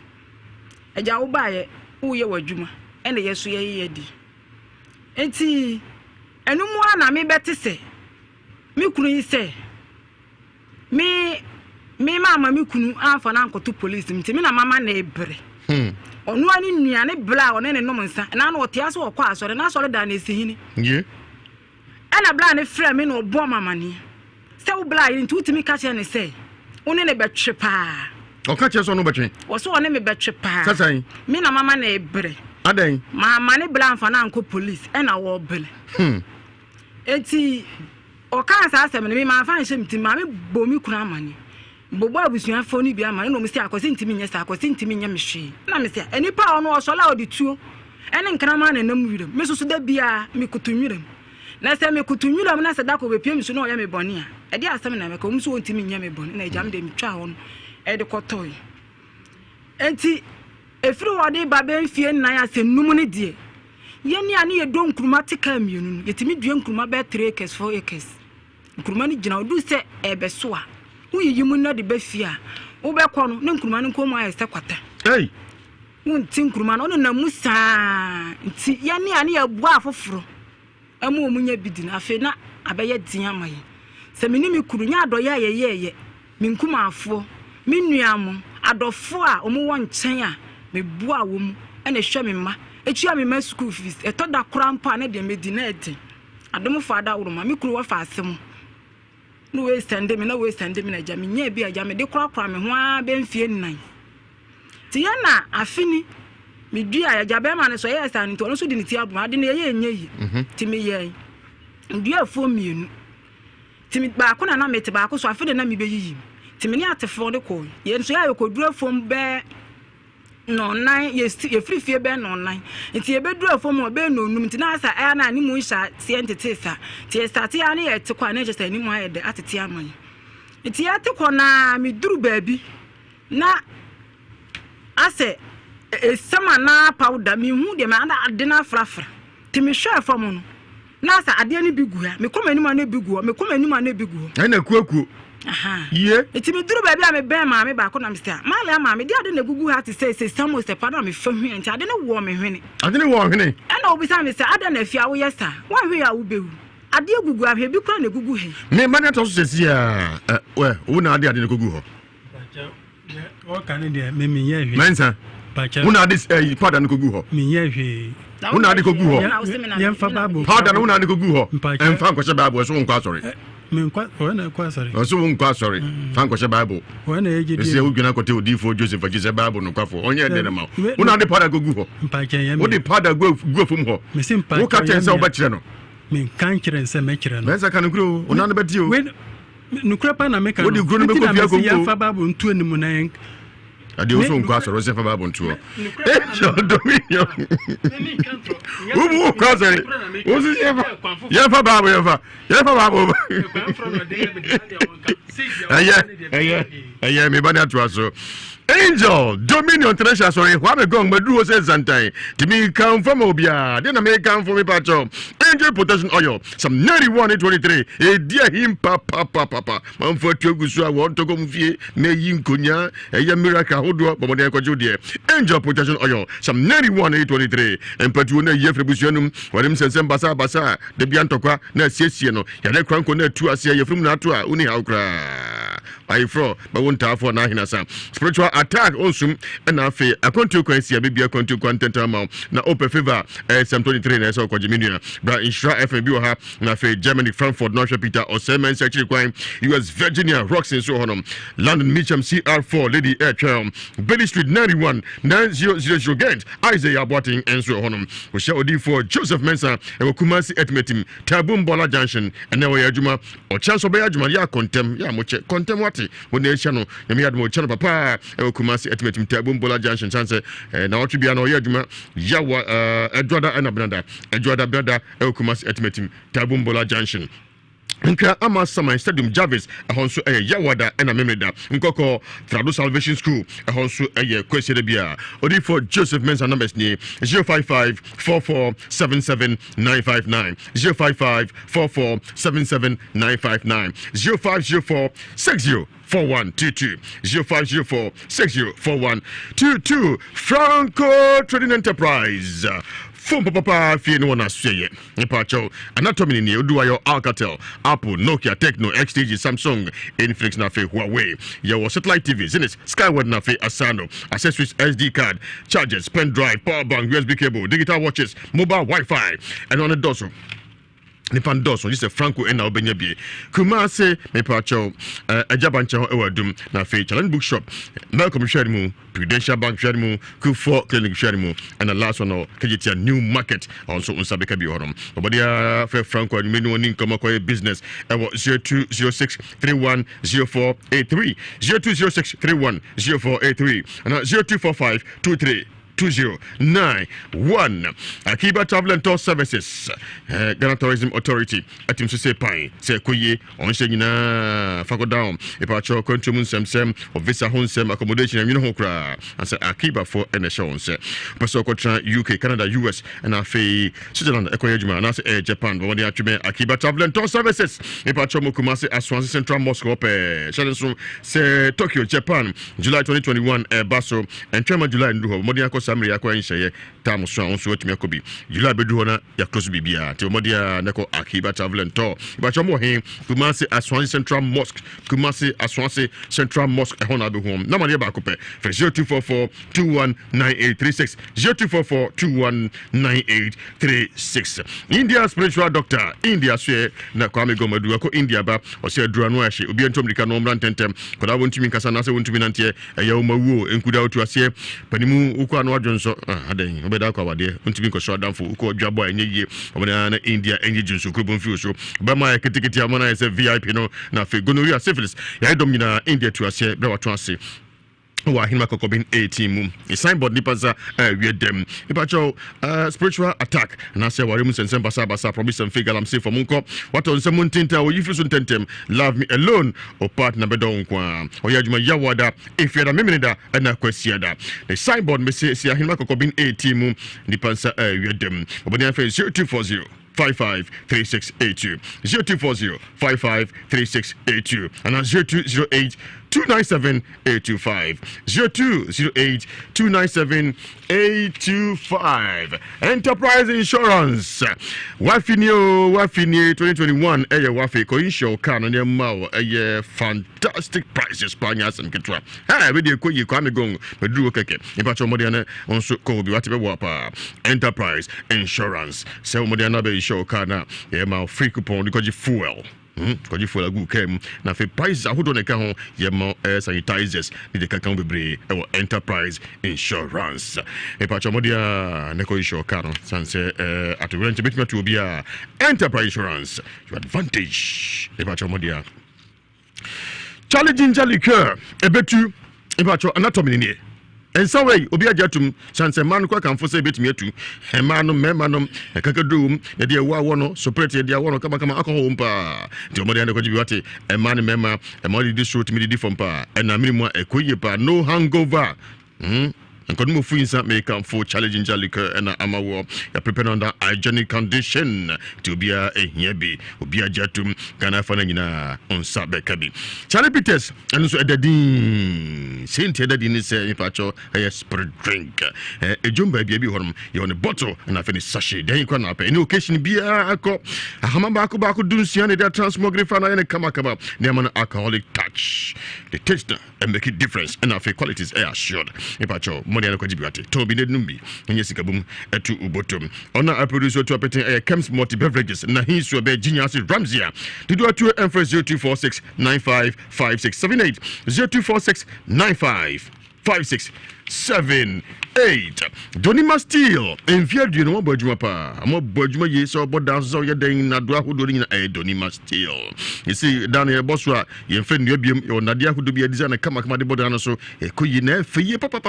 eja wo baye wo ye wadwuma e na yeso ye ye di enti enu mu ana me bete se me kunu yi se me mama me kunu anfa na nkoto police mti me na mama na ebre onu ani nua ne bla one ne nom nsa na na otia so okwa asore na asore da na esihini ana bla ne frɛ me na obo mama ni se wo bla yi nti utimi ka che ne se one ne betwe pa o ka che so no betwe wo so one me betwe pa sasan me na mama na ebre adan mama ne bla anfa na nko police e na wo bele eti o kan sa asem ne me ma fa nhyem ti ma me bomi kuna amani bobo abusuan fo ni bia ma no me se akosi ntimi nya sa akosi ntimi nya me hwe na me se enipa ono osola odituo ene nkrama na nam wirem me susu da bia me kutunwirem na se me kutunwirem na se da ko be piem su no ya me bone a e de asem na me ka umsu ntimi nya me bone na jam de mitwa ho no e de kotoy enti efiri wode ba be mfie nnan asem num ne die yeni ani ye don kuruma tika mienu yetimi due nkuruma be 3 acres 4 acres nkuruma ni gina odu se ebeso a uyi mu na de be fia wo be kɔ no ne nkuruma ne nkomu ayese kwata wonti nkuruma no na musa nti yeni ani ye bu afoforo amu omunya bidin afi na abeye din amaye se meni mi kuru nya adoye ayeye mi nkuma afo mi nuamo adofo a omu won nkyɛn a me bu a wo mu ena hwɛ me ma etua me ma school fees eto da krampa na de medina edi adom fada woroma me kuru wa fa asem no we send me na we send me na ja me nya bi aja me de krakra me ho a be mfie nnan ti ya na afini me dua aja be ma ne so yes an to no so di ne ti abu ade ne ye nya yi ti me ye dua fo mienu ti me ba ko na me te ba ko so afide na me be yi ti me ni atefo de ko ye so ya ko dua fo be no nine ye free fie be no nine nti ye be dura fo mo be no num nti na asa aya na ni mu hya tie ntete sa tie start ya na ye te kwa na je sa ni mu aye de atete aman nti ya te kwa na mi duru baabi na ase sama na powder mi hu de ma na ade na frafra ti mi hwe fo mo no na asa ade ni bi gu ha mi koma ni ma na bi gu me koma ni ma na bi gu ai na kuakuo Yeah. It's me do baby, I'm a bear, mammy, back on I'm still. My mammy, the other Gugu had to say, some was the father of me from me, and I didn't warm me. I didn't want any. And all beside me, sir, I don't know if you are, yes, sir. One way I will be. I dear Gugu, I have you crying a Gugu. Me, man, that also says, yeah, well, who now did I go? What can it be? Me, Mensa. Who are this pardon Gugu? Me, who are the Gugu? Pardon, who are the Gugu? And Frank was a Bible, so sorry. When I was sorry. Sorry. Frank was a Bible. When I get you going to go to for Joseph, which is a Bible, no coffee. On your dinner. Who are the Pada Gugu? What the Pada go from her? Missing Who can't tell so much. Me can't and say metron. That's a kind of grow. On about you. When Nukrapa America, what do you grow up with your Fababu and 2 in the morning? I do also cross or Joseph Babon tour. Dominion. Who cross it? Was it ever? Yafa Babu, yeah, me banana to us. Angel, Dominion International, sorry, what a gong, but do says Zantai. To me, come from Obia, then I may come from a patch of Angel Protection Oil, some 91-23, a dear him, papa, man for Togusua, want to come fee, may yin kunya, a young miracle, who do up, but they could do Angel Protection Oil, some 91-23, and Patuna Yefrebusionum, what him says, Basa, the Biantoqua, Nasiano, Yanakranko, Tuasia, from Natua, Unihaukra. I fro, but won't have for Nahinasa. Spiritual attack also, and I feel a consequence, maybe a content content amount. Now, open favor, some 23 and so called Jiminia, but Nhyira FMB ha, na fe Germany, Frankfurt, North Peter, or Semen, Secretary Crime, US Virginia, Roxon, so on. London, Mitcham, CR4, Lady Air Trail, Billy Street, 91, 9000 Gent, Isaiah Boating, and so on. We shall do for Joseph Mensa, and Kumasi Etmetim, Taboom Bola Junction, and now Yajuma, or Chance of Bayajuma, ya contem, ya moche, contem what. When they channel, you had more channel papa, Kumasi Etimatum Tabum Bola Junction chance, and now to be an Oyajuma, Yawa, Edwada and Abnada, Edwada Brada, Kumasi Etimatum Tabum Bola Junction. Nka ama sama stadium Jarvis ahonso Yawada and Amemeda Nkoko Trado Salvation School ahonso kwese bia odi for Joseph Mensa numbers ni 055 4477 959 055 4477 959 0504 60 4122 0504 604122 Franco Trading Enterprise. Phone papa fie no na sweye nipacho anatomy ni oduayo Alcatel Apple Nokia Tecno XTG Samsung Infinix na fe Huawei your satellite TV Zenith Skyward na fe Asano accessories SD card chargers pen drive power bank USB cable digital watches mobile Wi-Fi and on the dorsal Nipan Dawson, this is Franco and Albenyabi. Kumase, Mepacho, Ajabancho, Ewadum, Nafe, Challenge Bookshop, Malcolm Shadimu, Prudential Bank Shadimu, Kufor Clinic Shadimu, and the last one, Kajitia New Market, also on Sabekabi Horum. Obadia, Fair Franco, and Menu Income Business, 0206 310483, 0206 310483, and 0245 23. 2091 Akiba Travel and Tour Services Ghana Tourism Authority atim so say pai say koye on nyina fako down e pa cho Nhyira Mu Nsem of visa honsem accommodation and ho kra and say Akiba for NHO say person ko tra UK Canada US and afi Switzerland ekoye juma na say Japan but when they atweme Akiba Travel and Tour Services e pa cho mo Kumasi Aswanzi Central Mosque up Shadenso say Tokyo Japan July 2021 Baso and Chama July ndu ho Samri yakwa nhyeye tam so onso otumi akobi July bedu na ya close bibia te omodia nako Akiba Travel and Tour ba chomo he Kumasi Aswanzi Central Mosque Kumasi Aswanzi Central Mosque ehona be home na mane ba kope 0244 219836 0244 219836 India spiritual doctor India swe na Kwame Gomadu ako India ba o se adura no ahye obi entomrika no mran tentem koda wontumi nkasa na se wontumi nante eya omawo enkuda otu ase panimu ukwa no adwonso adan obeda kwa wade ntumi ko show damfo uko dwabo enye yie obena na India enye junso krobon fi so ba ma ketekete amona ese VIP no na fe gonorrhea syphilis ya dom nyina India tu ase bre wato ase wa hinma kokobin 18 mu a signboard nipansa we dem ipacho spiritual attack na say wari mu sensem basa promise and figure am say for munko what on some tinta o yifi so tentem love me alone o partner be don kwa o yaduma yawada if you da meminida na kwasia da the signboard me say hinma kokobin 18 mu nipansa we dem obani afa 0240 0240-553682. 0240-553682. And 0208-297-825. 0208-297-825. Enterprise Insurance. Wafini 2021. Wafi ko insure car no nyama fantastic prices panyas and ketwa. Ha we dey ko yi kwa me gong me duro keke. Ipacho mo dey na onso ko bi wate be wapa. Enterprise Insurance. Se mo dey na be insure car na ma free coupon because fuel. Because you feel a good came now for prices I would on account yemo sanitizers the can be Enterprise Insurance. A patch of modia neko insure car sanse at the rent bit to be a Enterprise Insurance. Your advantage. A patch of modia challenging Jalliker a betu a patch of anatomy. And so way, Obia Jatum, Sansa Manqua can for say bit me too. Hemanum, Memanum, a Kakadum, a dear Wawono, so pretty, dear one, come alcohol, pa. Jomodiana Cojibuati, a man, memma, a molly distrut me different pa, and a minimum a quipa, no hangover. And couldn't move things that may come for challenging Jalliker and Amawo, a prepared under hygienic condition to be a Yebi, Obia Jatum, Ganafanina on Sabe Kabi. Charlie Peters, and also at the Dean, Saint Edadin is a pacho, a spirit drink. A jumbo baby home, you're on a bottle, and I finish sachet. Then you can up any occasion be a Hamabako Baku Dunsian, that transmogrifana and a Kamakaba, name an alcoholic touch. The taste and make it difference, and our qualities are assured. A pacho. Moniano Kojibuati, Toby Numbi, and Yesikabum, to Ubotum. On our producer to a Chems multi beverages, and he's to obey Genius Ramsia. To do a 2 and for 0246 95 5678 0246 95 5678. Donima Steel, and fear you know Bojumapa. I'm a Bojuma yes or Bodanzo Yading Nadua who doing a Donima Steel. You see, down here, Boswa, you friend Yobium, or Nadia who do be a designer come at the Bodana so a Kuyine for ye papa,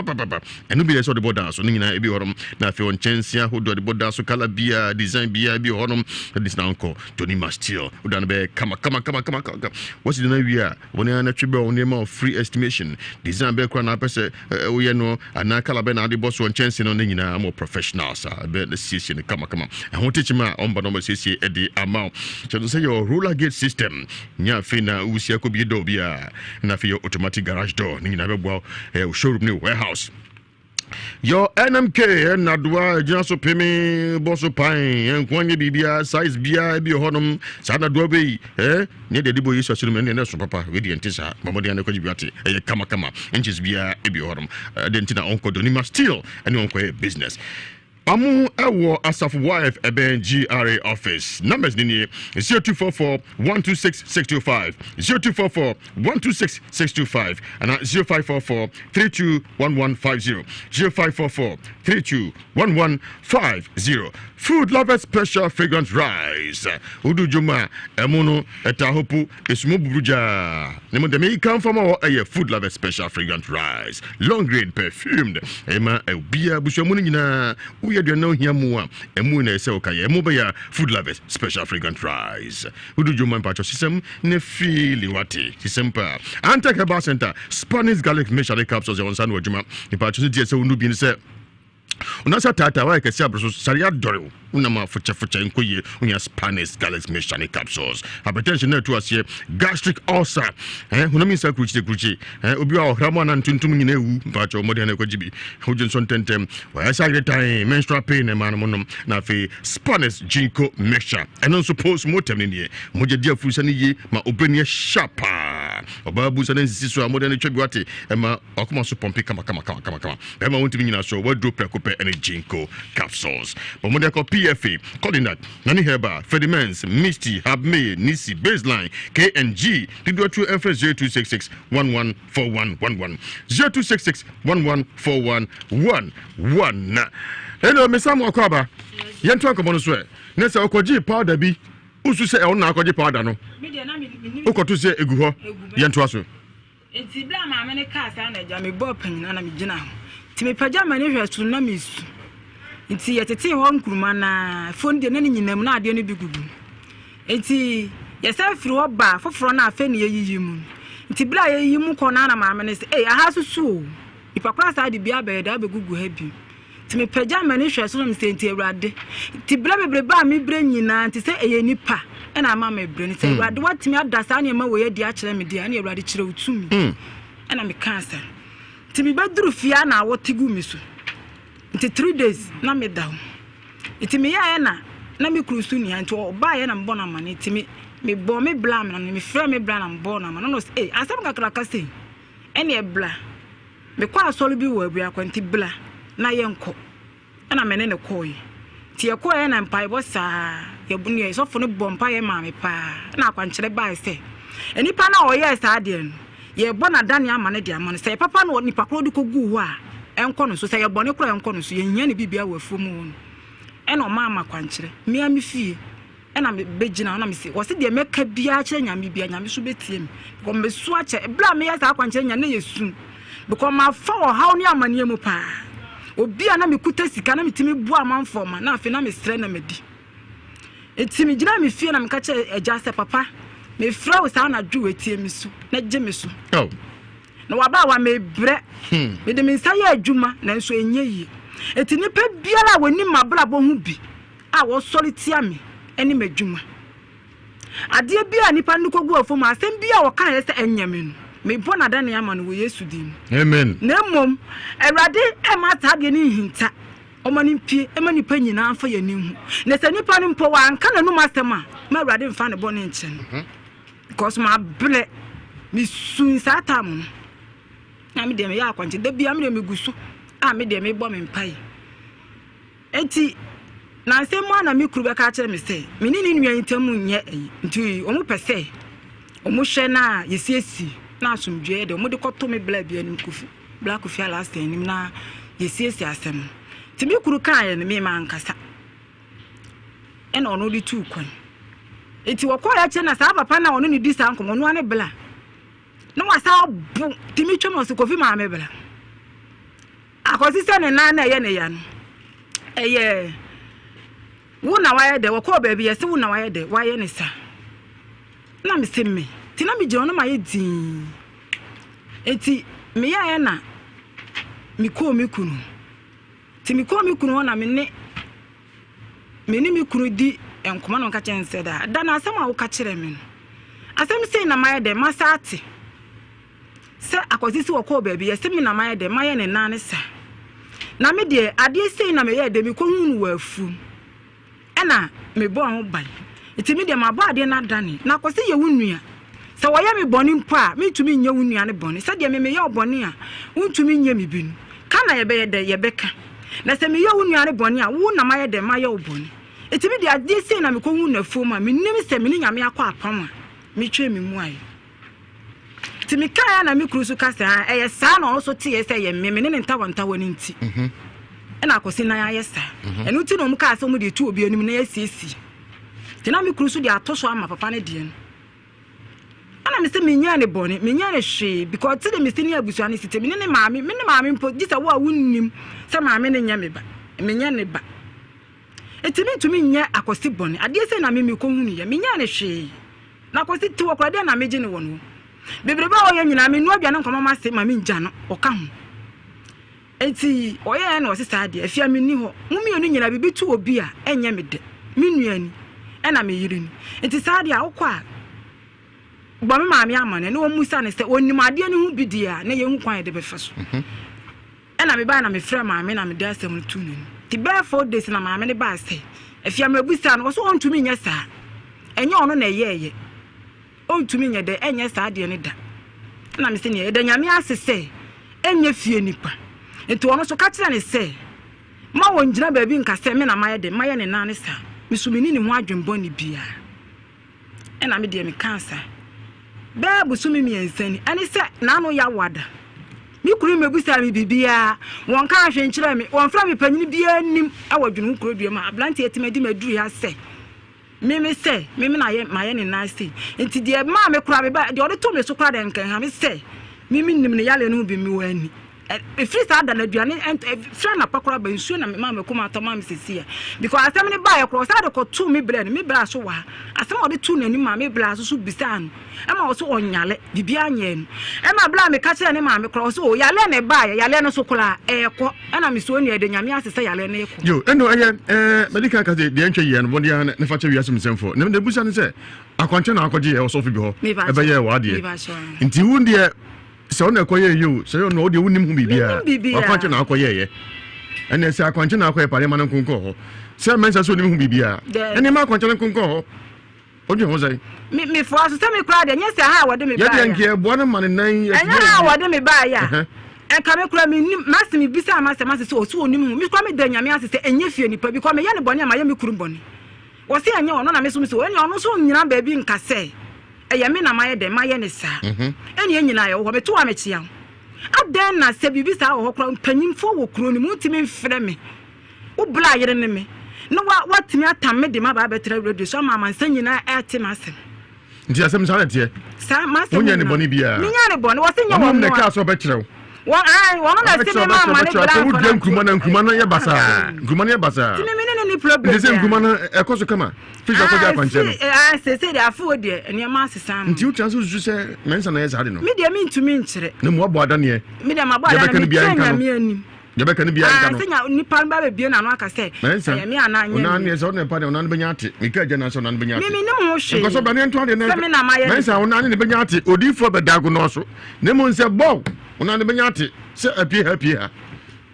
and nobody saw the Bodan, so Nina Ebiorum, Nafi on Chensia who do the Bodan so Calabia, design Bia Biorum, and this now called Donima Steel, who done be come. What's the name? When I attribute on name of free estimation, design Becran Apese, we know. And now Calabena the boss one chance in on more professionals. I bet the CC come. I want to teach my own number CC at the amount. So to say your roller gate system, Nya Fina Usia could be dobia, and for your automatic garage door, Nina showroom new warehouse. Your NMK and Nadwa Janso Pemi Bosso Pine and Kwanya Bibia size Bia Bihonum Sana Dwabe near the Dibo is assuming and so papa with the Antissa Mamodiana Kojibuati a Kamakama and just Bia Ebiorum Dentina Uncle Donima Steel and Uncle business. Amu Ewo Asaf Wife Eben GRA office. Numbers nini 0244 126 625 0244 126 625 and 0544 321150 0544 321150. Food Lovers Special Fragrance Rice. Udu Juma Emuno Etahopu Esmu Bruja. Nemo de me come from our Food Lovers Special Fragrance Rice. Long grain perfumed. Emma Ebia Bushamunina. We are no here more. Emuna Seokaya Mobaya Food Lovers Special Fragrance Rice. Udu Juma Pacho System Nefiliwati. Sisempa. Antaka Bar Center. Spanish garlic meshale capsules on San Wajuma. The Pacho Jesse Unubin said. Unasa tata wa kesi abroso saria dore unama fucha nkoye unya Spanish garlic meshane capsules hypertension na to asie gastric ulcer unami sa kruchi obi wa ohramo na ntuntum nyina ewu mpacho modern ekojibi Hudson tentem wa sagre time menstrual pain man monom na fe Spanish ginkgo mixture eno so post mortem ni moje dia fusa ni ye ma obenie sharpa obabu sa na sisi so modern etwabi wate ma okoma so pompe kama ema wontimi nyina so wardrobe and ginkgo capsules. But when they call PFA, calling that Nani Heba, Fedimens, Misty, Habme, Nisi, Baseline, KNG, did go to FS 0266 114111 0266 114111. Hello, Miss Samuel Kwaba. Yantua Komonoswe. Nessa Okoji powder be. Usu say on Nakoji powder no. Okotu say Eguho. Yantua so. It's the Blama America, and a jammy bopping, and I'm Jina. Timi pajama ne hwesu na mesu nti yetete ho nkuruma na fonde ne nyinam na ade ne bigugu nti yesafiri wo ba foforo na afa ne yiyimu nti bla yiyimu ko na na maame ne se aha susu ipakura sa de bia be da begugu ha bi ti me pagya mani hwe so no me senti awurade ti bra bebre ba me bra nyina nti se eye nipa e na ama me bra ni se awurade watimi adasa na ma wo ye di a kire me di a na awurade kire utumi e na me kansa ti me baduru fia na awotigu mi so nti 3 days na me dawo iti me ya na me krusu ni anti oba ye na mbo na mane iti me bo me bla me na me frɛ me bla na mbo na mane no asem kakra ka sei ene e bla me kwa asɔre bi wo abua kwanti bla na ye nko na me ne koi ti ye koi na mpai bo saa ye bunu ye sofo ne bo mpa ye ma me pa na akwankyere ba se enipa na oye saa de no ye bo na dane amane de amane se papa na nipa kro de kogu ho a enko no so se ye bo ne kro enko no so ye hia ne bibia wafu mu ena o mama kwankyere me ami fie ena me begina na me se wo se de meka bia kire nyame bia nyame so betie me ko me su ache bla me ya saa kwankyere nya na yesu because ma fa o haw ne amane mu pa obi ana me kuta sika na metimi bu amanfo ma na afi na me stre na medi etimi gina me fie na me ka che eja se papa me fra wo saa na dwu etie mi so na gye me so na waba wa me bre me de me nsaye adwuma na nso enye yi eti nipa biara woni mabra bo hu bi a wo sori tia me eni madwuma ade bia nipa nkogu afo ma asem bia wo kan yese enye me no me bona dane ama no wo Yesu dim amen na mom awrade e ma ta de ni hinta o ma ni pie e ma nipa nyina afa ya nim na se nipa no mpo wa anka na no masem a ma awrade mfa ne bone nche no because ma ble mi sun satam na me de me ya akwanche da bia me de me gusu a me de me bo me mpai enti na se mo na me kuru be ka kire me se me ni nua ntamu nye nti o mu pese o mu hwe na yesiesi na asumdwe de o mu de koto me bla bia nim kufi bla kufi ala stand nim na yesiesi asem ti me kuru kan ye me ma nkasa e na ono di tu kwan enti wo ko ya che na sa papa na ono ni di sa nkomo no ane bla no wasa bu ti me twemo se kofi ma me bla akosi se ne na ye ne ya no eye wo na waye de wo ko ba bi yese wo na waye de waye ne sa na me se me ti na me je ono ma ye din enti me ya na mi ko mi kunu ti mi ko mi kunu na me ni mi kunu di enkoma no ka chense da na asem a wo ka kire me no asem sei na maye de masate se akosi se wo ko ba bi yese me na maye de maye ne na ne sa na me de ade sei na me ye de mi ko hunu wafu ena me bo ho ban iti me de ma bo ade na dane na kwose ye wunua se wo ye me boni mpa me tumi nya wunua ne boni se de me ye oboni a untumi nya me binu kana ye be ye de ye beka na se me ye wunua ne boni a wo na ma ye de ma ye oboni iti me de ade sei na me ko hunu afu ma me nim se me ni nyame akwa apam a me twe me mu ayi ti me kaya na me krusu kasa eye sa na so tie se ye me ne ntawo ni nti ena akosi na ya yesa enu ti no mu ka so mu de tu obi anim na yesiesi ti na me krusu de atoso ama papa ne de no ana me se me nya ne bone me nya ne hwe because ti de me sini abusua ne site me ne maame mpo gisa wo a wunnim se maame ne nya me ba me nya ne ba etimi tumi nya akosi bone ade se na me ko hunu ye me nya ne hwe na akosi ti wo kwade na me gye ne wono bebrebe o ye nyina me nu abia ne nkoma ma se ma me ngya no o ka ho enti oye na osisa de afia me ni ho mumi onu nyina bibi tu obi a enye me de me nuani e na me yiri ni enti sa de a wokwa gba me maame amane na o musa ne se onim ade ne hu bidi a na ye hu kwan de be fa so e na me ba na me frɛ maame na me de asem tu ni ti be 4 days na maame ne ba se afia me busa no so ontumi nya sa enye ono na ye ontumi nya de enye sa de ne da na me se ne de nyame asese enye fie nipa enti ono so ka kire ne se ma won gina ba bi nka se me na maye de maye ne na ne sa misumini ni ho adwembo ne bia e na me de me kansa ba busumi mi ensani ani se na no ya wada mi kuru me busa mi bibia won ka ahwe nkire me won fra me panyini bia nim awadwunu kuro dua ma ablante etimadi maduru ya se me se me na ye maye ne na se enti de ma me kura me ba de ode to me so kura de nkan ha me se nim ne yale no bi mi wani free sa da na aduane free na pakora ba nsuo na mama kuma to mama sisi because asem ne ba ye cross sa de ko tu me bra so wa asem o de tu na ni mama bra so bisa no e ma wo so onyale bibia anye no e ma bra me ka kire ne mama cross o yale ne ba yale no so kola e ko e na me so ni e de nyame asese yale ne ko yo eno medical ka de ntwe ye no bodi ne fa che Ewiase Mu Nsem fo ne busa ne se akwanche na akwaje e so fi bi ho e ba ye wa de nti wu de se ona koye you se ona o de wunim hu bibia akwanche na akoye ye ene se akwanche na akoye pare man nkonko ho se mensa so nim hu bibia ene ma akwanche na nkonko ho o de ho sai me fo aso se me kra de nya se ha wo de me ba ya de nke bo na man nan enya ha wo de me ba ya enka me kra me mase me bisa mase se o so onim hu me kra me da nyame ase se enye fie nipa bi ko me ye ne bone ma ye me kurum bone wo se enye ono na me so me so enye ono so nyina ba bi nka se eye me na maye de maye ne sa eni enyina ye wo me to wa me chia aden na se bibi sa wo kra mpanyimfo wo kro ni mutimi mfre me wo bla yere ne me no wa timi atam me de ma ba betra radio so mama nsa nyina ete masem nti asem sa na tie sa masem wonya ne boni bia minya ne boni wo se nya wo ne ka so betra wo na se me mama ne bla ko wo nkruma na ye basa nkruma na ye basa tini me ne ni problem nti se nkruma na ekoso kama fiza ko ja kwanche no se de afo de ene ma asesa no nti wo chanso su se mensa na ye sa de no me de me ntumi nkyere ne mo abo adane me de ma abo adane me nya me anim yabe kan bia nka no senya nipa ba be bia na no aka se ya me ana nya ona ne so ne pa de ona ne benya ate me ka gya so ona ne benya ate me ne ho hwe nko so ba ne nto ade ne me na ma ye mensa ona ne benya ate odifo be dago no so ne mo nse bo ona ne benya ate se happy ha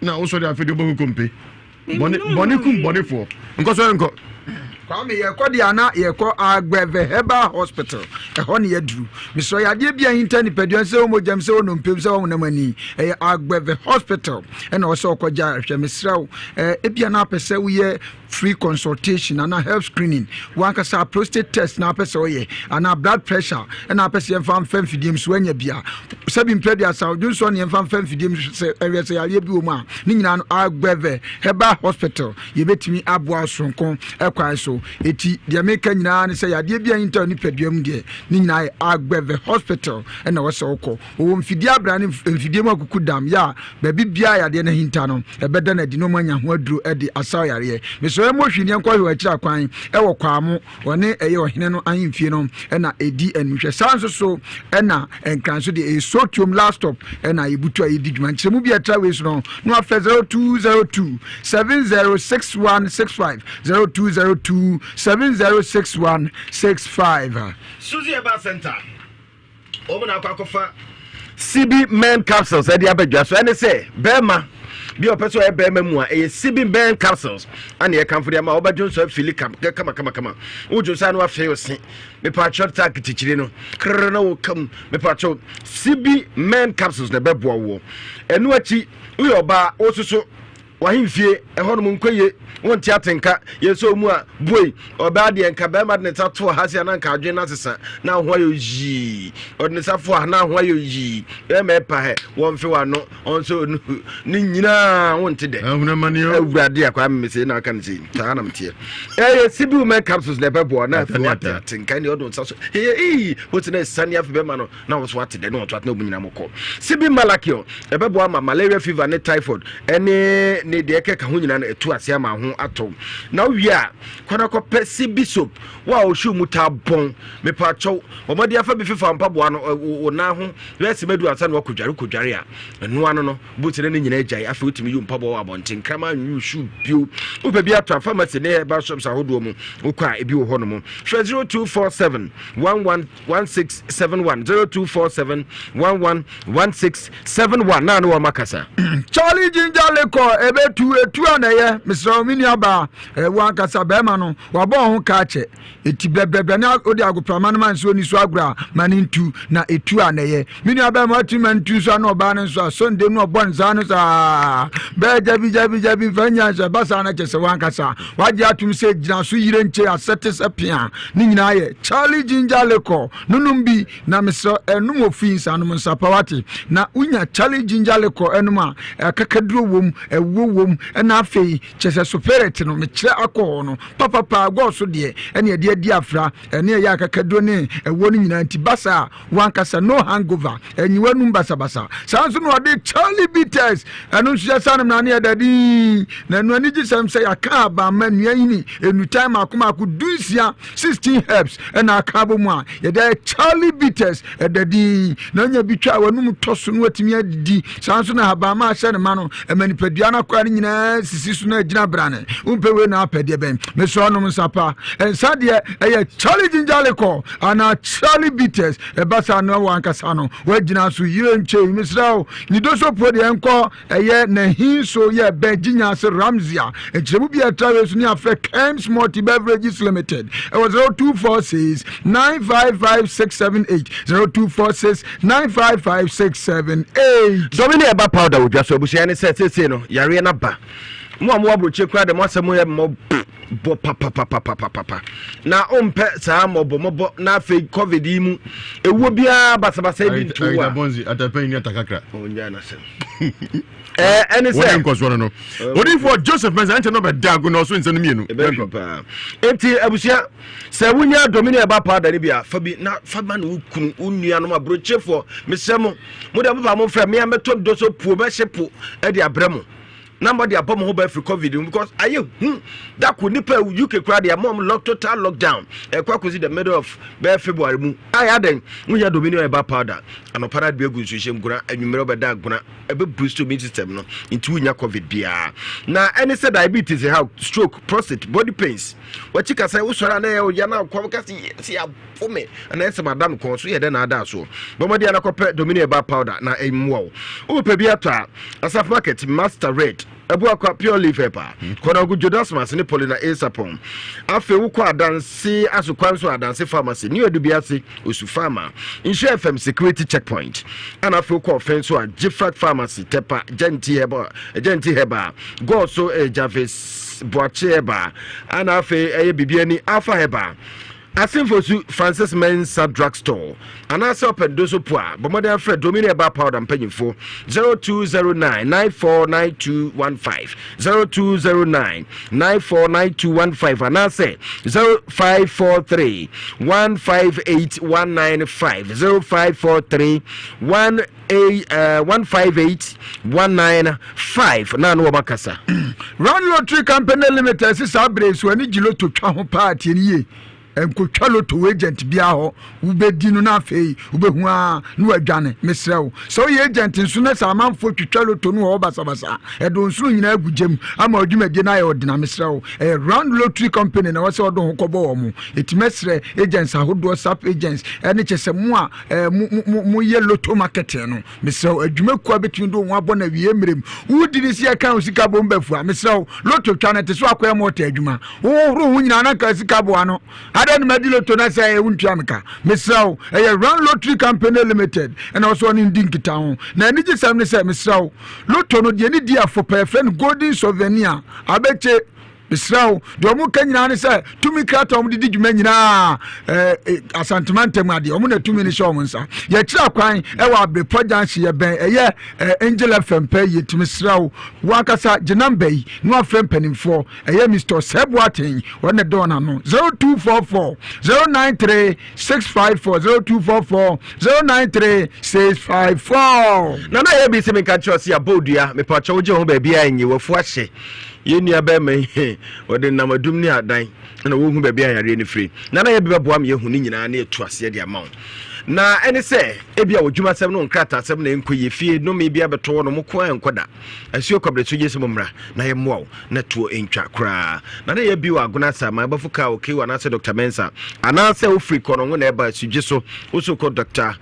na wo so de afede bo kompe boni kum boni fo nko so nko kwa me ye kodi ana ye ko Agbeve Herbal Hospital ho ne yaduru me so yade bia hinta ni paduan se o mojam se o no mpem se o na mani e Agbeve Hospital e na o se okoja hwe me sraw e bia na apese wo ye free consultation and health screening one kasa prostate test na apese o ye and blood pressure and apese enfam fidim so anya bia sabi mpedi sa odun so ne enfam fidim se area se yale bi o ma ni nyina no Agbeve Herbal Hospital ye betimi aboa sonkon ekwan so eti de America nyina ne se yade bia hinta ni paduam de ni nyina Agbeve Hospital na wo se okọ o mfidi abra ne mfidi ma kuku dam ya ba bibia yade na hinta no ebeda na di no manya ho aduru e di asaw yare me so mo hwini enko hwe akira kwan e wo kwamo woni eye ohene no ahemfie no na edi anhwe sanso so na enkranso de e sotium last stop na ibutu ayi didwuma nkyemu bia trawe so no after 0202 706165 0202 706165 Suzy Eba Center Omuna Kwakofa CB Men Capsules edi abadwa so ene se bema bi opeso e bema mu a e CB Men Capsules ane e kamfo de ma obadwo so afili kama ujo sa no afi osi me pa short tag tichire no krr na wo kam me pa cho CB Men Capsules na bebo wo enu achi uyoba osuso wahimfie ehonum nkoye wonti atenka yeso mu a boy oba de enka be ma de tato hase na nka adwe na sesa na ho ayo yi odne safo na ho ayo yi e me pa he wonfe wa no onso ni nyina wonti de ahuna mani o awurade akwa mmese na aka nti ta na mtie sibu me capsules na bebo na afi wata tenka ni odon saso wotina sani afi be ma no na wo so wate de no to atna obunyina moko sibi malakio e bebo ama malaria fever ne typhoid ene ne de keka ho nyina na etu ase ama ho atom na wia kwana ko pesi bishop wa o hwu muta bon me pa chow omode afa bi fifa mpaboa no na ho wesi medu asa na kodware a eno ano no butire ne nyina agyan afa utimi yu mpaboa abonten krama nyu hwu bio upe bi ato pharmacy ne ba shops ahodo mu ukwa ebi wo ho no mu 0247 111671 0247 111671 na no makasa Charlie Ginger Leko ebetu etu anaye Mr. Miniaba wan kasa bema no wabo ho ka che eti bebrebe na odi agopama no man so ni so agura manintu na etu anaye Miniaba ma tu mantu so na oba ne so Sunday no obo nza no sa be jabi fanya so basa na chese wan kasa waje atum se gina so yire nche asete sepia ni nyina ye Charlie Ginger Leko nunum bi na Mr. enum ofin sa no nsapawati na unya Charlie Ginger Leko enum a kakaduro wom ewo no wom na afei kyese spirit no me kire akọ no papa go so de ene de di afra ene ya kakado ne ewo no nyina nti basa wankasa no hangover enyiwa num basa sanso no de Charlie Bitters anu nso sanam na ne dadi na no ani gisam say aka ba manua yini enu time akoma ku dunsia 16 herbs na aka bo mu a ye de Charlie Bitters dadi na nya bitwa wanum toso no atimi adidi sanso na haba ma hye ne ma no emanipadua na kwa nyina sisi so na agina brane umpewe na apede ben me so no msapa ensa de eye Charlie Gingerlico ana Charlie Bitters basa no wankasa no wagina so yire nche misrao ni doso podi enko eye na hinso ye beginya se Ramzia echebu bia travel so ni afre Kems Multi Beverages Limited it was 0246 955678 0246 955678 Domini eba powder wo dwaso abusia ne se no yare na ba mo abroche kura de mo asemo ye mo bo papa na ompe saa mobo na fe covid yi mu ewo bia basabasa bi ntuwa bonzi atapen ni atakakra onya na se any say one cause one no odi for Joseph Mensa ante no be dago no so nsenu mienu enti abusia se wunya Domini eba powder ni bia fa bi na fa ba na ukunu unua no abroche for mesemo mo de papa mo frɛ me ameto doso puo be hyepo e de abremo number the abom ho ba free covid because aye that could nipa UK crowd their mom total lockdown kwakozi the middle of February mu aya den munya Domini eba powder and opara be gu nsuhye mgura anwumere be da guna ebe boost immune system no into nya covid bia na any say diabetes how stroke prostate body pains wachika say usora na ya na kwa kasi si afome na ese madam kon so ye de na ada so bomodi na kope Domini eba powder na emwo o pe bia to asaf market master red abu akwa pure leaf pepper kona gu Jodas Masini Polina Esapon afi wo kwa adanse asukwan so adanse pharmacy ni odubiase osu pharma Nhyira FM security checkpoint ana afi wo kwa offense so Gifrat pharmacy tepa genti heba go so Javis Boache heba ana afi bibiani alpha heba Asimfosu Francis Mensa drugstore anasa open doso poa bomodern Fred Domini eba powder mpanyimfo 0209 949215 0209 949215 anasa 0543 158195 0543 158 na no makasa Round Lottery Company Limited sisa brace wani jilo to twa ho party ni enkotwa loto agent bia ho ubedi no na afei ubehu a no adwane mesrew so ye agent nso na samanfo twitwa loto no ho basabasa edo nso nyina agugem ama odwumadi na ye odina mesrew Round Lottery Company na wase odo ho kobo wo mu etimesre agents ahodo sap agents ene chese mu a mu ye loto market no mesrew adwumaku abetun do ho abo na wie mrem udiri si aka osika bomba fu a mesrew loto twa na te so akoya mota adwuma wo hu nyina na ka sika bo ano adan medilo to na say untuamka mesraw Round Lottery Company Limited and also on Indinkita ho na ni gisam ne say mesraw lotto no de ni dia for perfect golden souvenir abeche Israel do mu kanyina ne se tumi krata om didi dwuma nyina asantmante mu ade om na tumi ne show nsa ye kira kwan e wa be projansi ye ben Angela Fempe ye tumi Israel wakasa ginamba yi no afrem panimfo Mr. Sebwaten wona do na no 0244 093 654 0244 093 654 na ye bi se me ka chosi abodua me pa cho je ho ba bia anyi wafu ahye yeni abeme wode namadum ni adan na wo hu ba bia yare ni free na ye bi boam ye hu ni nyina na etu ase de amount na ene se ebia wodwuma sem no nkrata sem na enkoye fie no me bia beto no mko enkoda asio kwabreso yesi momra na ye moa na tuo entwa kra na ye bi wa aguna sama bafuka okay wa na se Dr. Mensa ana se ofri kono na eba suje so oso ko doctor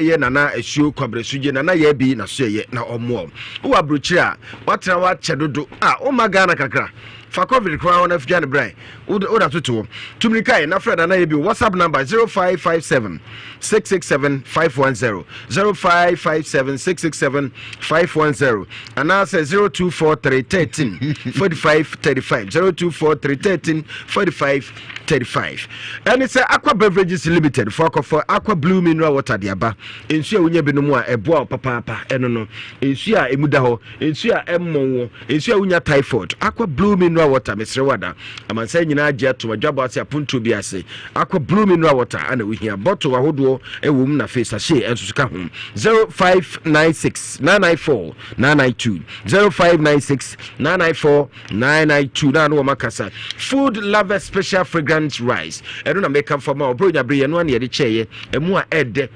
ye nana asio kwabreso je na ye bi na so ye na omo wo abrochira watra wa chedodo o magana kakra fa covid kra on afja ne brai oda toto tumrikai na friend na yebi WhatsApp number 0557 667 510 0557 667 510 and now say 0243 13 45 35 0243 13 45 35 and it's Aqua Beverages Limited for Aqua Blue Mineral Water diaba ensu a wonya binom a eboa papa eno no ensu a emuda ho ensu a emmo ensu a wonya typhoid Aqua Blue Mineral Water mesrewada amansa nyina agye to adwabo ase apunto bi ase Aqua Blue Mineral Water ana we hia bottle ahodo ewom na face sachet ensu ka ho 0596 994 992 0596 994 992 na no makasa Food Lover Special Fragrance Rice eno na make am for my bro nya bre no na ye de cheye emu a ede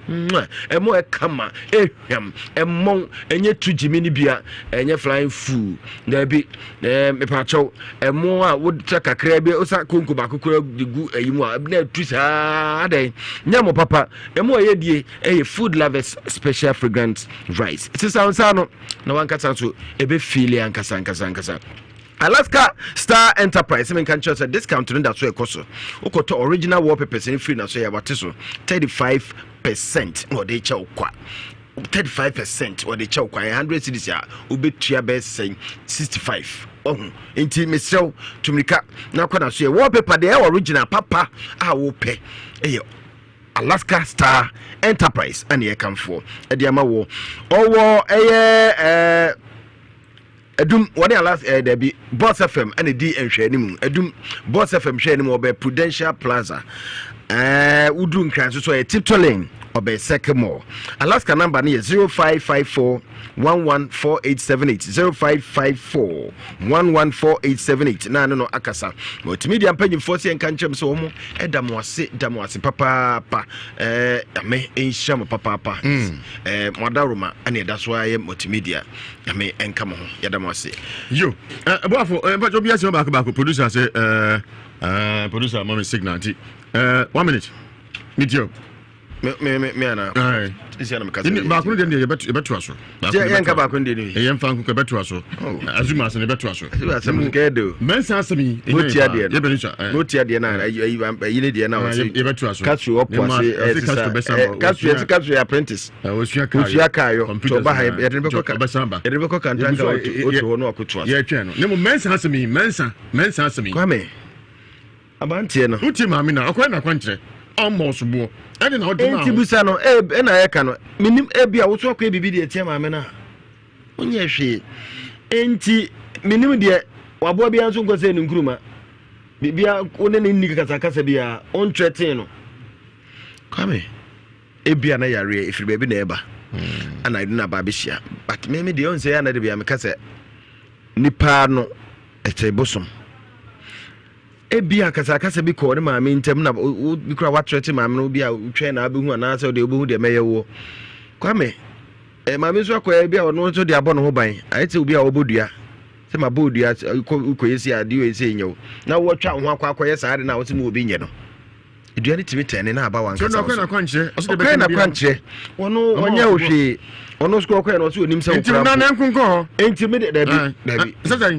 emu e kama ehwam emon enye tujimi ni bia enye flying food na bi me pa chow emu a wo kakra bi osa konko ba kokora digu ayimu a na tu sa aden nyamo papa emu a ye die Food Lovers Special Fragrance Rice it is sound no na wankasa so ebe feel ankasa Alaska Star Enterprise I mean can choose a discount in that so ekoso okoto original wallpapers in free na so ya wateso 35% or they chow kwa 35% or they chow kwa 100 cedis ya ubetua be say 65 inti mesel tumika na kwa na so wallpaper the original papa a wo pe Alaska Star Enterprise and ye come for ediama wo owo Edum wani alas debi Boss FM and di enhwe animu edum Boss FM hwe animu obe Prudential Plaza udu nkran so e Tiptoling obe Sekemo Alaska number ni 0554 114878 0554 114878 na no akasa multimedia mpanyim force en kanchem so mo edam wase papa ame enhyam papa modaroma ane daso aye multimedia ame enkam ho yedam wase yo boafo but obi ase back producer say producer mama signal 1 minute meet you me ana isi ana mekaza ni ba kun de ye betu aso ye nka ba kun de ni ye mfa kun ka betu aso azuma ase ne betu aso asem nke do mensa asemi otia de ye benisha otia de na yi ne de na o se ye betu aso kasu opo ase kasu apprentice osua kayo to ba ha ye de beko ka ye de beko ka ntanga o to no akoto aso ye twen no ne mo mensa asemi mensa asemi kwame abantie no uti maami na akwa na kwantre almost bo ene na odima enti busa no na ye ka no minim bia wo so akwa bibi de etia maame na onye hwe enti minim de wabo bia nso nkose ni nkuruma bibia one ne nni kasa bia on threaten no kwame bia na yare ifiri baby na eba ana idu na ba bihia but me de on say ana de bia me kasa nipa no etebosom ebia kasa bi ko ne maame ntem na bi kura watrete maame no bia utwe na abehu ana se de obehu de meyewo kwame maame so akwa bia ono so de abo no ho ban ayete obi a obodua se ma bodua koyesi ade o ese nyewo na wo twa ho akwa yesa ade na wo se mu obi nye no eduane timi tene na aba wan kasa so na kwanche o de na kwanche wono onye ohwe ono sko akwa na o se onim se okra na nankunko enti me de dabi sasa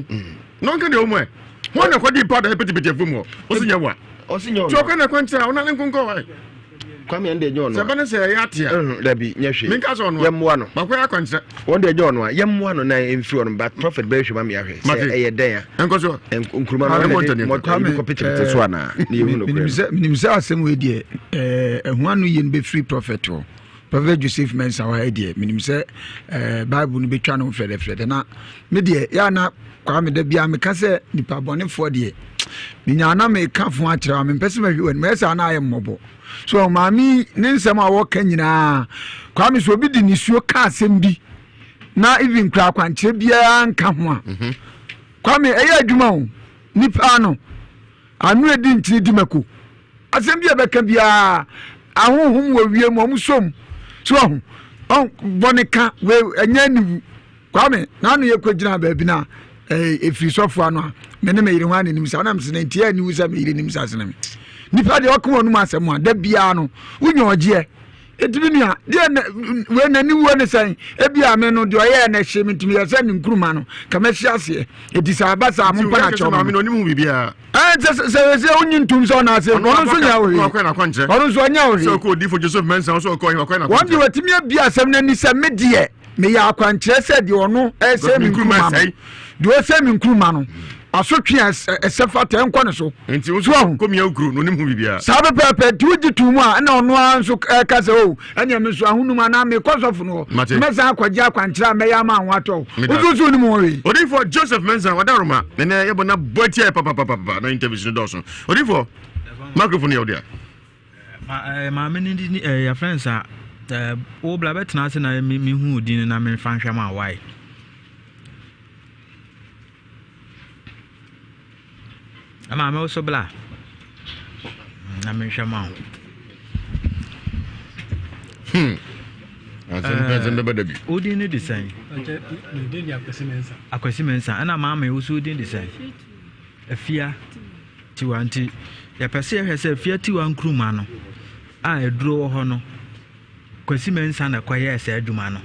no nka de omwe wọ́n na kwadi pa da pete fún mo o si nyawa o si nyawa so kwa na kwanta ona nkunko wa kwame ande nyo no se bana se ya tia dabi nyahwe minka so no yemwa no makwa ya kwanta won de nyo no yemwa no na emfiri no but prophet be hwe ma me ahwe se eye den ya enko so nkuruma no mo kwame competitive so ana ne yehu no minimse asem we die ehu anu ye no be free prophet o Prophet Joseph Mensa wa die minimse Bible no betwa no frede na me die ya na kwa me da bia me ka se nipa bonefo de minya na me ka fo akira me pese ma hwe me sa na aye mmobo so maami ne nsem a wo ka nyina kwa me so bi di nisuo ka asem bi na even kra kwankire bia nka ho a kwa me eya adwuma o nipa no anu edi ntini di mako asem bia be ka bia ahohom wo wie mo som so on bonika we enya ni kwa me na anu ye kwagina ba bi na efiri sofo ano me ne me yire ho ani nim sa na mse ntia ni wusa me yire nim sa sene me nipa de okon onu asem a da bia no unyo oje Edibia, dear, when anyone is saying, Ebia men no do I and a shame to me as an Krumano, Kamesias, it is our Bassa Mumpanacho. I mean, only movie. I just say, onion tombs on us, and one so could for Joseph Manson also calling a kind of one. You were to me, Bia, some any media. May I quantre said you know, as same in Krumano. Do a same in Krumano. Asotwe esefa ten kwa ne so enti wo so komi agru no nim hu bibia sabe pepe tuji tumu a na ono anso ka se o anya me so ahunu ma na me kosofu no me za akwaje akwankyira me ya ma anwato uzuzu ni mo we odifo Joseph Mensa wadaroma ne yebo na botie papa na interview do so odifo microphone ya ma me ni ya friends a o bla betena se na me hu din na me fa hwam a why ama me so bla na me hwama azembe badabi odin ni design akwasi mensa ana ma me usu odin design afia tiwanti ya pese ya hwese afia tiwan kruma no a eduro ho no kwasi mensa na kwaye ese adwuma no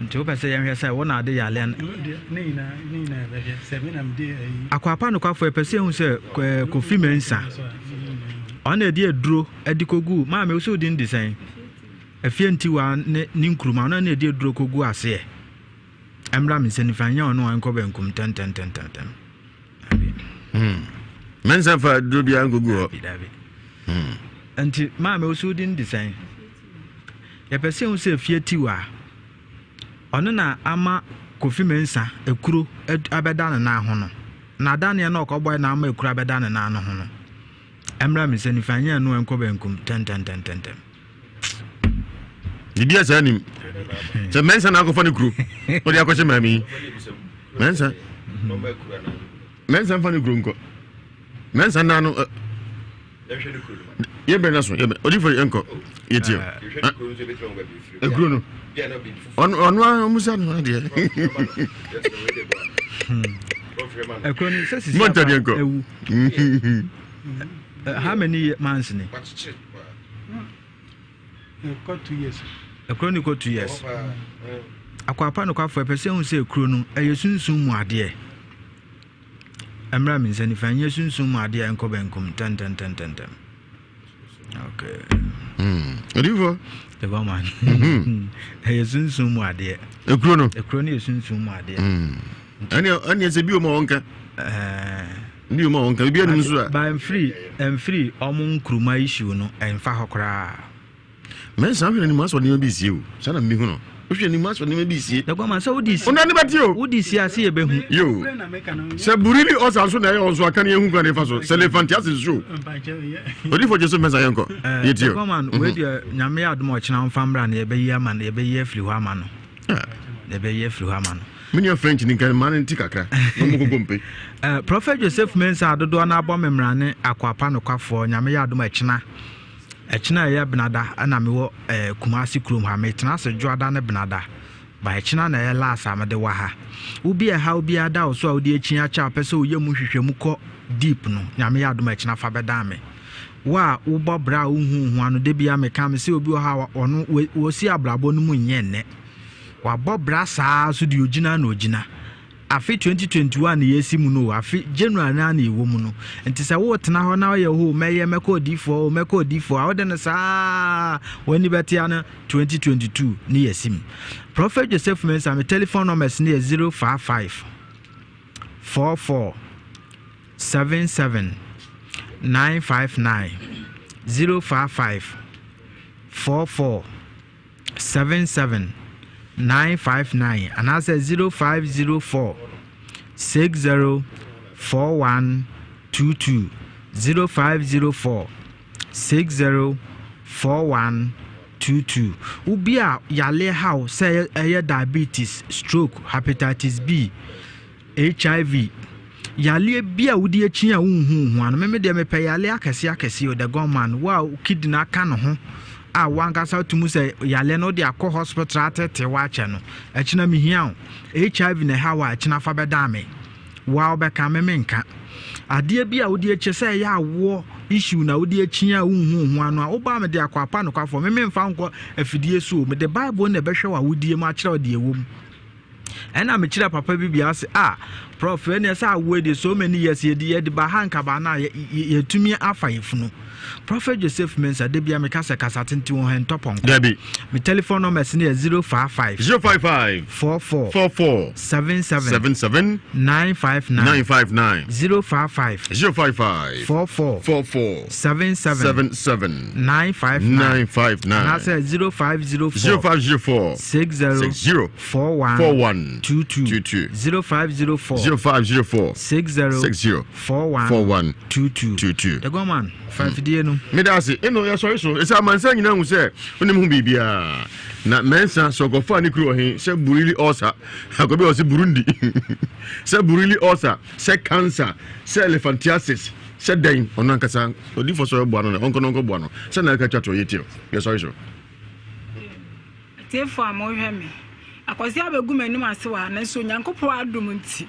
nti pese ya hwese wona ade ya len akwapa no kwafo pese hu se kofi mensa ona edi eduro edikogu ma me usu din design afia ntiwa ni nkruma na edi eduro kogu ase emra mi se ni fanya ono anko benkum ten mensa fa dobi angogu anti ma me usu din design ya pese hu se afia tiwa ono na ama kofi mensa ekuro abeda na ho no na dane na okoboy na ama ekuro abeda na no ho no emra mi se ni fanya no enko benkum ten Idia sanim se mensa na ko fa ni kuro o dia ko che mami mensa fa ni kuro nko mensa na no ye be na so ye be odi for enko ye tio ekuro no on musa no dia ekuro ni se sisi monta dia enko how many months ni got 2 years ekuro ni ko 2 years akwapa no kwafo pese hu se ekuro no eyesunsun mu ade emra mi se ni fanye sunsun mu ade enko benkum ten okay Olivo the woman eyesunsun mu ade ekuro ni eyesunsun mu ade ani se bi o mo wonka ni o mo wonka bi anu so ba I'm free omun kruma issue no enfa hokra mensa hwe ni maso ni bi sie o sana mi hu no hwe ni maso ni bi sie da goma sa odisi ona ni bati o odisi ase ebe hu yo se burili o sa so na e o so aka ni hu kwa ni fa so se elephant ase so odi for Jesus mensa yenko yeti o goma we dia nyame adom o china mfamra na ebe yi ama na ebe yi afiri ho ama no ebe yi afiri ho ama no mini French ni kan man nti kakra no mo gompe Prophet Joseph Mensa adodo na abọ memrane akwapa no kwafo nyame ya adom echina ya benada ana mewo kumasi krom ha metena se joada na benada ba echina na ya last amade wa ha ubi ha ubi ada oso a odi echi acha pese oyemu hwehwemu ko deep no nyame ya adom echina fa beda me wa ubo bra uhu anu de bia me kam se obi ha ono wosi abrabo no mu nyenne wa bobra saa so di ogina na ogina afi 2021 yesi mu no afi January na ewo mu no enti se wo tena ho na ye ho meye meko D4 awode ne saa wani betia na 2022 ni yesim Prophet Joseph Mensa me telephone numbers ni 055 44 77 959 055 44 77 959 and I said 0504 604122 0504 604122 ubia yale how say diabetes stroke hepatitis B HIV yale bia wudi echi a unhu anu me de me pe yale akese o the government wow kidney aka no ho a wankasa tumu say yale no de akọ hospital atete wa che no echina mihia HIV na ha wa echina fa beda me wow bɛka memenka adeɛ bi a wodi eche sɛ ya awo issue na wodi echi a unhu ano a woba me de akwapa no kwafo mememfa nko afidie so me the bible na bɛhwɛ wa wodi mu akyerɛ odi ewom ɛna me kyerɛ papa bi bia se prof ene say awede so many years ye de ba hanka ba na ye tumi afa yefunu Prophet Joseph Mensah de bia me kasa tenti won hen topon Debbie me telephone number is 055 44 77 959 055 44 77 959 na say 0504 60 41 22 0504 60 41 22 the go man 5 day no me da say eno ya sorry so esa mansa nyina hu say onim hu bibia na mensa so go fa ni kuro he say burili osa akobe o say Burundi say burili osa say cancer say elephantiasis say den ono nkasa odi for so bo ano onko bo ano say na ka twato yetio ya sorry so tefo amohwe me akwasi abegu manim ase wa na so nyankopo adom nti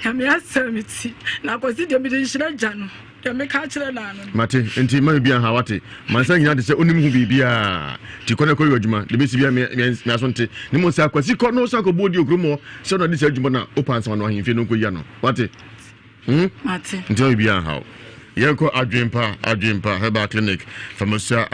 ya me asamiti na akwasi de bi de hira gya no me ka kire na no mate enti ma bia ha wate mansa nyina de se onim hu bibia ti kone ko yodwuma de be si bia me asonte ni mo sa akwasi ko no sa ko bodi okromo se no de se adwuma na opan sa no ahemfie no ko ya no wate mate enti bia ha yenko adwempa heba clinic famosa